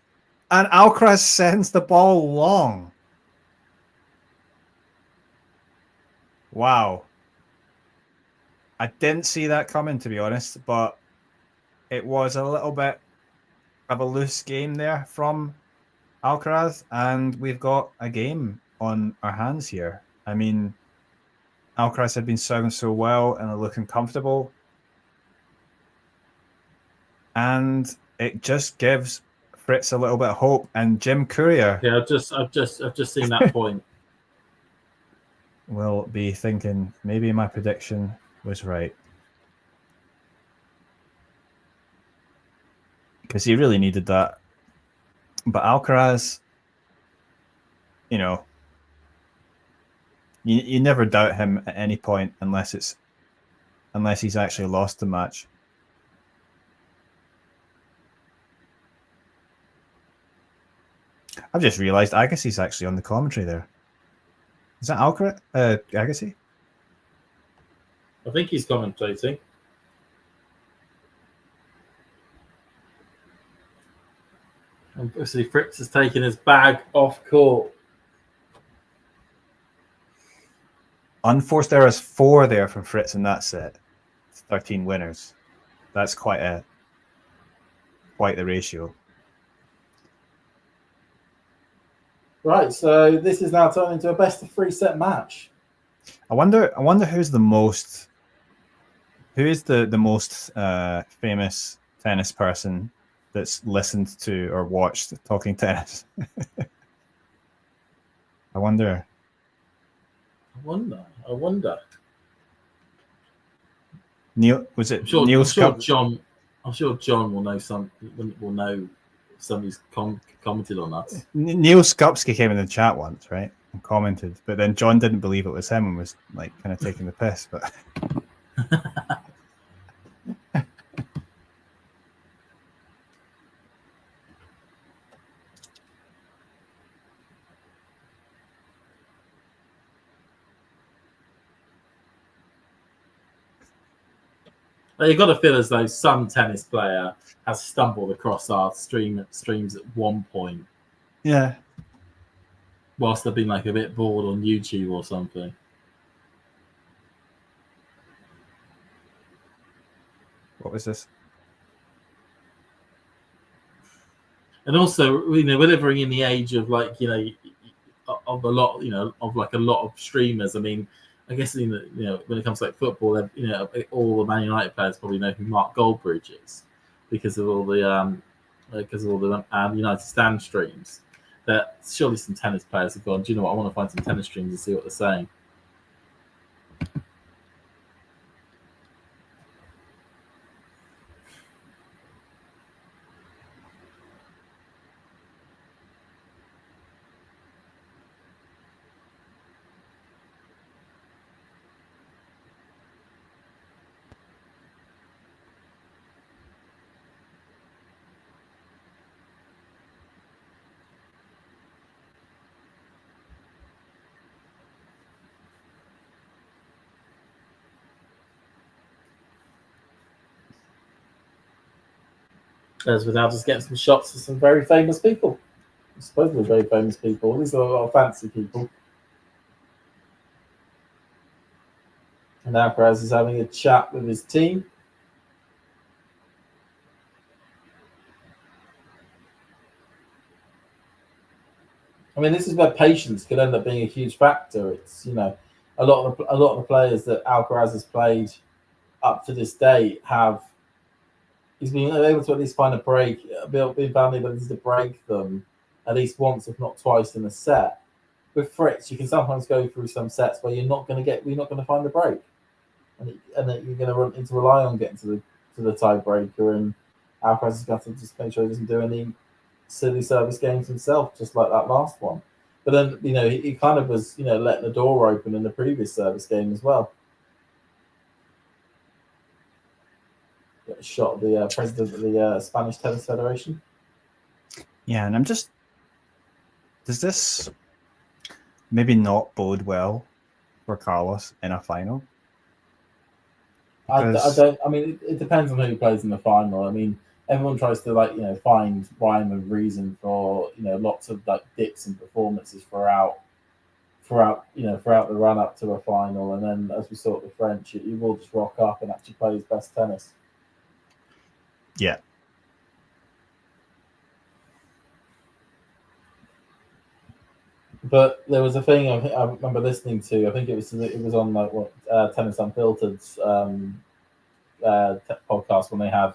and Alcaraz sends the ball long. Wow. I didn't see that coming, to be honest, but it was a little bit of a loose game there from Alcaraz, and we've got a game on our hands here. I mean, Alcaraz had been serving so well and looking comfortable, and it just gives Fritz a little bit of hope. And Jim Courier, yeah, I've just seen that point. Will be thinking maybe my prediction was right, because he really needed that. But Alcaraz, you never doubt him at any point unless he's actually lost the match. I've just realised Agassi's actually on the commentary there. Is that Alcaraz? Agassi? I think he's commentating. And obviously, Fritz has taken his bag off court. Unforced errors 4 there from Fritz in that set. 13 winners. That's quite the ratio. Right, so this is now turning into a best of 3 set match. I wonder who is the most famous tennis person that's listened to or watched Talking Tennis. I wonder. Neil, was it Neil Scott? I'm sure John will know somebody's commented on that. Neil Skupski came in the chat once, right, and commented, but then John didn't believe it was him and was like kind of taking the piss. But you've got to feel as though some tennis player has stumbled across our streams at one point. Yeah. Whilst they've been like a bit bored on YouTube or something. What was this? And also, we're living in the age of of a lot, of like a lot of streamers. I mean, I guess when it comes to like football, all the Man United players probably know who Mark Goldbridge is because of all the United Stand streams. That surely some tennis players have gone, do you know what? I want to find some tennis streams and see what they're saying. As without us getting some shots of some very famous people. Supposedly very famous people. These are a lot of fancy people. And Alcaraz is having a chat with his team. I mean, this is where patience could end up being a huge factor. It's a lot of the players that Alcaraz has played up to this date he's been able to at least find a break, been found the ability to break them at least once, if not twice, in a set. With Fritz, you can sometimes go through some sets where you're not going to find the break, and then you're going to rely on getting to the tiebreaker. And Alcaraz has got to just make sure he doesn't do any silly service games himself, just like that last one. But then he kind of was letting the door open in the previous service game as well. Got a shot of the president of the Spanish Tennis Federation. Yeah, and does this maybe not bode well for Carlos in a final? Because I mean, it depends on who plays in the final. I mean, everyone tries to find rhyme and reason for lots of dips in performances throughout the run up to a final, and then as we saw with the French, he will just rock up and actually play his best tennis. Yeah. But there was a thing I remember listening to. I think it was on Tennis Unfiltered's podcast when they had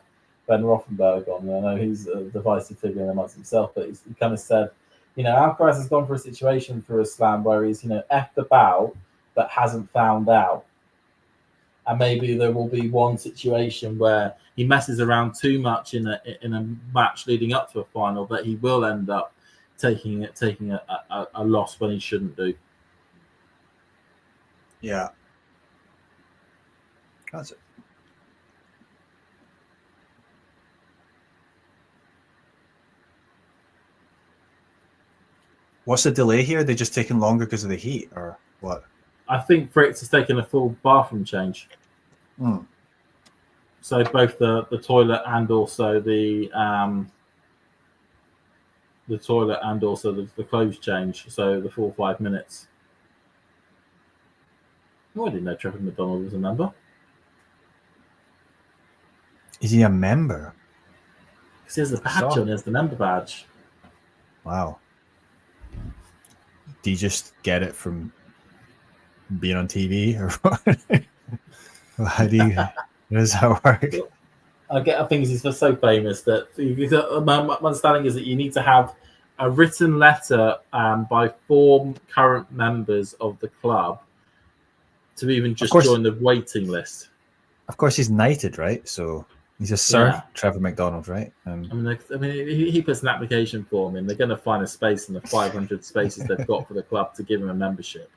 Ben Rothenberg on. I know he's a divisive figure amongst himself, but he kind of said, Alcaraz has gone for a situation through a slam where he's effed about but hasn't found out. And maybe there will be one situation where he messes around too much in a match leading up to a final that he will end up taking a loss when he shouldn't do. Yeah. That's it. What's the delay here? Are they just taking longer because of the heat, or what? I think Fritz has taken a full bathroom change. So both the toilet and also the clothes change. So the full 5 minutes. Oh, I didn't know Trevor McDonald was a member. Is he a member? Because he has the badge on. He has the member badge. Wow. Do you just get it from being on TV, or what? How does that work? I think he's just so famous that my understanding is that you need to have a written letter by 4 current members of the club to even just join the waiting list. Of course, he's knighted, right? So he's a Sir Trevor McDonald, right? I mean, he puts an application form in. They're going to find a space in the 500 spaces they've got for the club to give him a membership.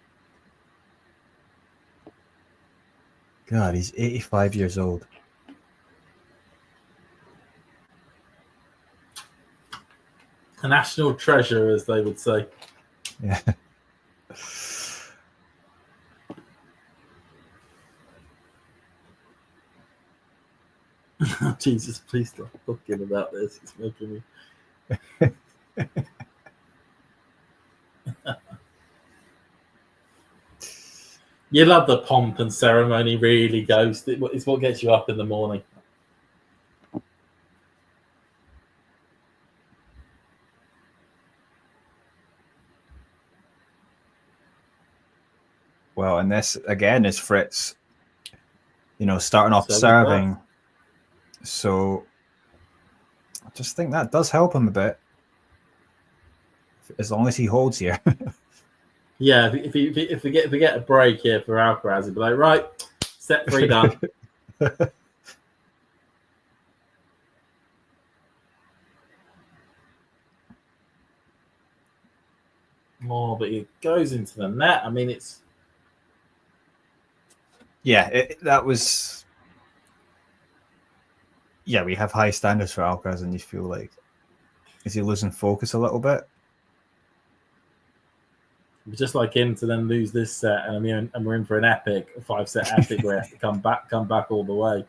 God, he's 85 years old. A national treasure, as they would say. Yeah. Jesus, please stop talking about this. It's making me. You love the pomp and ceremony, really, Ghost. It's what gets you up in the morning. Well, and this again is Fritz, starting off serving. So I just think that does help him a bit, as long as he holds here. Yeah, if we get a break here for Alcaraz, he'd be like, right, set 3 done. Oh, but he goes into the net. I mean, it's... Yeah, that was... Yeah, we have high standards for Alcaraz, and you feel like... Is he losing focus a little bit? Just like him to then lose this set, and we're in for an epic 5-set epic where he has to come back all the way.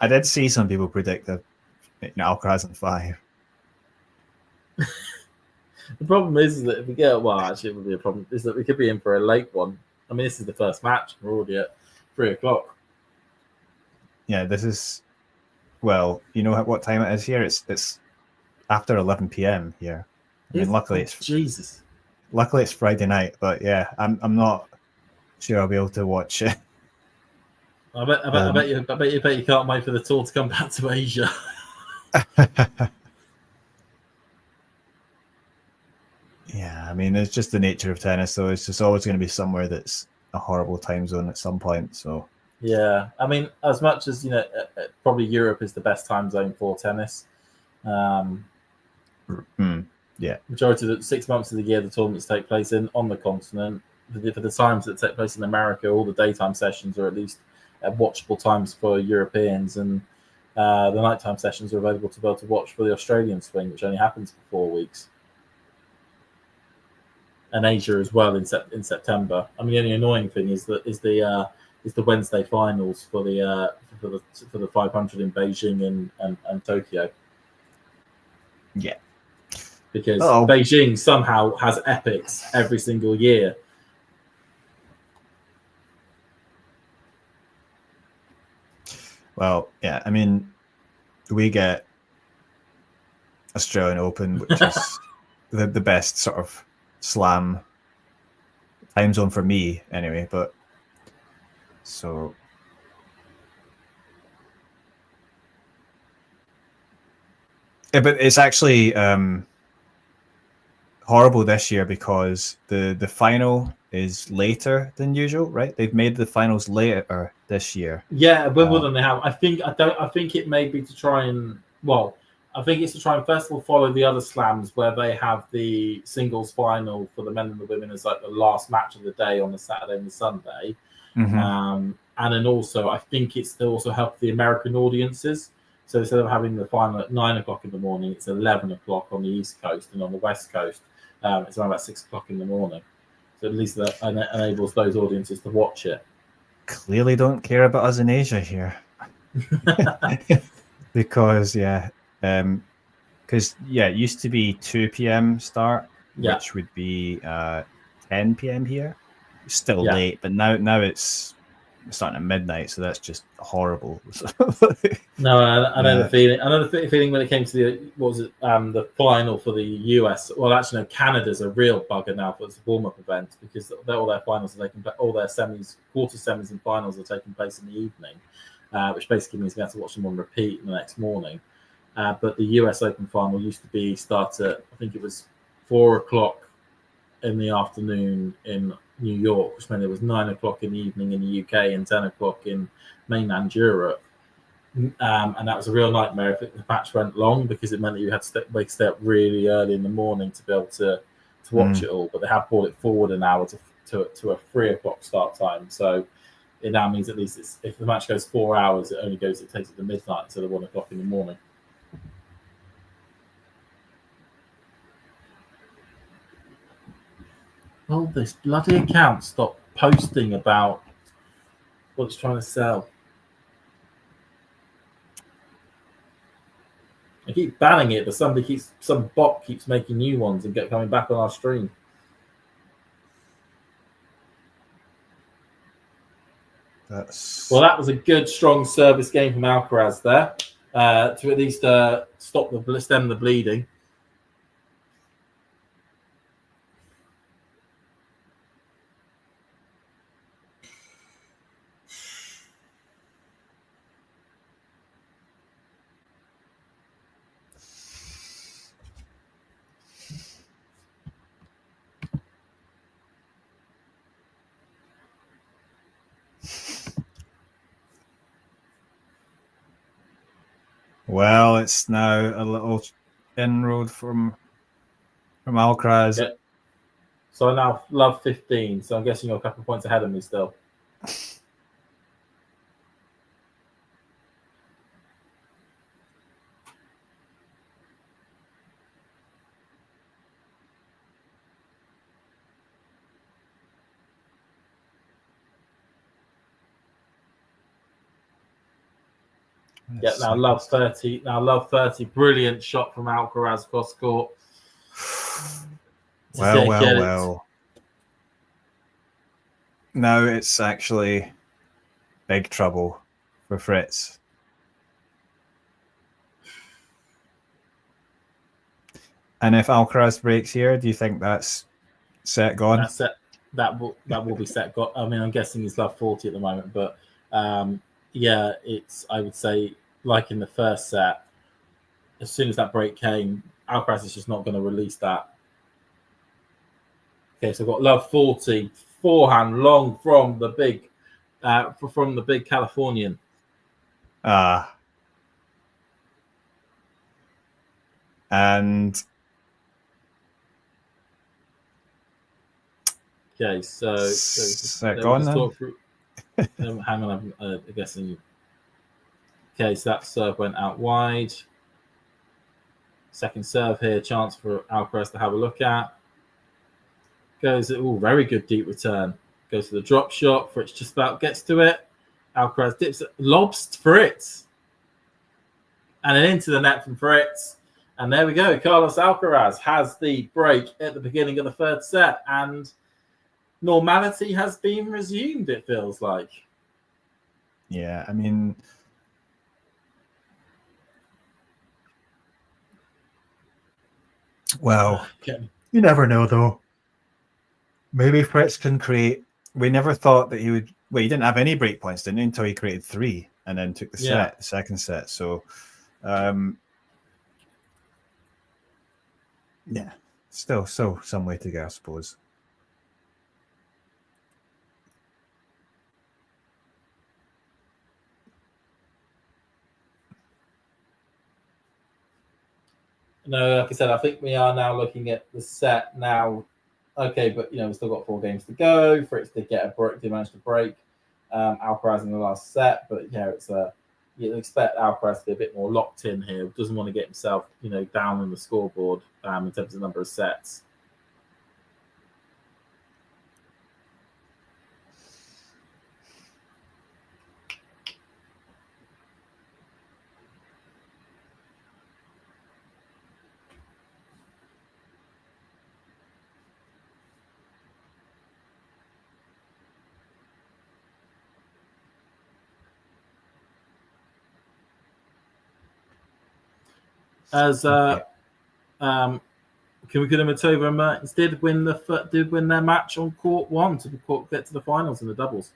I did see some people predict that Alcaraz in 5. The problem is that if we get actually it would be a problem, is that we could be in for a late one. I mean, this is the first match. We're already at 3:00. Yeah, this is what time it is here? It's after 11 p.m. here. I mean, luckily it's Friday night, but yeah, I'm not sure I'll be able to watch it. I bet you can't wait for the tour to come back to Asia. Yeah, I mean, it's just the nature of tennis, so it's just always going to be somewhere that's a horrible time zone at some point. So yeah, I mean, as much as probably Europe is the best time zone for tennis. Yeah, majority of the 6 months of the year, the tournaments take place on the continent. For the times that take place in America, all the daytime sessions are at least at watchable times for Europeans, and the nighttime sessions are available to be able to watch for the Australian swing, which only happens for 4 weeks. And Asia as well in September. I mean, the only annoying thing is the Wednesday finals for the 500 in Beijing and Tokyo. Yeah, because Beijing somehow has epics every single year. Well, yeah, I mean, we get Australian Open, which is the best sort of slam time zone for me anyway, but so yeah, but it's actually horrible this year because the final is later than usual, right? They've made the finals later this year. Yeah, Wimbledon they have. I think it may be to try and I think it's to try and first of all follow the other slams where they have the singles final for the men and the women as like the last match of the day on the Saturday and the Sunday. Mm-hmm. And then also I think it's to also help the American audiences. So instead of having the final at 9:00 in the morning, it's 11:00 on the East Coast, and on the West Coast, it's around about 6:00 in the morning. So at least that enables those audiences to watch it. Clearly don't care about us in Asia here. Because it used to be 2 p.m. start, which would be 10 p.m. here. Still late, but now it's starting at midnight, so that's just horrible. No, I know the feeling. I know the feeling when it came to the final for the US. Well, actually, no, Canada's a real bugger now for the warm-up event because all their finals are taking, all their semis, quarter semis, and finals are taking place in the evening, which basically means we have to watch them on repeat the next morning. But the US Open final used to start at, I think it was 4:00 in the afternoon in New York, which meant it was 9:00 in the evening in the UK and 10:00 in mainland Europe. And that was a real nightmare if the match went long because it meant that you had to stay up really early in the morning to be able to watch it all. But they have brought it forward an hour to a 3:00 start time. So it now means at least if the match goes 4 hours, it takes it to midnight instead of 1:00 in the morning. Oh, this bloody account stopped posting about what it's trying to sell. I keep banning it, but some bot keeps making new ones and coming back on our stream. Well, that was a good, strong service game from Alcaraz there to at least stem the bleeding. Well, it's now a little inroad from Alcaraz. Yeah. So I now love 15. So I'm guessing you're a couple of points ahead of me still. Yeah, now love 30. Now love 30. Brilliant shot from Alcaraz cross court. Well. Now it's actually big trouble for Fritz. And if Alcaraz breaks here, do you think that's set gone? That's set. That will be set. I mean, I'm guessing he's love 40 at the moment, but yeah, I would say, like in the first set, as soon as that break came, Alcaraz is just not going to release that. Okay, so I've got love 40 forehand long from the big Californian. And okay, so set gone then. Hang on, I'm guessing. Okay, so that serve went out wide. Second serve here, chance for Alcaraz to have a look at. Goes, very good deep return. Goes to the drop shot. Fritz just about gets to it. Alcaraz dips it, lobs Fritz. And then into the net from Fritz. And there we go. Carlos Alcaraz has the break at the beginning of the third set. And normality has been resumed, it feels like. Yeah, I mean, well, you never know, though. Maybe Fritz can create. We never thought that he would. Well, he didn't have any break points, didn't he, until he created 3 and then took the second set. So, yeah, still some way to go, I suppose. No, like I said, I think we are now looking at the set now. Okay, but we've still got 4 games to go. Fritz did manage to break Alcaraz in the last set, but it's you'd expect Alcaraz to be a bit more locked in here. Doesn't want to get himself down in the scoreboard in terms of number of sets. As Kumatova and Mertens did win their match on court 1 to get to the finals in the doubles.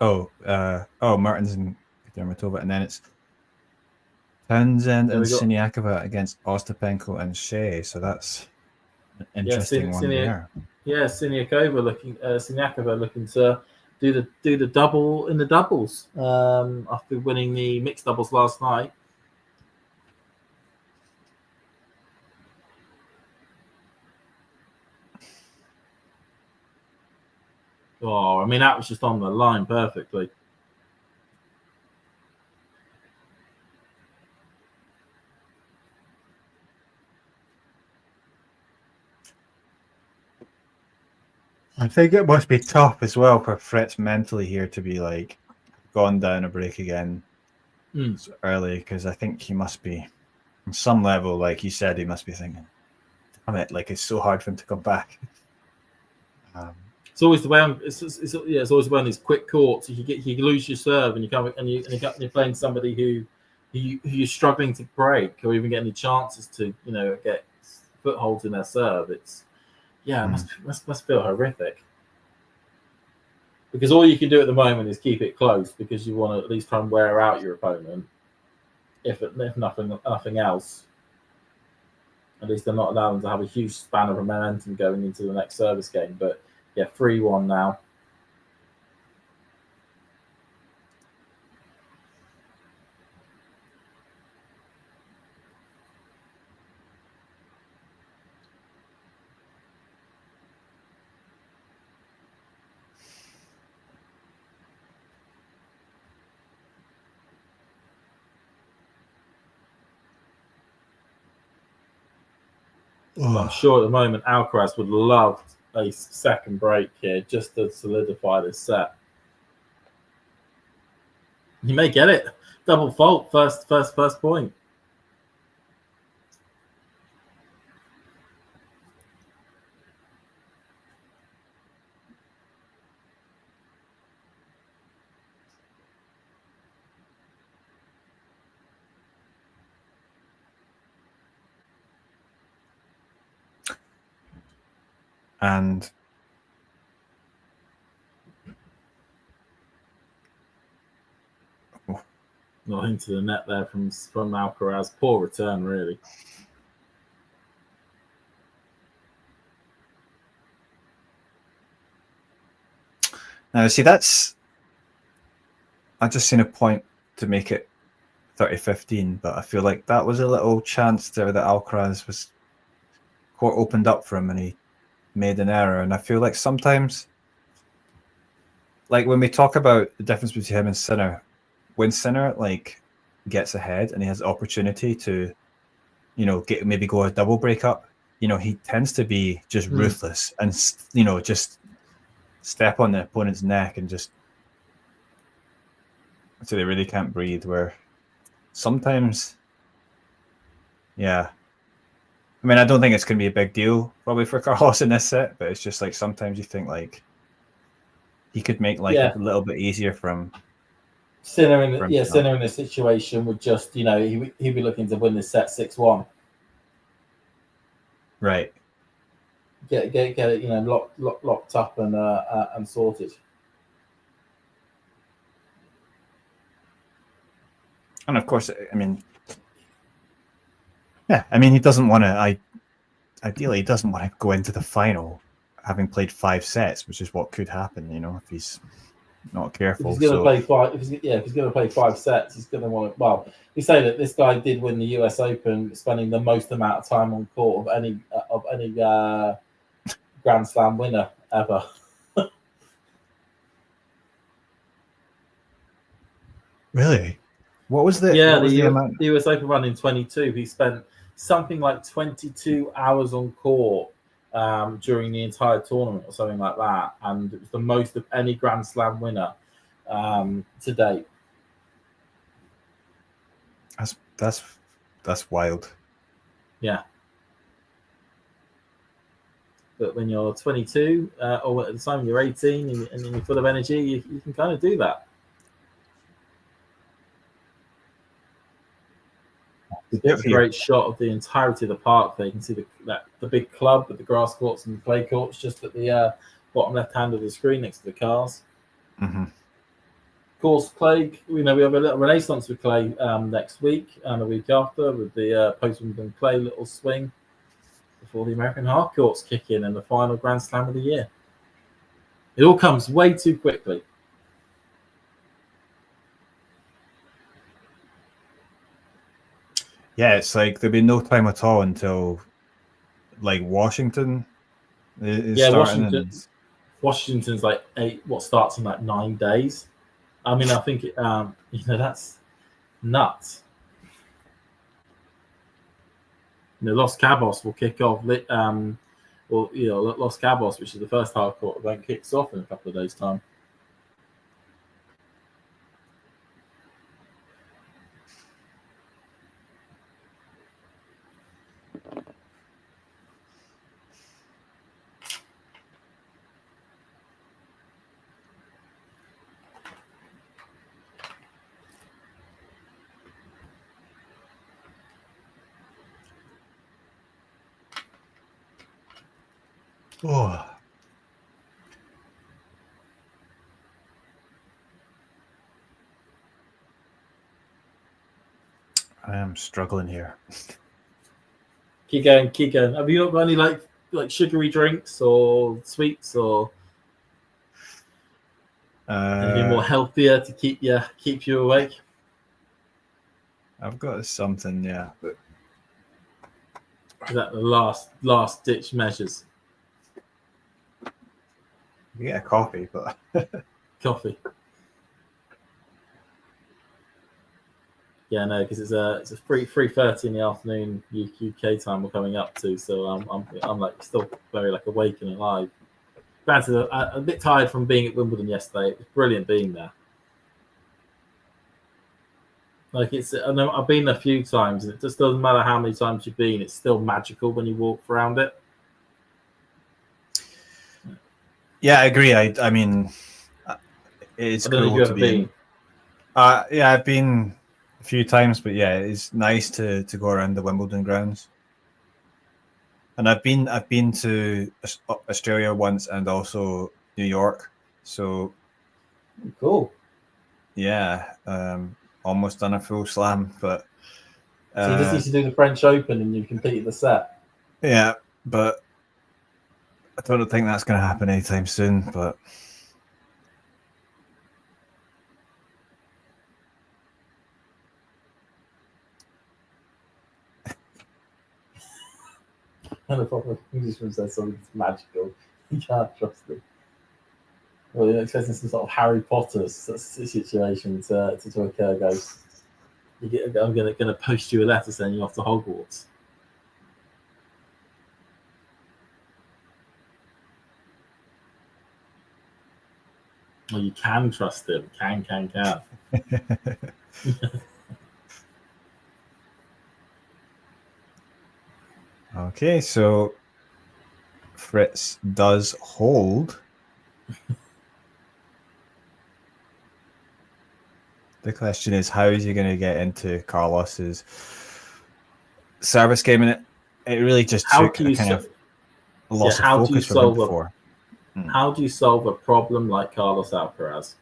Mertens and Kumatova, and then it's Townsend and Siniakova against Ostapenko and Shea. So that's an interesting one there. Yeah, Siniakova looking to do the double in the doubles after winning the mixed doubles last night. Oh, I mean, that was just on the line perfectly. I think it must be tough as well for Fritz mentally here to be like gone down a break again so early, because I think he must be on some level, like you said, he must be thinking, damn it, like it's so hard for him to come back. It's always the way it's always the way on these quick courts. You lose your serve and you're playing somebody who you're struggling to break or even get any chances to get footholds in their serve. It's it must feel horrific, because all you can do at the moment is keep it close because you want to at least try and wear out your opponent. If nothing else, at least they're not allowing to have a huge span of momentum going into the next service game. But yeah, 3-1 now. I'm sure at the moment Alcaraz would love a second break here just to solidify this set. You may get it. Double fault, first point. And not into the net there from Alcaraz. Poor return, really. now, see, I just seen a point to make it 30-15, but I feel like that was a little chance there that Alcaraz was court opened up for him and he made an error. And I feel like sometimes, like when we talk about the difference between him and Sinner, when Sinner like gets ahead and he has the opportunity to, maybe go a double breakup, he tends to be just ruthless and just step on the opponent's neck and just so they really can't breathe. Where sometimes, I mean, I don't think it's going to be a big deal probably for Carlos in this set, but it's just like sometimes you think like he could make life a little bit easier for him. Sinner in this situation would just, he'd be looking to win this set 6-1. Right. Get it, locked up and sorted. And of course, I mean, he doesn't want to. Ideally, he doesn't want to go into the final having played 5 sets, which is what could happen. If he's not careful. If he's going to play 5, if he's going to play 5 sets, he's going to want to. Well, we say that this guy did win the U.S. Open, spending the most amount of time on court of any Grand Slam winner ever. Really? What was the the US Open run in 22? He spent something like 22 hours on court during the entire tournament or something like that, and it was the most of any Grand Slam winner to date. That's wild. Yeah. But when you're 22 or at the time you're 18 and you're full of energy, you can kind of do that. It's a great shot of the entirety of the park there. You can see the big club with the grass courts and the clay courts just at the bottom left hand of the screen next to the cars. Mm-hmm. Of course, clay, we have a little renaissance with clay next week and the week after with the post-Wimbledon clay little swing before the American hard courts kick in and the final Grand Slam of the year. It all comes way too quickly. Yeah, it's like there'll be no time at all until like Washington is starting. Washington's like 8. What starts in like 9 days? I mean, I think that's nuts. Los Cabos will kick off. Los Cabos, which is the first hard court event, kicks off in a couple of days' time. Oh. I am struggling here. Keep going, keep going. Have you got any like sugary drinks or sweets or anything more healthier to keep you awake? I've got something, yeah. But Is that the last ditch measures? you get a coffee, but Coffee. Yeah, no, because it's a 3:30 in the afternoon UK time we're coming up to, so I'm like still very like awake and alive. Granted, I'm a bit tired from being at Wimbledon yesterday. It was brilliant being there. Like I know I've been a few times, and it just doesn't matter how many times you've been. It's still magical when you walk around it. yeah, I agree. I mean, it's I don't know if cool you've to ever be been. in. Yeah, I've been a few times, but yeah, it's nice to go around the Wimbledon grounds. And I've been to Australia once and also New York. So Cool. yeah, almost done a full slam, but So you just need to do the French Open and you completed the set. yeah, but I don't think that's going to happen anytime soon. But And the proper Englishman says something that's magical. You can't trust it. Well, you're expecting some sort of Harry Potter situation to occur, guys. I'm going to post you a letter sending you off to Hogwarts. Well, you can trust him. Can. okay, so Fritz does hold. The question is, how is he going to get into Carlos's service game? And it really just took a kind of loss of focus from him before. How do you solve a problem like Carlos Alcaraz?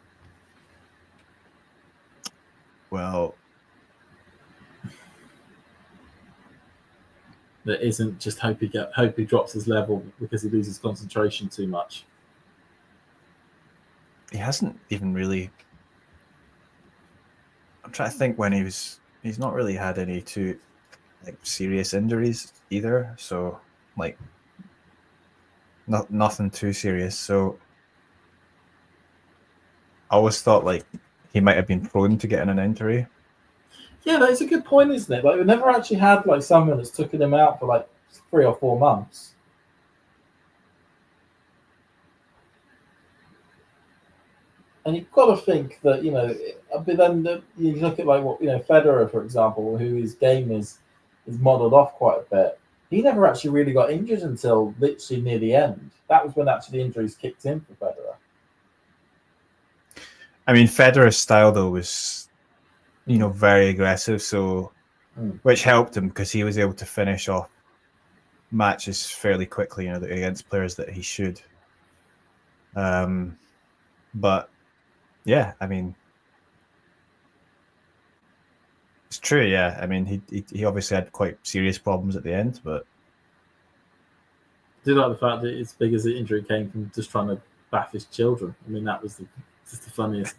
Well, that isn't just hope he drops his level because he loses concentration too much. He hasn't even really. I'm trying to think when he's not really had any too serious injuries either. So nothing too serious. So I always thought he might have been prone to getting an injury. Yeah, that's a good point, isn't it? We've never actually had someone that's taken him out for 3 or 4 months. And you've got to think that but then you look at Federer, for example, who his game is modelled off quite a bit. He never actually really got injured until literally near the end. That was when actually the injuries kicked in for Federer. I mean, Federer's style though was, very aggressive, so which helped him because he was able to finish off matches fairly quickly, against players that he should. But yeah, I mean, it's true. Yeah, I mean, he obviously had quite serious problems at the end, but I do like the fact that as big as the injury came from just trying to bath his children. I mean, that was just the funniest.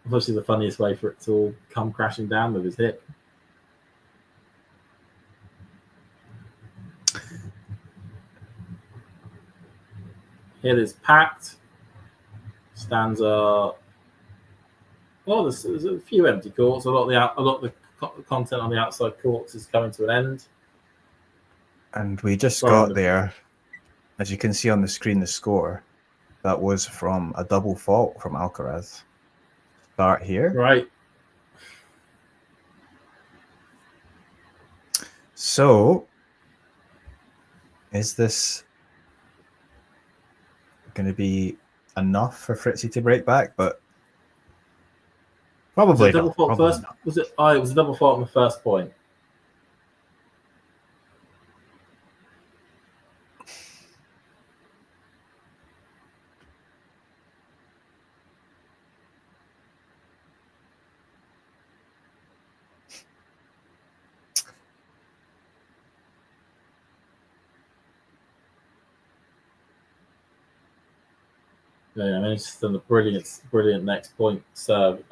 Obviously, the funniest way for it to all come crashing down with his hip. Here is packed. Stands are. Well, there's a few empty courts. A lot of the content on the outside courts is coming to an end. And we just got there, as you can see on the screen, the score. That was from a double fault from Alcaraz. Start here. Right. So, is this going to be enough for Fritzy to break back? But probably double fault first. Not. Was it? Oh, it was a double fault on the first point. Yeah, I mean, it's just done a brilliant next point serve.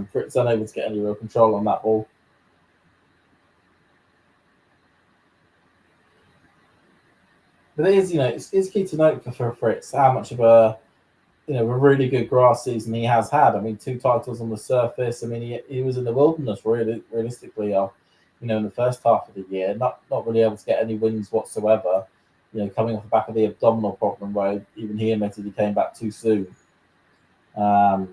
Fritz unable to get any real control on that ball. But it is, it's key to note for Fritz how much of a really good grass season he has had. I mean, 2 titles on the surface. I mean, he was in the wilderness realistically, in the first half of the year, not really able to get any wins whatsoever. Coming off the back of the abdominal problem where even he admitted he came back too soon. To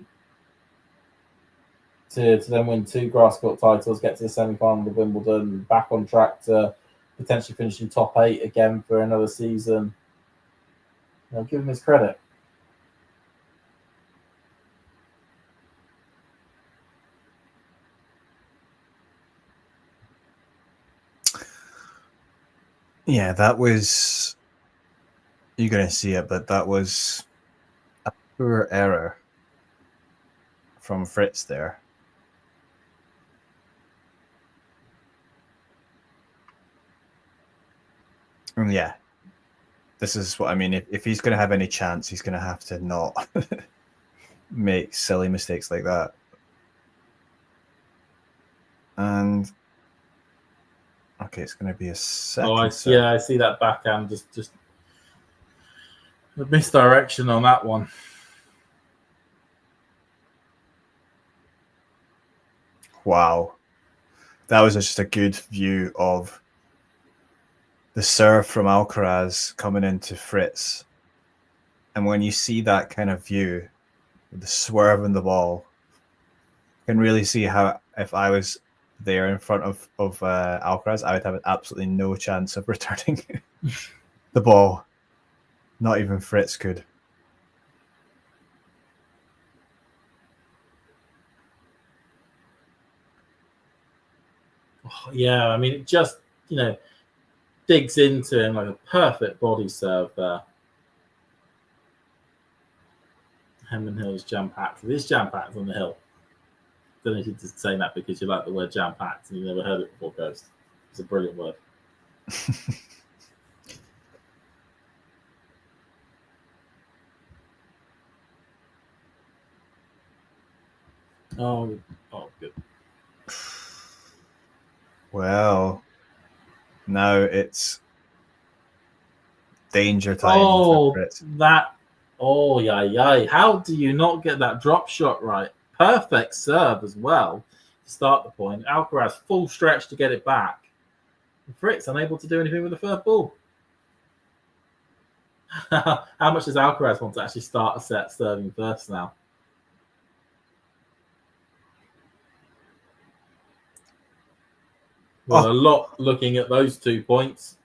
then win 2 grass court titles, get to the semi-final of Wimbledon, back on track to potentially finishing top 8 again for another season. Give him his credit. Yeah, that was. You're going to see it, but that was a poor error from Fritz there. And yeah, this is what I mean. If he's going to have any chance, he's going to have to not make silly mistakes like that. And okay, it's going to be a second. I see that backhand just a misdirection on that one. Wow, that was just a good view of the serve from Alcaraz coming into Fritz. And when you see that kind of view, the swerve in the ball, you can really see how if I was there in front of Alcaraz, I would have absolutely no chance of returning the ball. Not even Fritz could. Yeah, I mean, it just, digs into him like a perfect body serve there. Hemden Hill's jam-packed. It is jam-packed on the hill. Don't know if you're just saying that because you like the word jam-packed and you never heard it before, Ghost. It's a brilliant word. Oh, good. Well, now it's danger time. How do you not get that drop shot right? Perfect serve as well to start the point. Alcaraz full stretch to get it back. And Fritz unable to do anything with the third ball. How much does Alcaraz want to actually start a set serving first now? Well, a lot looking at those 2 points.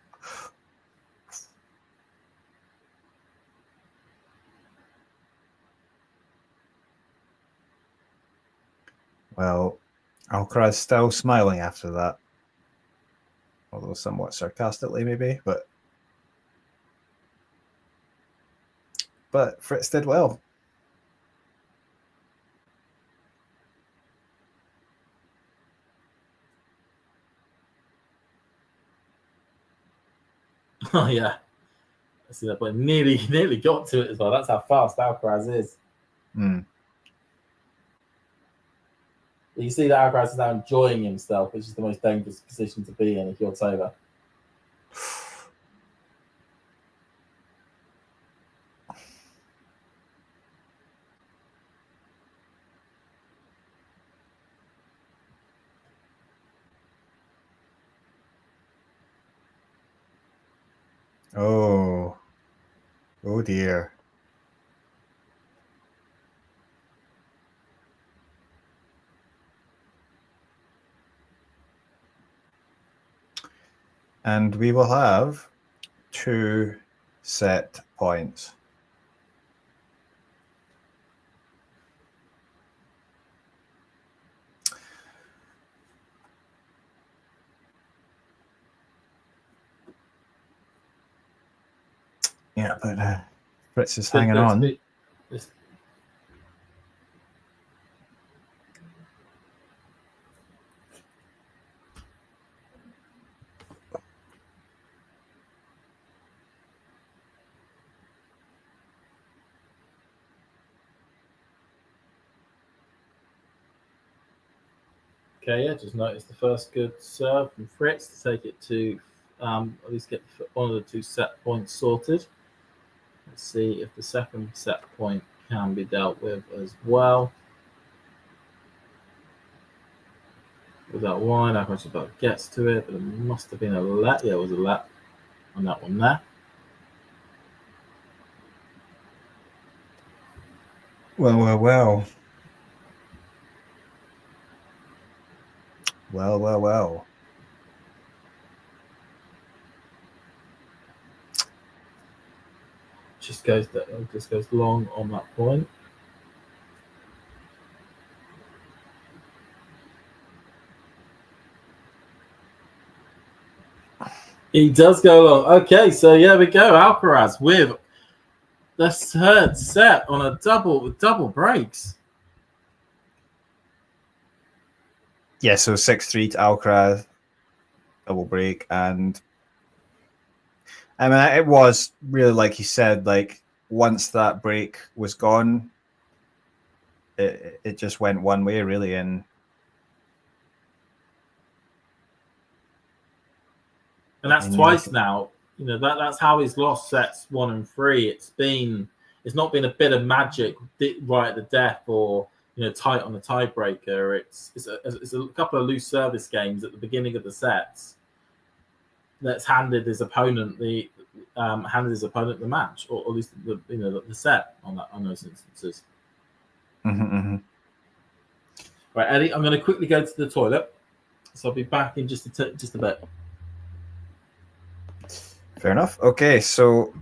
Well, Alcaraz still smiling after that. Although somewhat sarcastically, maybe, but Fritz did well. Oh yeah, I see that point. Nearly got to it as well. That's how fast Alcaraz is. Mm. You see that Alcaraz is now enjoying himself, which is the most dangerous position to be in if you're Taylor. Oh dear. And we will have 2 set points. Yeah, but Fritz is hanging on. Okay, yeah, just notice the first good serve from Fritz to take it to at least get one of the 2 set points sorted. Let's see if the second set point can be dealt with as well. With that wide, Alcaraz about gets to it, but it must have been a let. Yeah, it was a let on that one there. Well. Just goes long on that point. He does go long. Okay, so yeah, we go. Alcaraz with the third set on a double with double breaks. Yeah, so 6-3 to Alcaraz, double break, and I mean it was really like you said, like once that break was gone, it just went one way really, and that's twice now. You know that's how he's lost sets 1 and 3. It's not been a bit of magic right at the death or tight on the tiebreaker. It's a couple of loose service games at the beginning of the sets that's handed his opponent the match, or at least the set on those instances. Mm-hmm. Right, Eddie, I'm going to quickly go to the toilet, so I'll be back in just a bit. Fair enough. Okay, so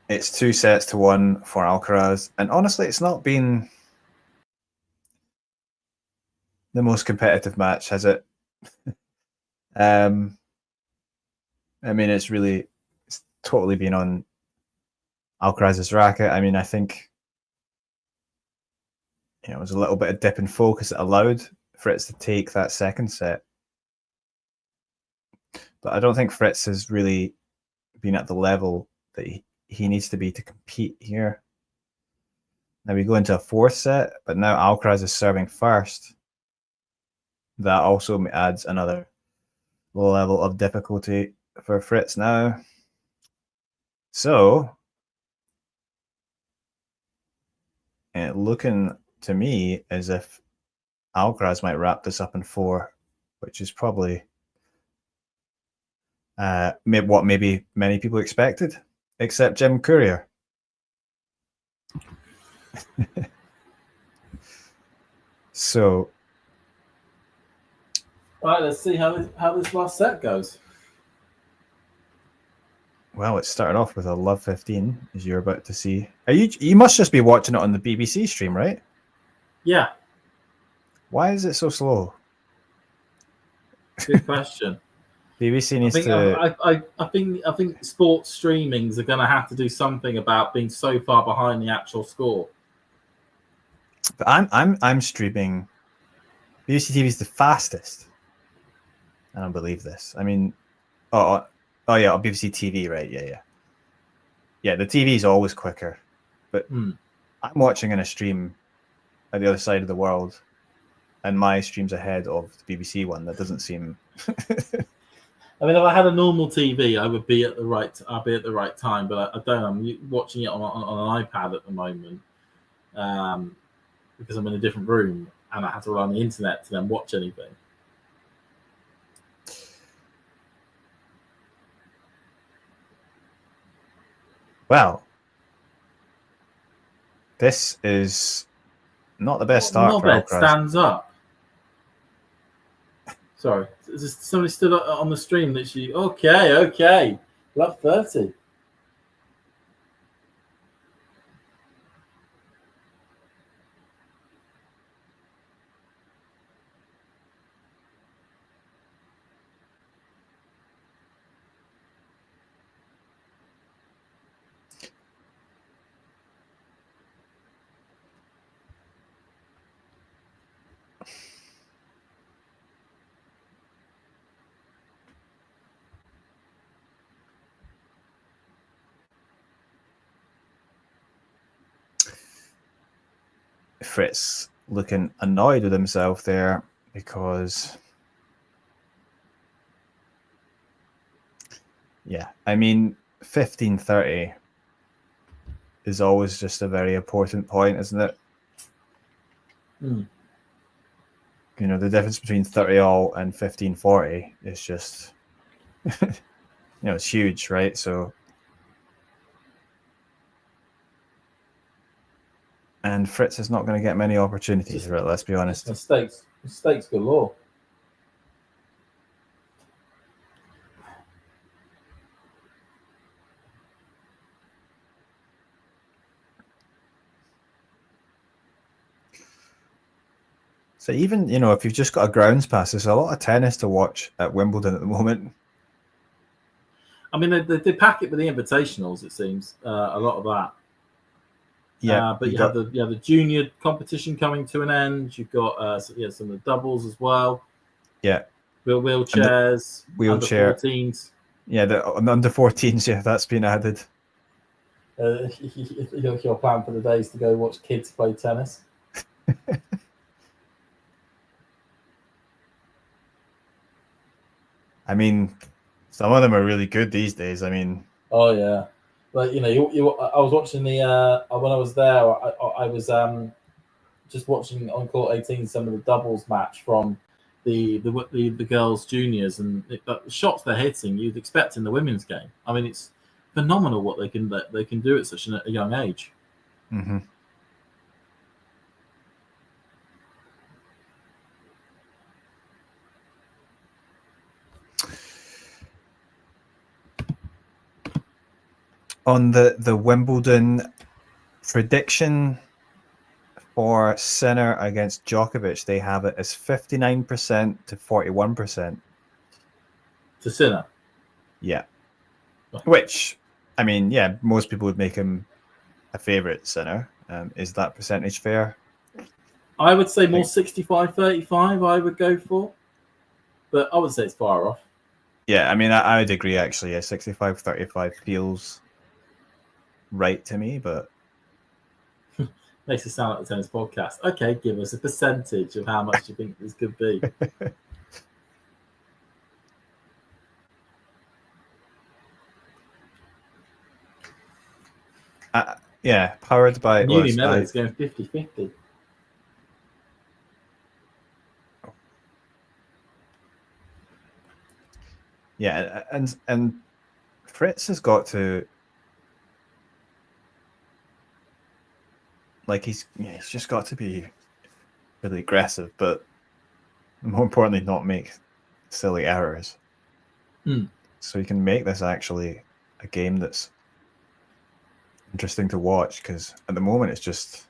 it's 2-1 for Alcaraz, and honestly, it's not been the most competitive match, has it? I mean, it's totally been on Alcaraz's racket. I mean, I think it was a little bit of dip in focus that allowed Fritz to take that second set, but I don't think Fritz has really been at the level that he needs to be to compete here. Now we go into a 4th set, but now Alcaraz is serving first. That also adds another level of difficulty for Fritz now. So, looking to me as if Alcaraz might wrap this up in 4, which is probably what maybe many people expected, except Jim Courier. So, all right, let's see how this last set goes. Well, it started off with a love 15, as you're about to see. You must just be watching it on the BBC stream, right? Yeah. Why is it so slow? Good question. BBC needs to. I think sports streamings are going to have to do something about being so far behind the actual score. But I'm streaming. BBC TV is the fastest. I don't believe this. I mean, oh yeah, on BBC TV, right? Yeah. The TV is always quicker, but I'm watching in a stream at the other side of the world, and my stream's ahead of the BBC one. That doesn't seem. I mean, if I had a normal TV, I would be at the right time, but I don't. I'm watching it on an iPad at the moment because I'm in a different room and I have to rely on the internet to then watch anything. Well, this is not the best start for Alcaraz. Stands up. Sorry, is somebody stood on the stream that she... Okay. Love 30. Fritz looking annoyed with himself there because, yeah, I mean, 15-30 is always just a very important point, isn't it? Mm. You know, the difference between 30 all and 15-40 is just, you know, it's huge, right? So, and Fritz is not going to get many opportunities, right? Let's be honest. Mistakes galore. So even, you know, if you've just got a grounds pass, there's a lot of tennis to watch at Wimbledon at the moment. I mean, they pack it with the invitationals. It seems a lot of that. Yeah, but you have the junior competition coming to an end. You've got some of the doubles as well. Yeah, wheelchairs, wheelchair, under 14s. Yeah, the under 14s. Yeah, that's been added. Your plan for the day is to go watch kids play tennis. I mean, some of them are really good these days. I mean, oh yeah, but you know, I was watching the when I was there. I was just watching on court 18 some of the doubles match from the girls juniors, and the shots they're hitting you'd expect in the women's game. I mean, it's phenomenal what they can do at such a young age. Mm-hmm. On the Wimbledon prediction for Sinner against Djokovic, they have it as 59% to 41%. To Sinner? Yeah. Which, I mean, yeah, most people would make him a favourite, Sinner. Is that percentage fair? I would say more 65-35 I would go for. But I would say it's far off. Yeah, I mean, I would agree, actually. Yeah, 65-35 feels right to me, but makes it sound like the tennis podcast. Okay, give us a percentage of how much you think this could be. Yeah, powered by Newly Mellow is going 50-50. Yeah, and Fritz has got to, like, he's just got to be really aggressive, but more importantly, not make silly errors. So he can make this actually a game that's interesting to watch, because at the moment it's just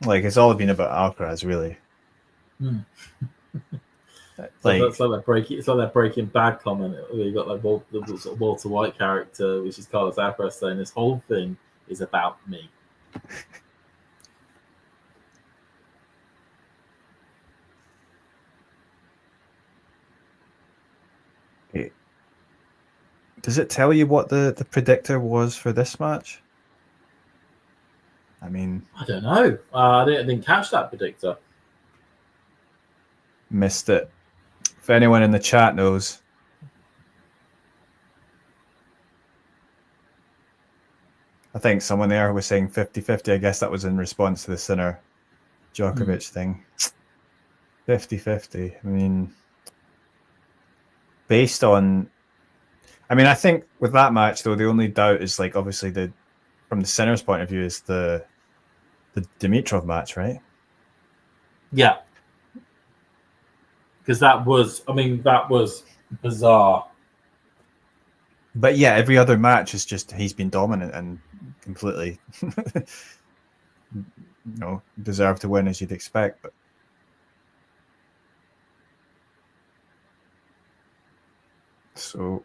like it's all been about Alcaraz, really. It's like that Breaking Bad comment where you got like the sort of Walter White character, which is Carlos Alcaraz, saying this whole thing is about me. Does it tell you what the predictor was for this match? I mean, I don't know. I didn't catch that predictor. Missed it. If anyone in the chat knows. I think someone there was saying 50-50. I guess that was in response to the Sinner Djokovic thing. 50-50. I mean, based on... I mean, I think with that match, though, the only doubt is, like, obviously, from the Sinner's point of view, is the Dimitrov match, right? Yeah. Because that was bizarre. But yeah, every other match is just he's been dominant and completely, deserved to win, as you'd expect. But so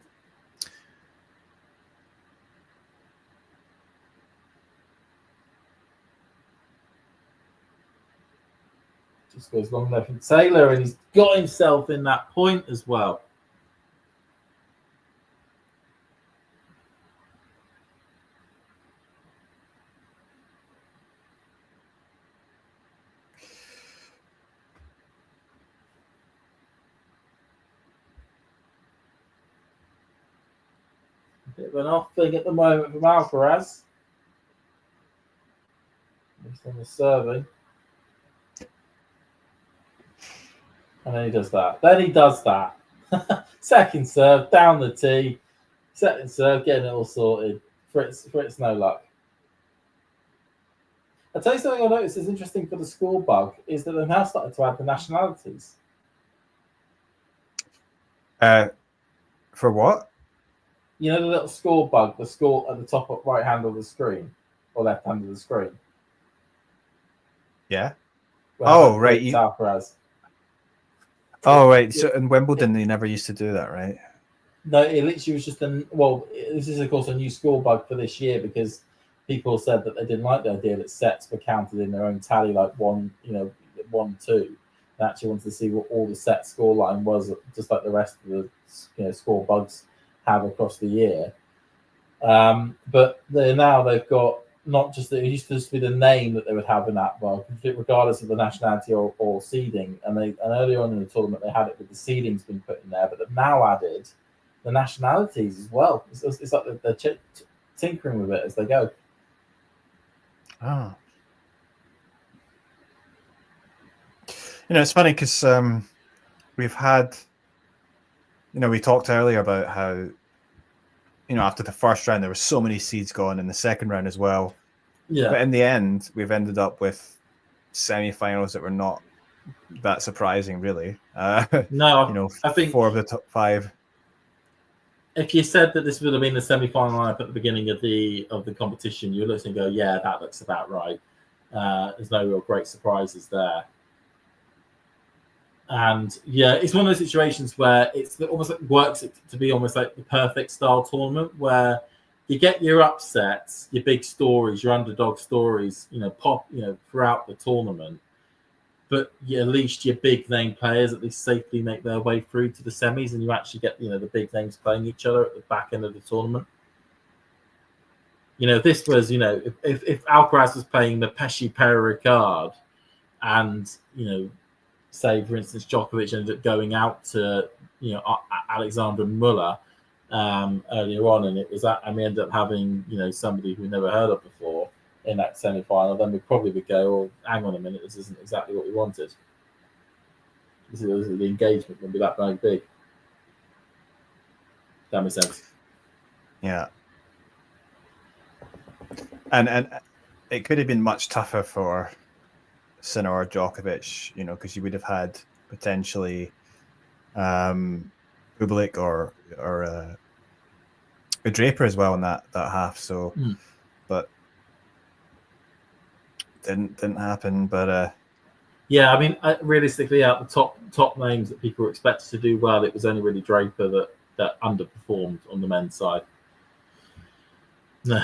just goes long enough from Taylor, and he's got himself in that point as well. Bit of an off thing at the moment from Alcaraz. He's on the serving. And then he does that. Second serve, down the tee. Second serve, getting it all sorted. Fritz, no luck. I'll tell you something I noticed is interesting for the score bug is that they've now started to add the nationalities. For what? You know the little score bug, the score at the top right hand of the screen or left hand of the screen. Yeah. Well, right. Alcaraz. Oh, right. So in Wimbledon, they never used to do that, right? No, it literally was just this is of course a new score bug for this year because people said that they didn't like the idea that sets were counted in their own tally, like 1-2. They actually wanted to see what all the set score line was, just like the rest of the score bugs have across the year. But they've got not just it used to just be the name that they would have in that bug, regardless of the nationality or seeding. And earlier on in the tournament they had it with the seedings being put in there, but they've now added the nationalities as well. It's like they're tinkering with it as they go. Oh. It's funny because we've had, we talked earlier about how, after the first round, there were so many seeds gone in the second round as well. Yeah. But in the end, we've ended up with semi-finals that were not that surprising, really. No, I think 4 of the top 5. If you said that this would have been the semi-final lineup at the beginning of the competition, you're looking and go, yeah, that looks about right. There's no real great surprises there. And yeah, it's one of those situations where it's almost like works to be almost like the perfect style tournament where you get your upsets, your big stories, your underdog stories, pop, throughout the tournament. But at least your big name players at least safely make their way through to the semis, and you actually get the big names playing each other at the back end of the tournament. This was if Alcaraz was playing the Pesci Ricard, and say for instance Djokovic ended up going out to Alexander Muller earlier on, and it was that, and we ended up having somebody who we never heard of before in that semi-final, then we probably would go, "Oh, hang on a minute, this isn't exactly what we wanted." The engagement wouldn't be that very big. That makes sense. Yeah, and it could have been much tougher for Sinner or Djokovic, because you would have had potentially Bublik or a Draper as well in that half. So, but didn't happen. But yeah, I mean, realistically, out the top names that people were expected to do well, it was only really Draper that underperformed on the men's side. Yeah.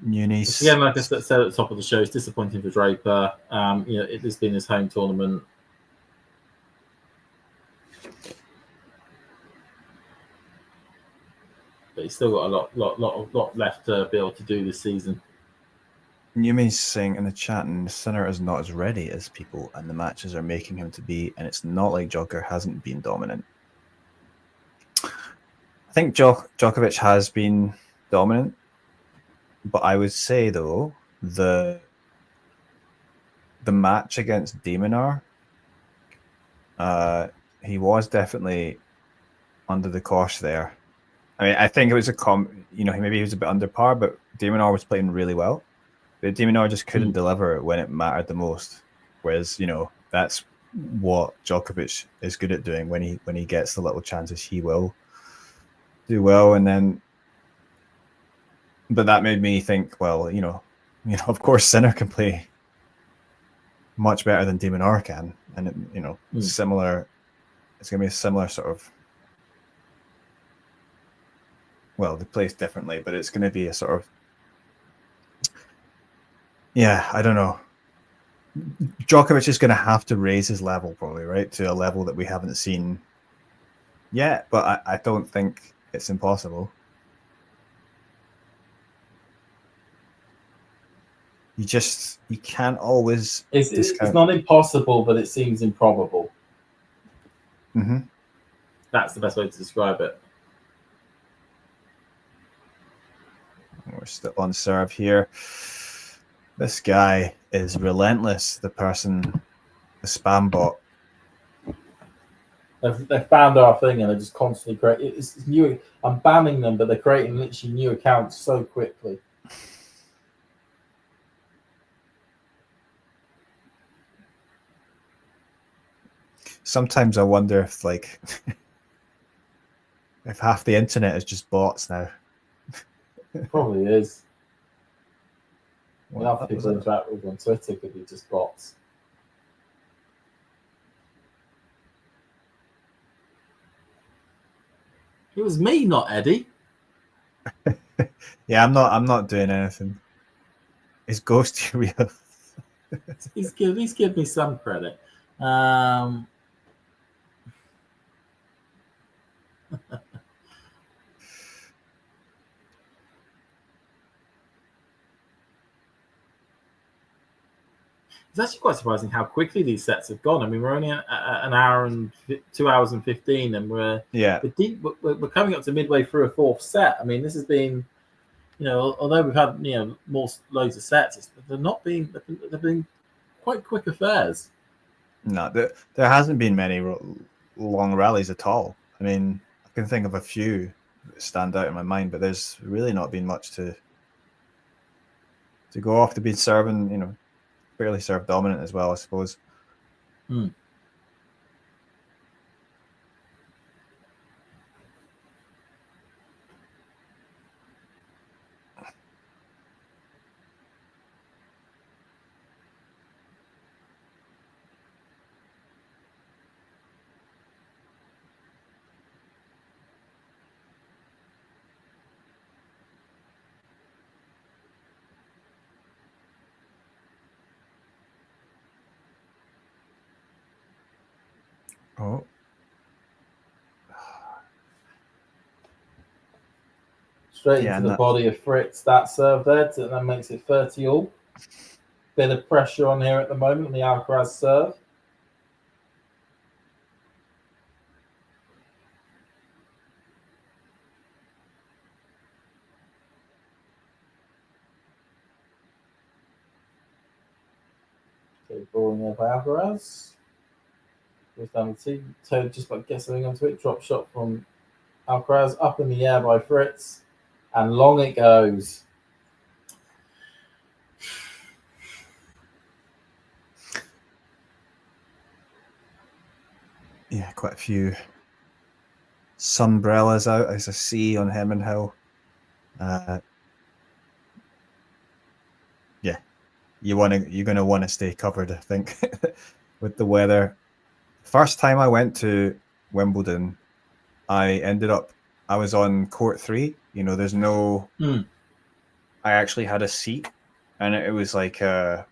Muniz. Again, like I said at the top of the show, it's disappointing for Draper. It has been his home tournament. But he's still got a lot left to be able to do this season. Newman's saying in the chat, and Sinner is not as ready as people, and the matches are making him to be, and it's not like Joker hasn't been dominant. I think Djokovic has been dominant, but I would say though the match against Demonar, he was definitely under the cosh there. I mean, I think it was maybe he was a bit under par, but Demonar was playing really well. But Demonar just couldn't deliver when it mattered the most. Whereas, that's what Djokovic is good at doing. When he gets the little chances, he will do well. And then, but that made me think, well, of course, Sinner can play much better than Demonar can, and similar. It's going to be a similar sort of. Well, they play differently, but it's going to be a sort of. Yeah, I don't know. Djokovic is going to have to raise his level probably, right, to a level that we haven't seen yet, but I don't think it's impossible. You can't always. It's not impossible, but it seems improbable. Mm-hmm. That's the best way to describe it. We're still on serve here. This guy is relentless. The spam bot. They've found our thing and they're just constantly creating. It's new. I'm banning them, but they're creating literally new accounts so quickly. Sometimes I wonder if if half the internet is just bots now. It probably is. Well, Half people interact with on Twitter could be just bots. It was me, not Eddie. Yeah, I'm not doing anything. Is Ghost real? He's give me some credit. It's actually quite surprising how quickly these sets have gone. I mean, we're only an hour and 2 hours and 15, and we're coming up to midway through a fourth set. I mean, this has been, although we've had loads of sets, they've been quite quick affairs. No, there hasn't been many long rallies at all. I mean, I can think of a few that stand out in my mind, but there's really not been much to go off. To be serving, fairly serve dominant as well, I suppose. Oh. Straight into the body of Fritz. That serve there, and that makes it 30-all. Bit of pressure on here at the moment, the Alcaraz serve. Okay, balling there by Alcaraz. Goes down the tee. Toad just about gets something onto it. Drop shot from Alcaraz, up in the air by Fritz, and long it goes. Yeah, quite a few sunbrellas out, as I see on Hemming Hill. Yeah, you're going to want to stay covered, I think, with the weather. First time I went to Wimbledon, I was on court 3. There's no. I actually had a seat, and it was like. Because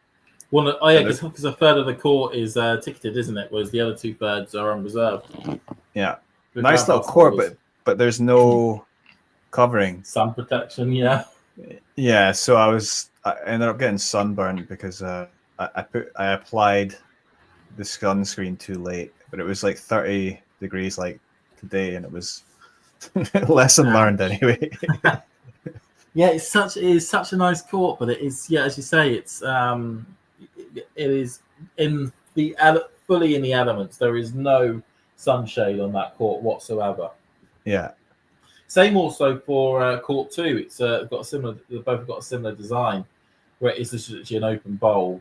a third of the court is ticketed, isn't it? Whereas the other 2/3 are unreserved. Yeah, nice little court, but there's no covering. Sun protection, yeah. Yeah, so I ended up getting sunburned because I applied the sunscreen too late, but it was like 30 degrees like today, and it was lesson learned anyway. Yeah, it is such a nice court, but it is, yeah, as you say, it is fully in the elements. There is no sunshade on that court whatsoever. Yeah. Same also for court 2. It's got a similar. They've both got a similar design, where it's literally an open bowl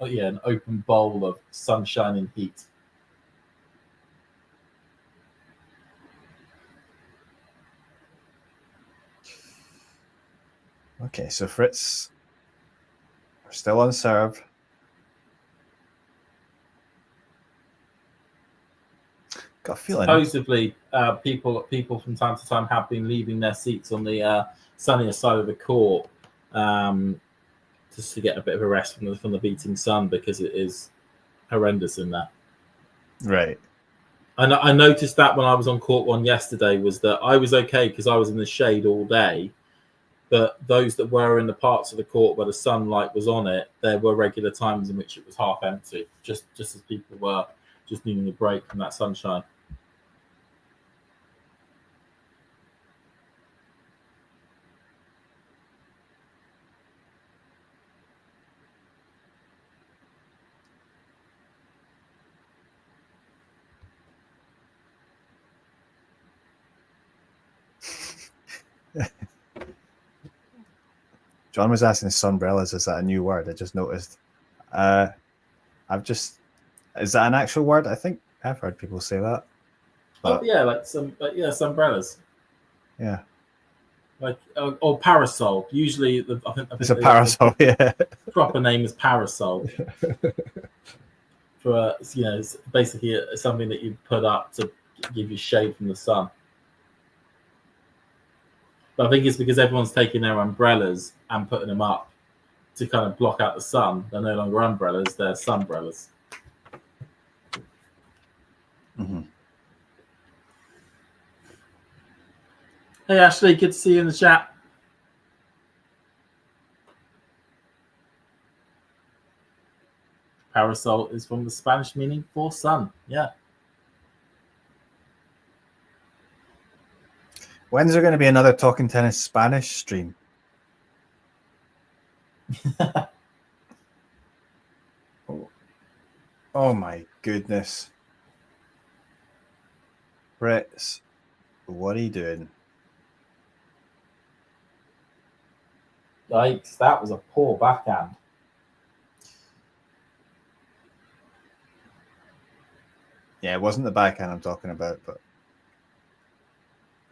an open bowl of sunshine and heat. Okay, so Fritz, we're still on serve. Got a feeling. Supposedly, people from time to time have been leaving their seats on the sunnier side of the court, just to get a bit of a rest from the beating sun, because it is horrendous in there. Right. And I noticed that when I was on court 1 yesterday, was that I was okay because I was in the shade all day. But those that were in the parts of the court where the sunlight was on it, there were regular times in which it was half empty, just as people were just needing a break from that sunshine. John was asking sunbrellas, is that a new word? I just noticed. Is that an actual word? I think I've heard people say that. But, sunbrellas. Yeah. Or parasol. Usually, I think it's a parasol. Yeah. Proper name is parasol. For it's basically something that you put up to give you shade from the sun. But I think it's because everyone's taking their umbrellas and putting them up to kind of block out the sun. They're no longer umbrellas; they're sunbrellas. Mm-hmm. Hey Ashley, good to see you in the chat. Parasol is from the Spanish meaning for sun. Yeah. When's there going to be another Talking Tennis Spanish stream? Oh my goodness. Fritz, what are you doing? Yikes, that was a poor backhand. Yeah, it wasn't the backhand I'm talking about, but.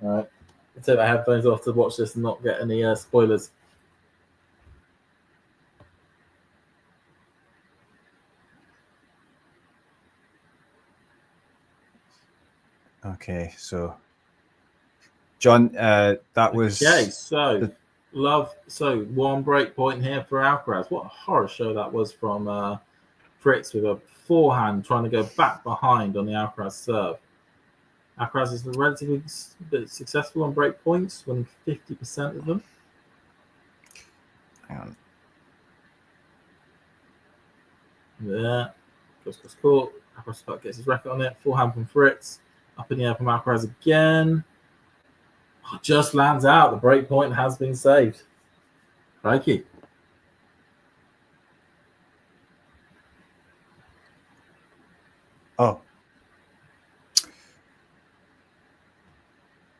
All right. I'll take my headphones off to watch this and not get any spoilers. Okay, so John, that was okay. So one break point here for Alcaraz. What a horror show that was from Fritz with a forehand trying to go back behind on the Alcaraz serve. Alcaraz is relatively successful on break points, winning 50% of them. Hang on. Yeah, cross court. Alcaraz gets his racket on it. Forehand from Fritz. Up in the air from Alcaraz again. Oh, just lands out. The break point has been saved. Crikey.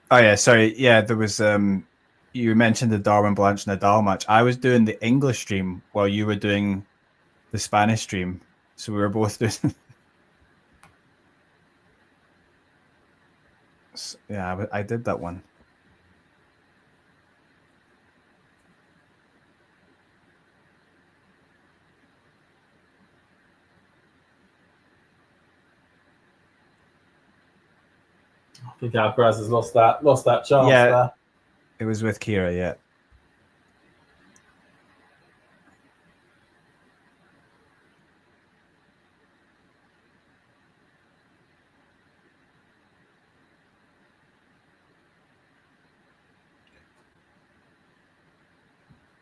Oh yeah, sorry. Yeah, there was you mentioned the Darwin Blanche Nadal match. I was doing the English stream while you were doing the Spanish stream. So we were both doing yeah, I did that one. I think Alcaraz has lost that chance there. It was with Kira, yeah.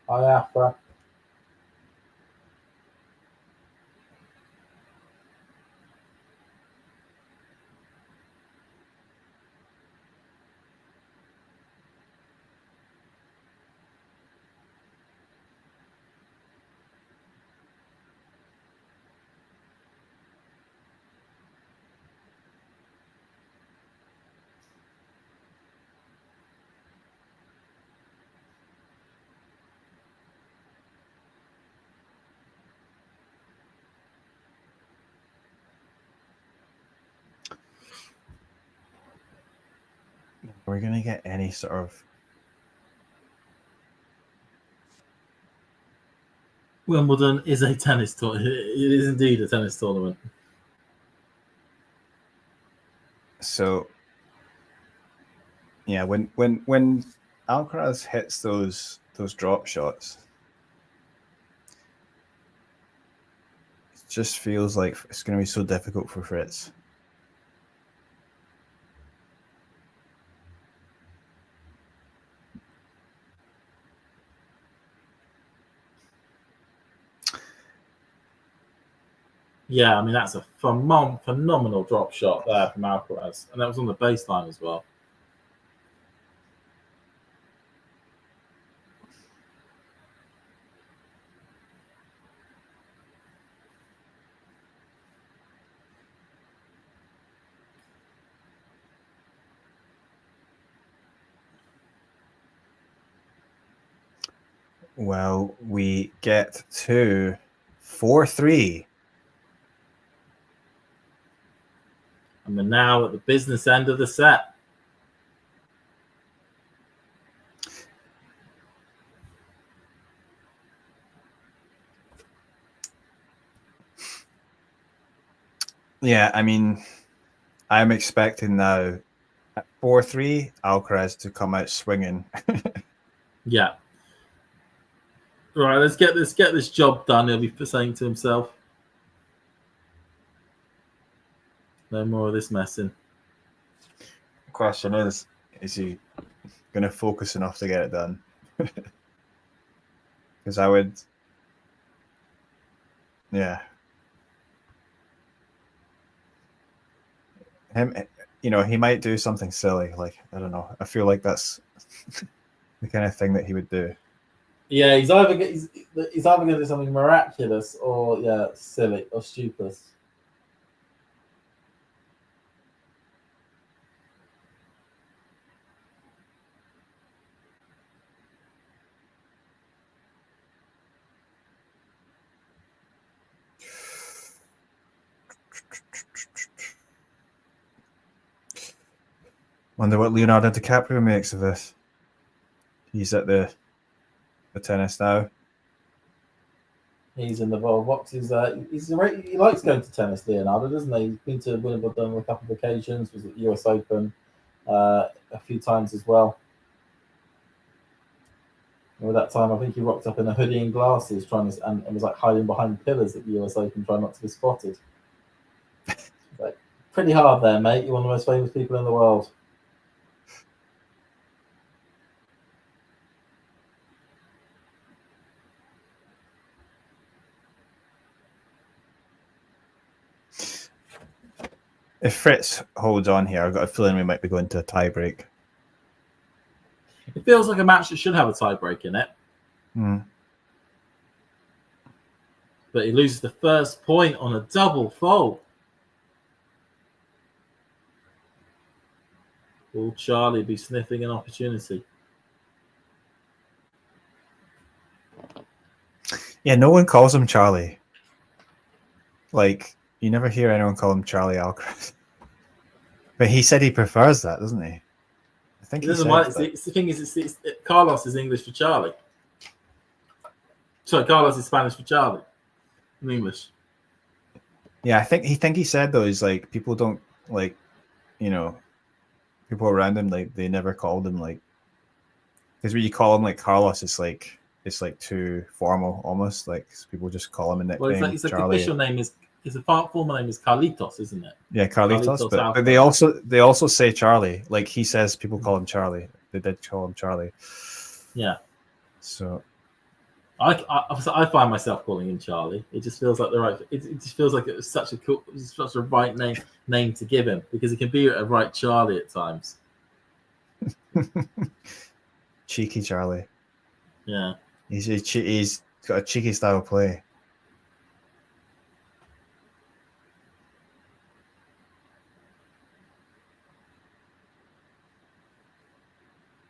Hi, Afra. We're gonna get any sort of Wimbledon is a tennis tournament. It is indeed a tennis tournament. So yeah, when Alcaraz hits those drop shots, it just feels like it's going to be so difficult for Fritz. Yeah, I mean, that's a phenomenal drop shot there from Alcaraz. And that was on the baseline as well. Well, we get to 4-3. And we're now at the business end of the set. Yeah, I mean, I'm expecting now at 4-3 Alcaraz to come out swinging. Yeah. All right, let's get this job done. He'll be saying to himself. No more of this messing. The question is he going to focus enough to get it done? Because I would, yeah. Him, he might do something silly. Like, I don't know. I feel like that's the kind of thing that he would do. Yeah, he's either going to do something miraculous or silly or stupid. Wonder what Leonardo DiCaprio makes of this. He's at the tennis now. He's in the box. He likes going to tennis, Leonardo, doesn't he? He's been to Wimbledon on a couple of occasions. Was at the US Open a few times as well. And with that time, I think he rocked up in a hoodie and glasses, and was like hiding behind pillars at the US Open, trying not to be spotted. Like, pretty hard there, mate. You're one of the most famous people in the world. If Fritz holds on here, I've got a feeling we might be going to a tiebreak. It feels like a match that should have a tiebreak in it. But he loses the first point on a double fault. Will Charlie be sniffing an opportunity? Yeah, no one calls him Charlie. Like, you never hear anyone call him Charlie Alcaraz. But he said he prefers that, doesn't he? I think he doesn't mind. The thing is, Carlos is English for Charlie. Sorry, Carlos is Spanish for Charlie in English. Yeah, I think he said though, he's like, people don't like, people around him, like, they never called him like, because when you call him like Carlos, it's like too formal almost. Like, people just call him a nickname. Well, it's like the official name is. His formal name is Carlitos, isn't it? Yeah, Carlitos. But they also say Charlie. Like, he says people call him Charlie. They did call him Charlie. Yeah. So I find myself calling him Charlie. It just feels like the right. It just feels like it was such a right name to give him, because it can be a right Charlie at times. Cheeky Charlie. Yeah. He's got a cheeky style of play.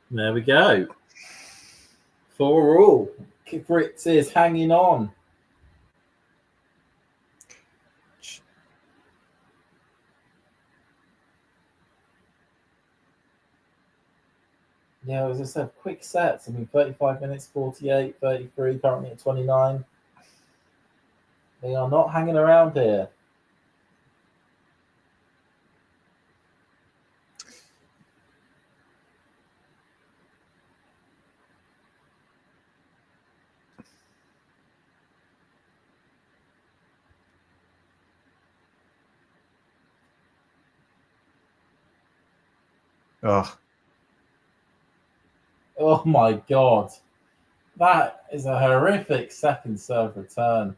There we go. 4-all. Fritz is hanging on. Yeah, as I said, quick sets. I mean, 35 minutes, 48, 33, currently at 29. They are not hanging around here. Oh my God. That is a horrific second serve return.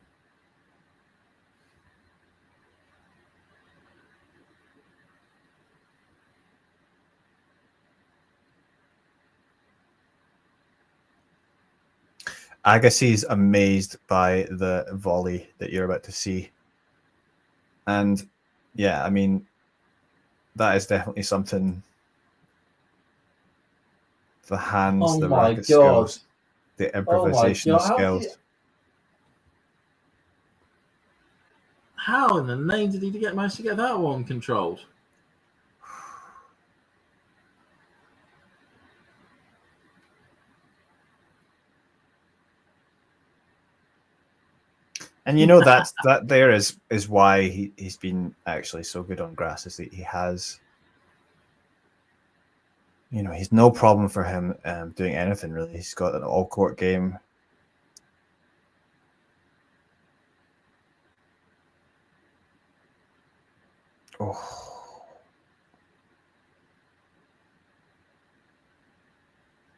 Agassi's amazed by the volley that you're about to see. And yeah, I mean, that is definitely something. The hands, the racket skills, the improvisational skills. How in the name did he manage to get that one controlled? And you know that there is why he's been actually so good on grass, is that he has, you know, he's no problem for him doing anything really. He's got an all court game. Oh.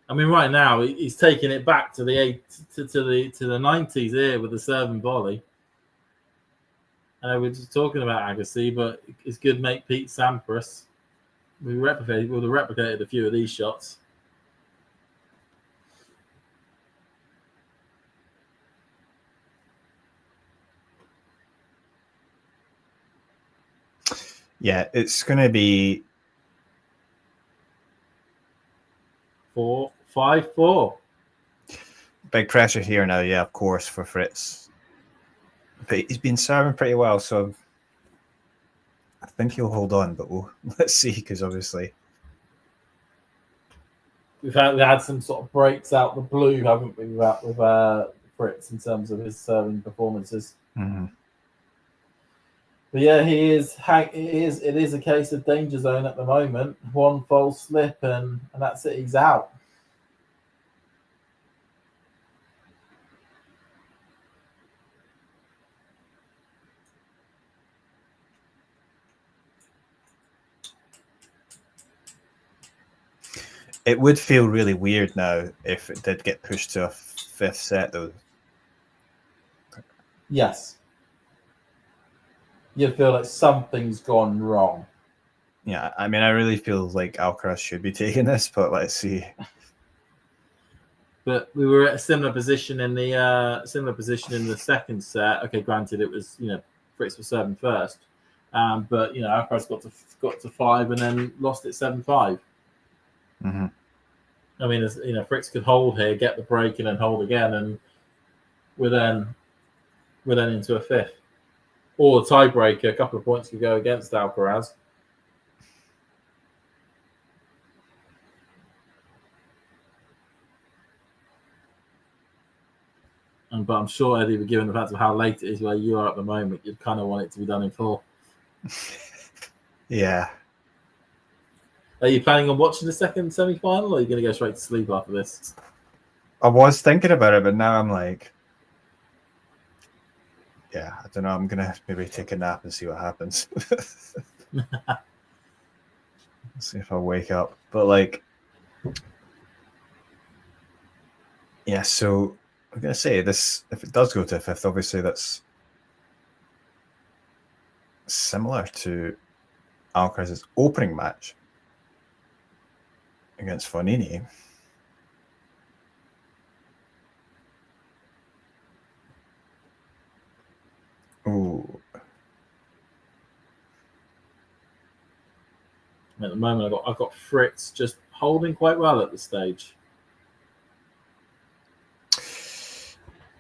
I mean, right now he's taking it back to the 90s here with the serving volley. We're just talking about Agassi, but his good mate Pete Sampras would have replicated a few of these shots. Yeah, it's going to be 5-4. Big pressure here now, yeah, of course, for Fritz. But he's been serving pretty well, so I think he'll hold on, but let's see, because obviously we've had some sort of breaks out the blue, haven't we, with Fritz in terms of his serving performances. Mm-hmm. But yeah, it is a case of danger zone at the moment. One false slip and that's it. He's out. it would feel really weird now if it did get pushed to a fifth set, though. Yes. You feel like something's gone wrong. Yeah, I mean, I really feel like Alcaraz should be taking this, but let's see. But we were at a similar position in the second set. Okay, granted, it was Fritz was serving first, but Alcaraz got to 5 and then lost it 7-5. Mm-hmm. I mean, Fritz could hold here, get the break, and then hold again, and we're then into a fifth. Or a tiebreaker, a couple of points could go against Alcaraz. But I'm sure, Eddie, given the fact of how late it is where you are at the moment, you'd kind of want it to be done in 4. Yeah. Are you planning on watching the second semi-final, or are you going to go straight to sleep after this? I was thinking about it, but now I'm like, yeah, I don't know. I'm going to maybe take a nap and see what happens. See if I wake up. But like, yeah, so I'm going to say this, if it does go to a fifth, obviously that's similar to Alcaraz's opening match against Fonini. Ooh. At the moment, I've got Fritz just holding quite well at this stage.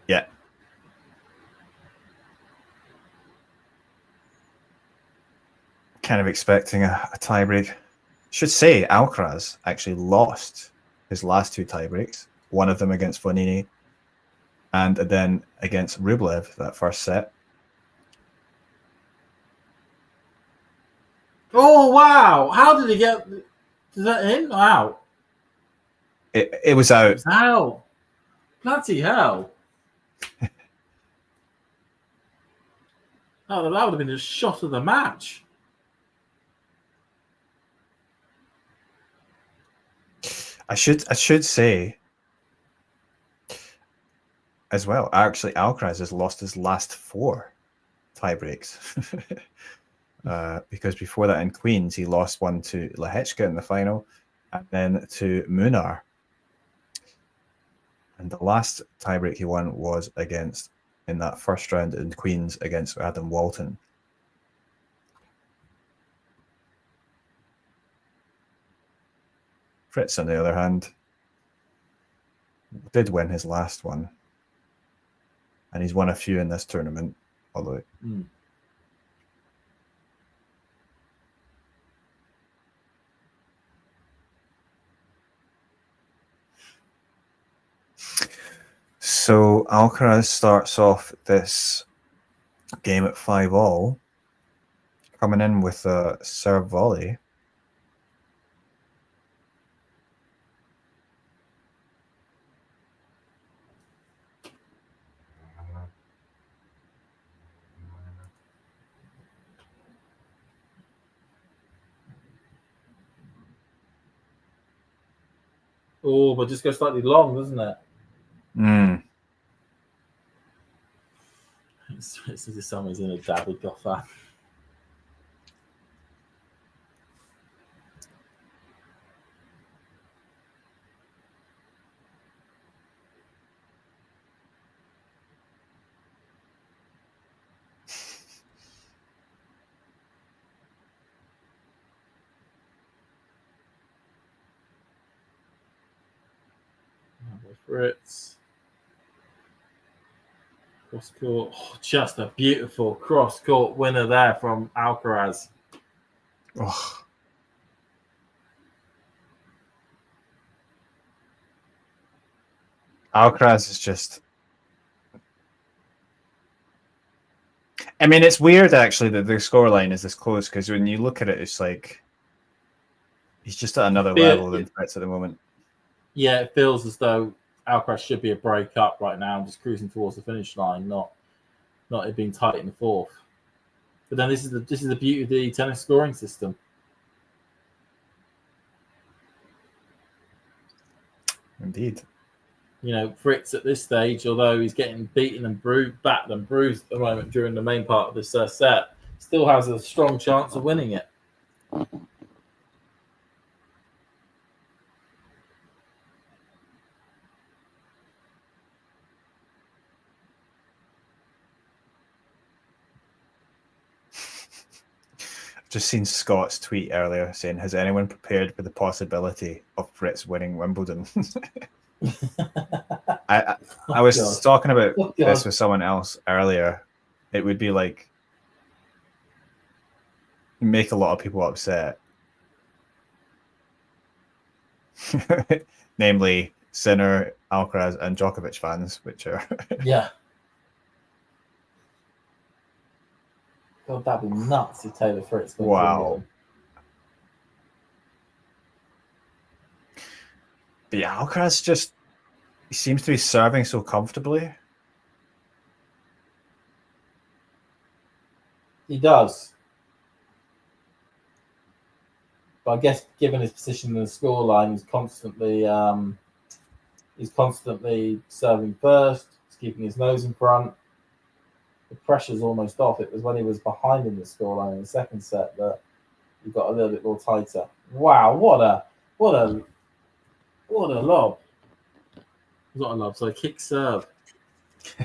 Yeah. Kind of expecting a tiebreak. Should say Alcaraz actually lost his last 2 tiebreaks, one of them against Fonini and then against Rublev, that first set. Oh, wow. How did he get... Is that in or out? It was out. It was out. Bloody hell. Oh, that would have been a shot of the match. I should say as well, actually, Alcaraz has lost his last 4 tiebreaks. Because before that in Queens, he lost one to Lehechka in the final and then to Munar. And the last tiebreak he won was in that first round in Queens against Adam Walton. Fritz, on the other hand, did win his last one. And he's won a few in this tournament, although... So Alcaraz starts off this game at 5-all, coming in with a serve volley. Oh, but just goes slightly long, doesn't it? It's as if someone's in a David Goffin. Fritz. Cross court. Oh, just a beautiful cross court winner there from Alcaraz. Oh. Alcaraz is just... I mean, it's weird actually that the scoreline is this close, because when you look at it, it's like he's just at another level than Fritz at the moment. Yeah, it feels as though Alcaraz should be a break up right now, just cruising towards the finish line, not it being tight in the fourth. But then this is the beauty of the tennis scoring system. Indeed. You know, Fritz at this stage, although he's getting beaten and battered and bruised at the moment during the main part of this set, still has a strong chance of winning it. Just seen Scott's tweet earlier saying, "Has anyone prepared for the possibility of Fritz winning Wimbledon?" I was talking about this with someone else earlier. It would be like make a lot of people upset, namely Sinner, Alcaraz, and Djokovic fans, which are yeah. God, that'd be nuts if Taylor Fritz wins. Wow. But yeah, Alcaraz he seems to be serving so comfortably. He does. But I guess given his position in the scoreline, he's constantly serving first, he's keeping his nose in front. The pressure's almost off. It was when he was behind in the scoreline in the second set that he got a little bit more tighter. Wow, what a lob. Not a lob, so a kick serve.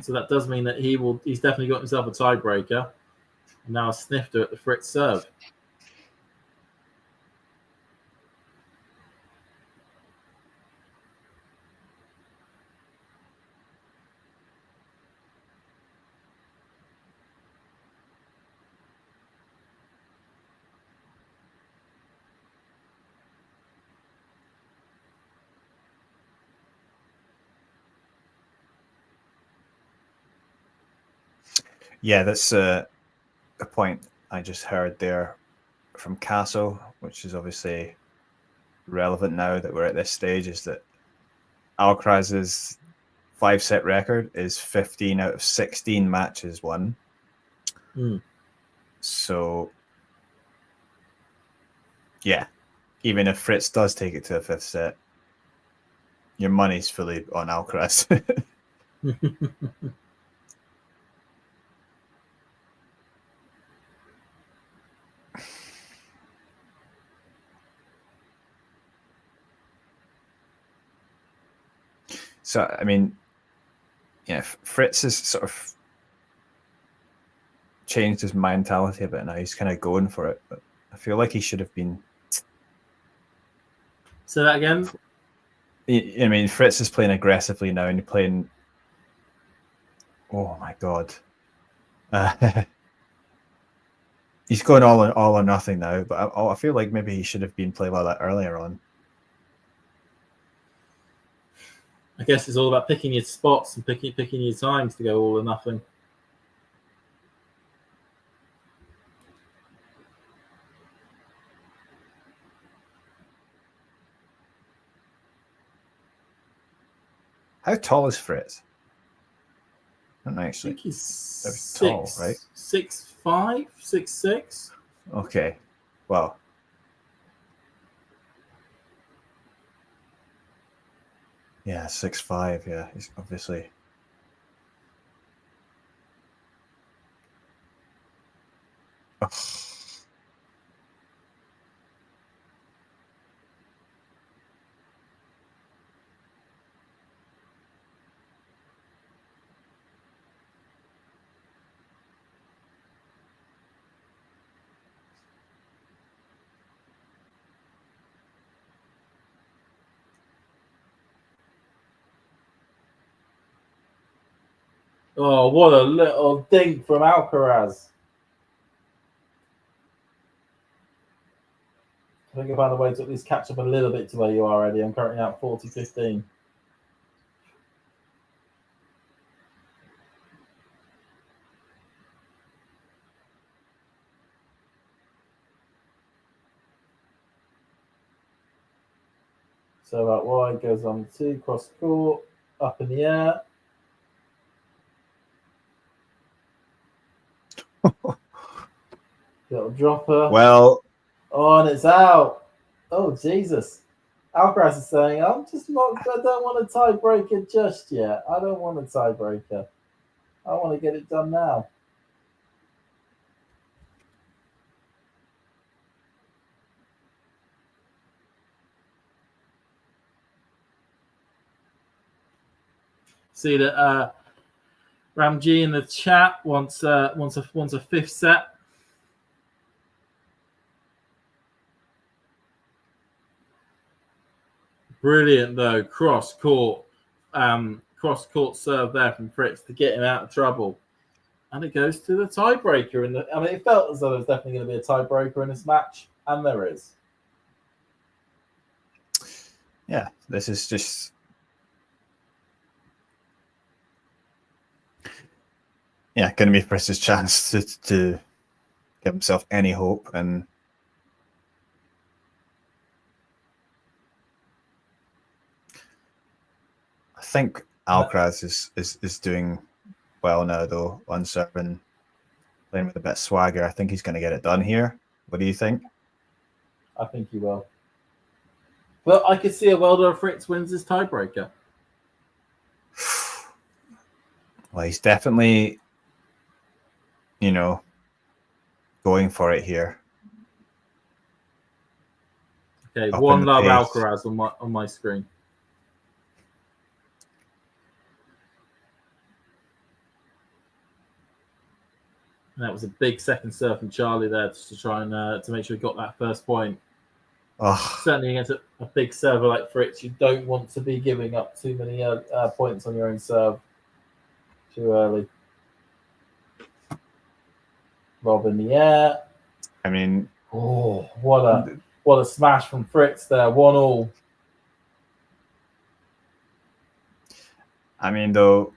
So that does mean that he's definitely got himself a tiebreaker. And now a snifter at the Fritz serve. Yeah, that's a point I just heard there from Castle, which is obviously relevant now that we're at this stage, is that Alcaraz's 5-set record is 15 out of 16 matches won. So, yeah, even if Fritz does take it to a 5th set, your money's fully on Alcaraz. So I mean, yeah, Fritz has sort of changed his mentality a bit now. He's kind of going for it, but I feel like he should have been. Say that again. I mean, Fritz is playing aggressively now, and playing. Oh my god, he's going all or nothing now. But I feel like maybe he should have been playing like that earlier on. I guess it's all about picking your spots and picking your times to go all or nothing. How tall is Fritz? I don't know, I actually. think he's Very tall, right? 6'5", 6'6". Okay, well. Yeah, 6'5". Yeah, he's obviously. Oh. Oh, what a little dink from Alcaraz. I think I found a way to at least catch up a little bit to where you are, Eddie. I'm currently at 40-15. So that wide goes on 2, cross court, up in the air. Little dropper. Well. Oh, and it's out. Oh, Jesus. Alcaraz is saying, I don't want a tiebreaker just yet. I don't want a tiebreaker. I want to get it done now. See that Ramji in the chat wants a fifth set. Brilliant though, cross court serve there from Fritz to get him out of trouble, and it goes to the tiebreaker. It felt as though there was definitely going to be a tiebreaker in this match, and there is. Yeah, this is just. Yeah, going to be Fritz's chance to give himself any hope, and I think Alcaraz is doing well now, though, on serving, playing with a bit of swagger. I think he's going to get it done here. What do you think? I think he will. But I could see a world where Fritz wins this tiebreaker. Well, he's definitely, going for it here. Okay, Up one in the love pace. Alcaraz on my screen. And that was a big second serve from Charlie there just to try and to make sure he got that first point. Oh, Certainly against a big server like Fritz, you don't want to be giving up too many points on your own serve too early. Lob in the air. I mean, oh, what a smash from Fritz there. 1-1. I mean, though,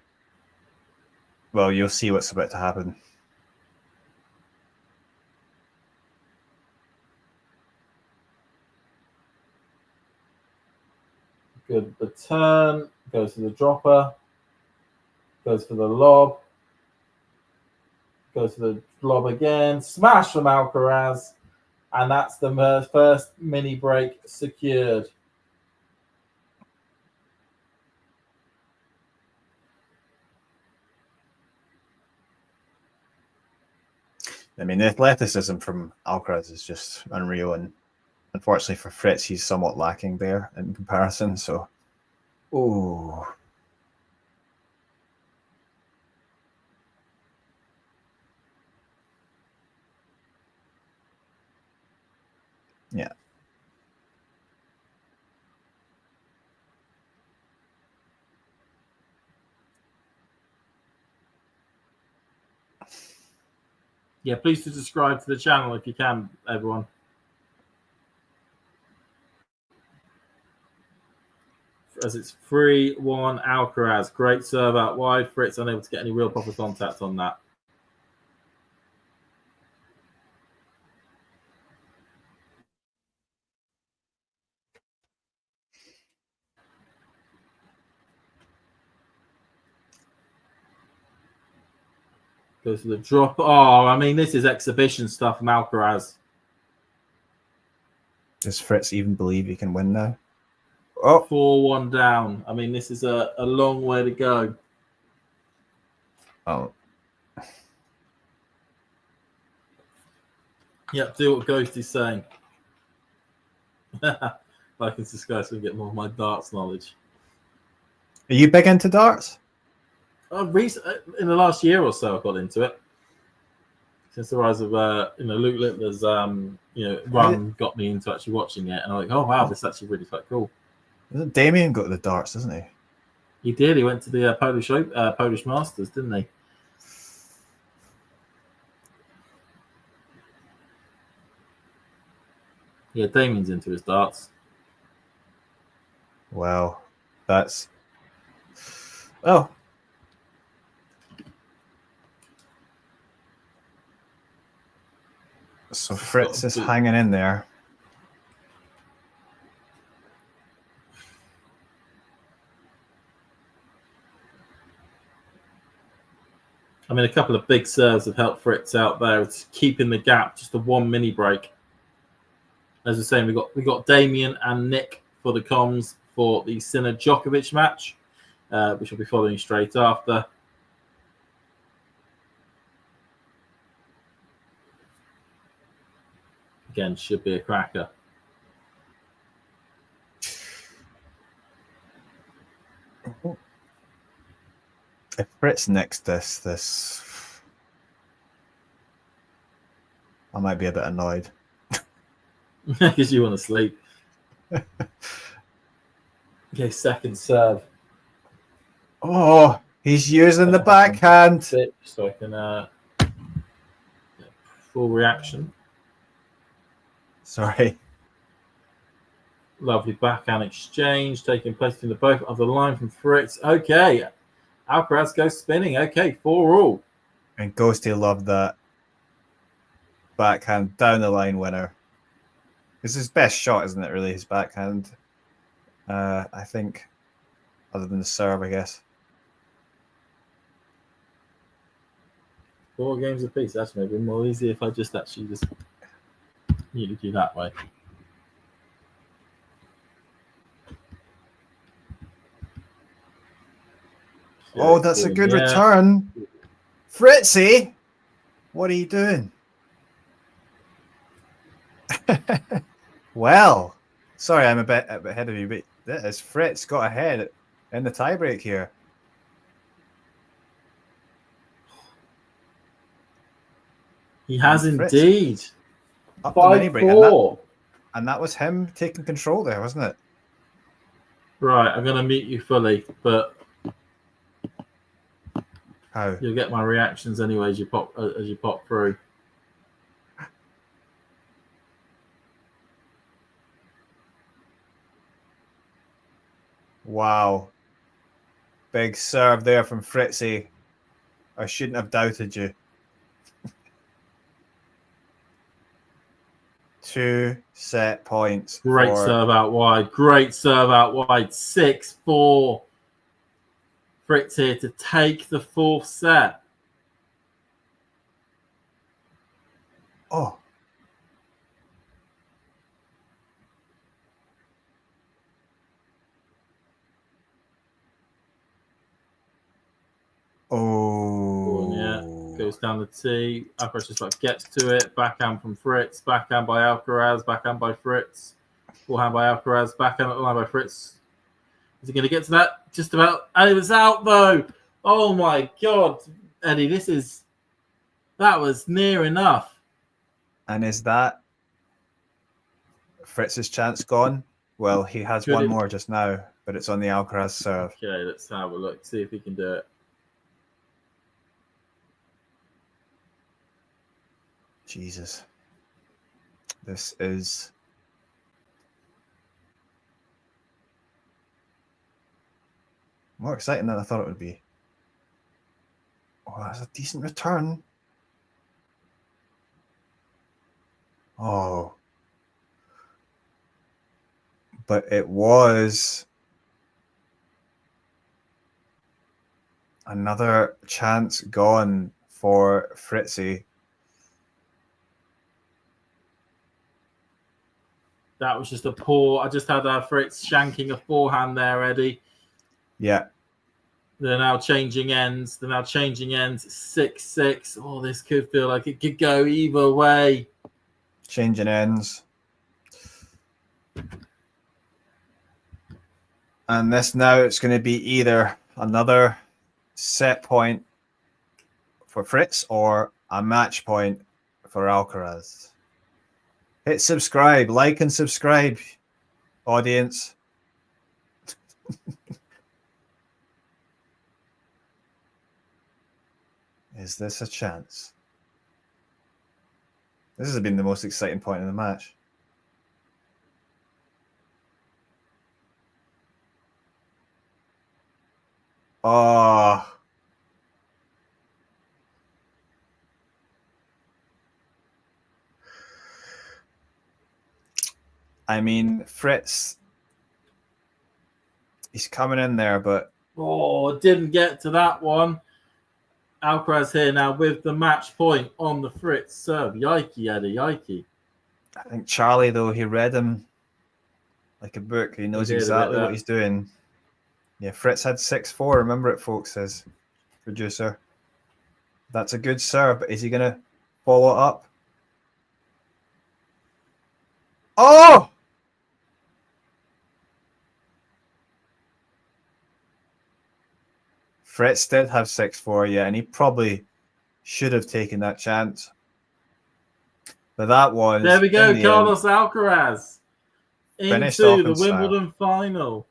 well, you'll see what's about to happen. Good return. Goes to the dropper. Goes for the lob. Goes to the lob again. Smash from Alcaraz. And that's the first mini break secured. I mean, the athleticism from Alcaraz is just unreal, and unfortunately for Fritz, he's somewhat lacking there in comparison. So, oh, Yeah. Yeah, please do subscribe to the channel if you can, everyone. As it's 3-1 Alcaraz. Great serve out wide. Fritz unable to get any real proper contact on that. Goes to the drop. Oh, I mean, this is exhibition stuff from Alcaraz. Does Fritz even believe he can win now? Oh, 4-1 down. I mean, this is a long way to go. oh, Yep, do what Ghost is saying. I can discuss and get more of my darts knowledge. are you big into darts? In the last year or so, I got into it. Since the rise of Luke Littler's run got me into actually watching it, and I'm like, oh wow, this is actually really quite cool. Doesn't Damien go to the darts, doesn't he? He did. He went to the Polish Masters, didn't he? Yeah, Damien's into his darts. Wow, that's oh. So Fritz is hanging in there. I mean, a couple of big serves have helped Fritz out there. It's keeping the gap, just a 1 mini break. As we're saying, we got Damien and Nick for the comms for the Sinner Djokovic match, which will be following straight after. Again, should be a cracker. If Fritz nicks this, I might be a bit annoyed. Because you want to sleep. Okay, second serve. Oh, he's using the backhand. So I can full reaction. Sorry. Lovely backhand exchange taking place between the both of the line from Fritz. Okay, Alcaraz goes spinning. Okay, 4-all. And Ghosty loved that backhand down the line winner. It's his best shot, isn't it? Really, his backhand. I think, other than the serve, I guess. 4 games apiece. That's maybe more easy if I just needed you that way. Oh, that's a good return. Fritzy, what are you doing? Well, sorry, I'm a bit ahead of you, but that is Fritz got ahead in the tiebreak here. He has Fritz indeed. Up the mini break, 5-4. and that was him taking control there, wasn't it? Right, I'm going to mute you fully, but How? you'll get my reactions anyway as you pop through. Wow. Big serve there from Fritzy. I shouldn't have doubted you. 2 set points. Great serve out wide. Great serve out wide. 6-4. Fritz here to take the 4th set. Oh. Oh. Yeah. Goes down the tee. Alcaraz just like gets to it. Backhand from Fritz. Backhand by Alcaraz. Backhand by Fritz. Forehand by Alcaraz. Backhand by Fritz. Is he going to get to that? Just about. And it was out though. Oh my God, Eddie, that was near enough. And is that Fritz's chance gone? Well, he has Could one it- more just now, but it's on the Alcaraz serve. Okay, let's have a look. See if he can do it. Jesus. This is more exciting than I thought it would be. Oh, that's a decent return. Oh. But it was another chance gone for Fritzy. That was just a poor. I just had Fritz shanking a forehand there, Eddie. Yeah. They're now changing ends. 6-6. Oh, this could feel like it could go either way. Changing ends. And this now it's going to be either another set point for Fritz or a match point for Alcaraz. Hit subscribe, like and subscribe, audience. Is this a chance? This has been the most exciting point in the match. Oh. I mean, Fritz, he's coming in there, but... Oh, didn't get to that one. Alcaraz here now with the match point on the Fritz serve. Yikey, Eddie, yikey. I think Charlie, though, he read him like a book. He knows exactly what he's doing. Yeah, Fritz had 6-4. Remember it, folks, says producer. That's a good serve, but is he going to follow it up? Oh! Fritz did have 6-4, yeah, and he probably should have taken that chance. But that was... There we go, Carlos Alcaraz into the Wimbledon final.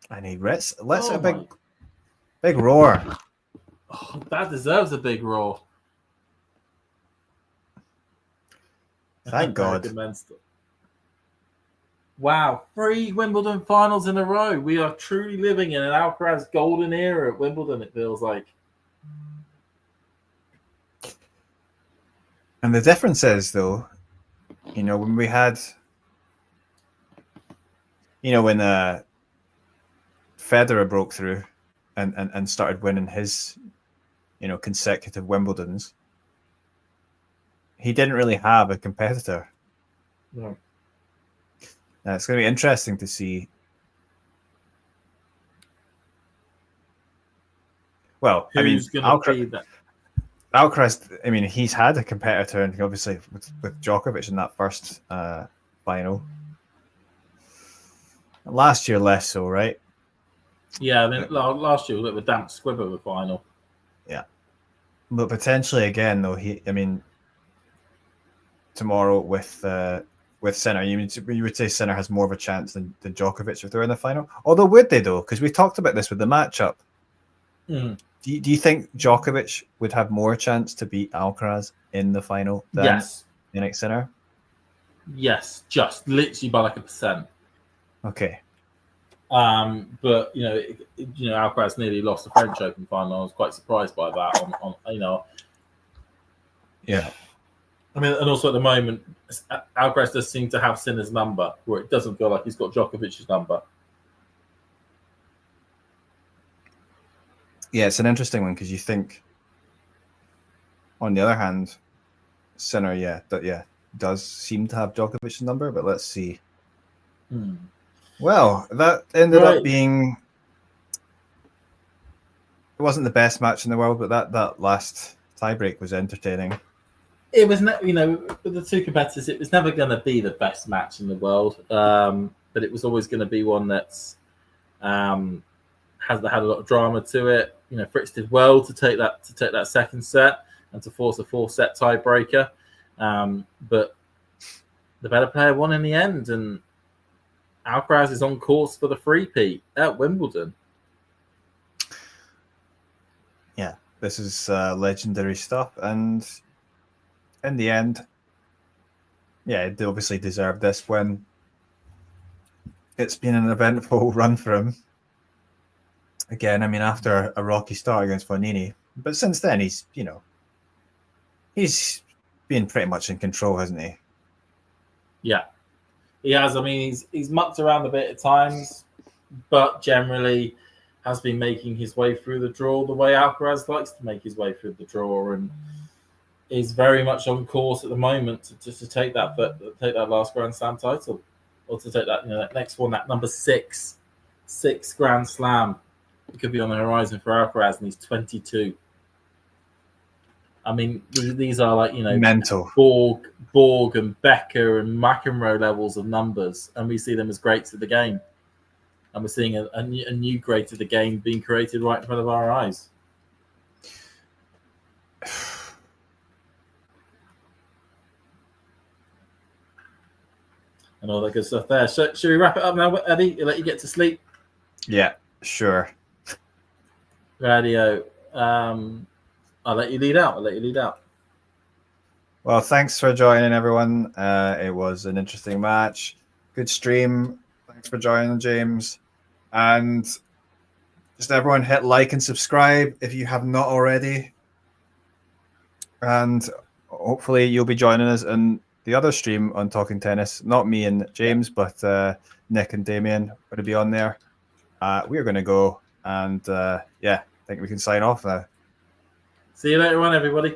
And he lets a big roar. Oh, that deserves a big roar. Thank God. Wow, 3 Wimbledon finals in a row. We are truly living in an Alcaraz golden era at Wimbledon, it feels like. And the difference is, though, when we had, when Federer broke through and started winning his, consecutive Wimbledons, he didn't really have a competitor. No. Now, it's going to be interesting to see. Well, Who's going to be that? Alcaraz, he's had a competitor, and obviously with Djokovic in that first final. Last year, less so, right? Yeah, last year was a damp squib of a final. Yeah. But potentially again, though, tomorrow with Sinner, you would say Sinner has more of a chance than Djokovic if they're in the final. Although, would they, though? Because we talked about this with the matchup. Mm. Do you think Djokovic would have more chance to beat Alcaraz in the final than Yannick Sinner? Yes, just literally by like 1%. Okay. But Alcaraz nearly lost the French Open final. I was quite surprised by that. Yeah. And also at the moment, Alcaraz does seem to have Sinner's number, where it doesn't feel like he's got Djokovic's number. Yeah, it's an interesting one because you think, on the other hand, Sinner, does seem to have Djokovic's number, but let's see. Well, that ended up being... It wasn't the best match in the world, but that last tiebreak was entertaining. It was, with the two competitors, it was never going to be the best match in the world, but it was always going to be one that's had a lot of drama to it. Fritz did well to take that second set and to force a 4-set tiebreaker, but the better player won in the end, and Alcaraz is on course for the three-peat at Wimbledon. Yeah, this is legendary stuff, and in the end, yeah, they obviously deserved this win. It's been an eventful run for him. Again, I mean, after a rocky start against Fognini, but since then he's been pretty much in control, hasn't he? Yeah, he has. I mean, he's mucked around a bit at times, but generally has been making his way through the draw the way Alcaraz likes to make his way through the draw, and is very much on course at the moment to take that last Grand Slam title, or to take that next one, that number six Grand Slam. It could be on the horizon for Alcaraz, and he's 22. I mean, these are like mental Borg and Becker and McEnroe levels of numbers, and we see them as greats of the game. And we're seeing a new great of the game being created right in front of our eyes. And all that good stuff there. Should we wrap it up now, Eddie? Let you get to sleep. Yeah, sure. Radio. I'll let you lead out. Well, thanks for joining, everyone. It was an interesting match. Good stream. Thanks for joining, James. And just everyone hit like and subscribe if you have not already. And hopefully you'll be joining us in the other stream on Talking Tennis. Not me and James, but Nick and Damien will be on there. We're going to go. And I think we can sign off now. See you later on, everybody.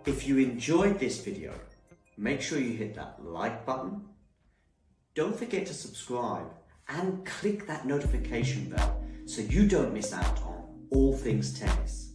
If you enjoyed this video, make sure you hit that like button. Don't forget to subscribe and click that notification bell so you don't miss out on all things tennis.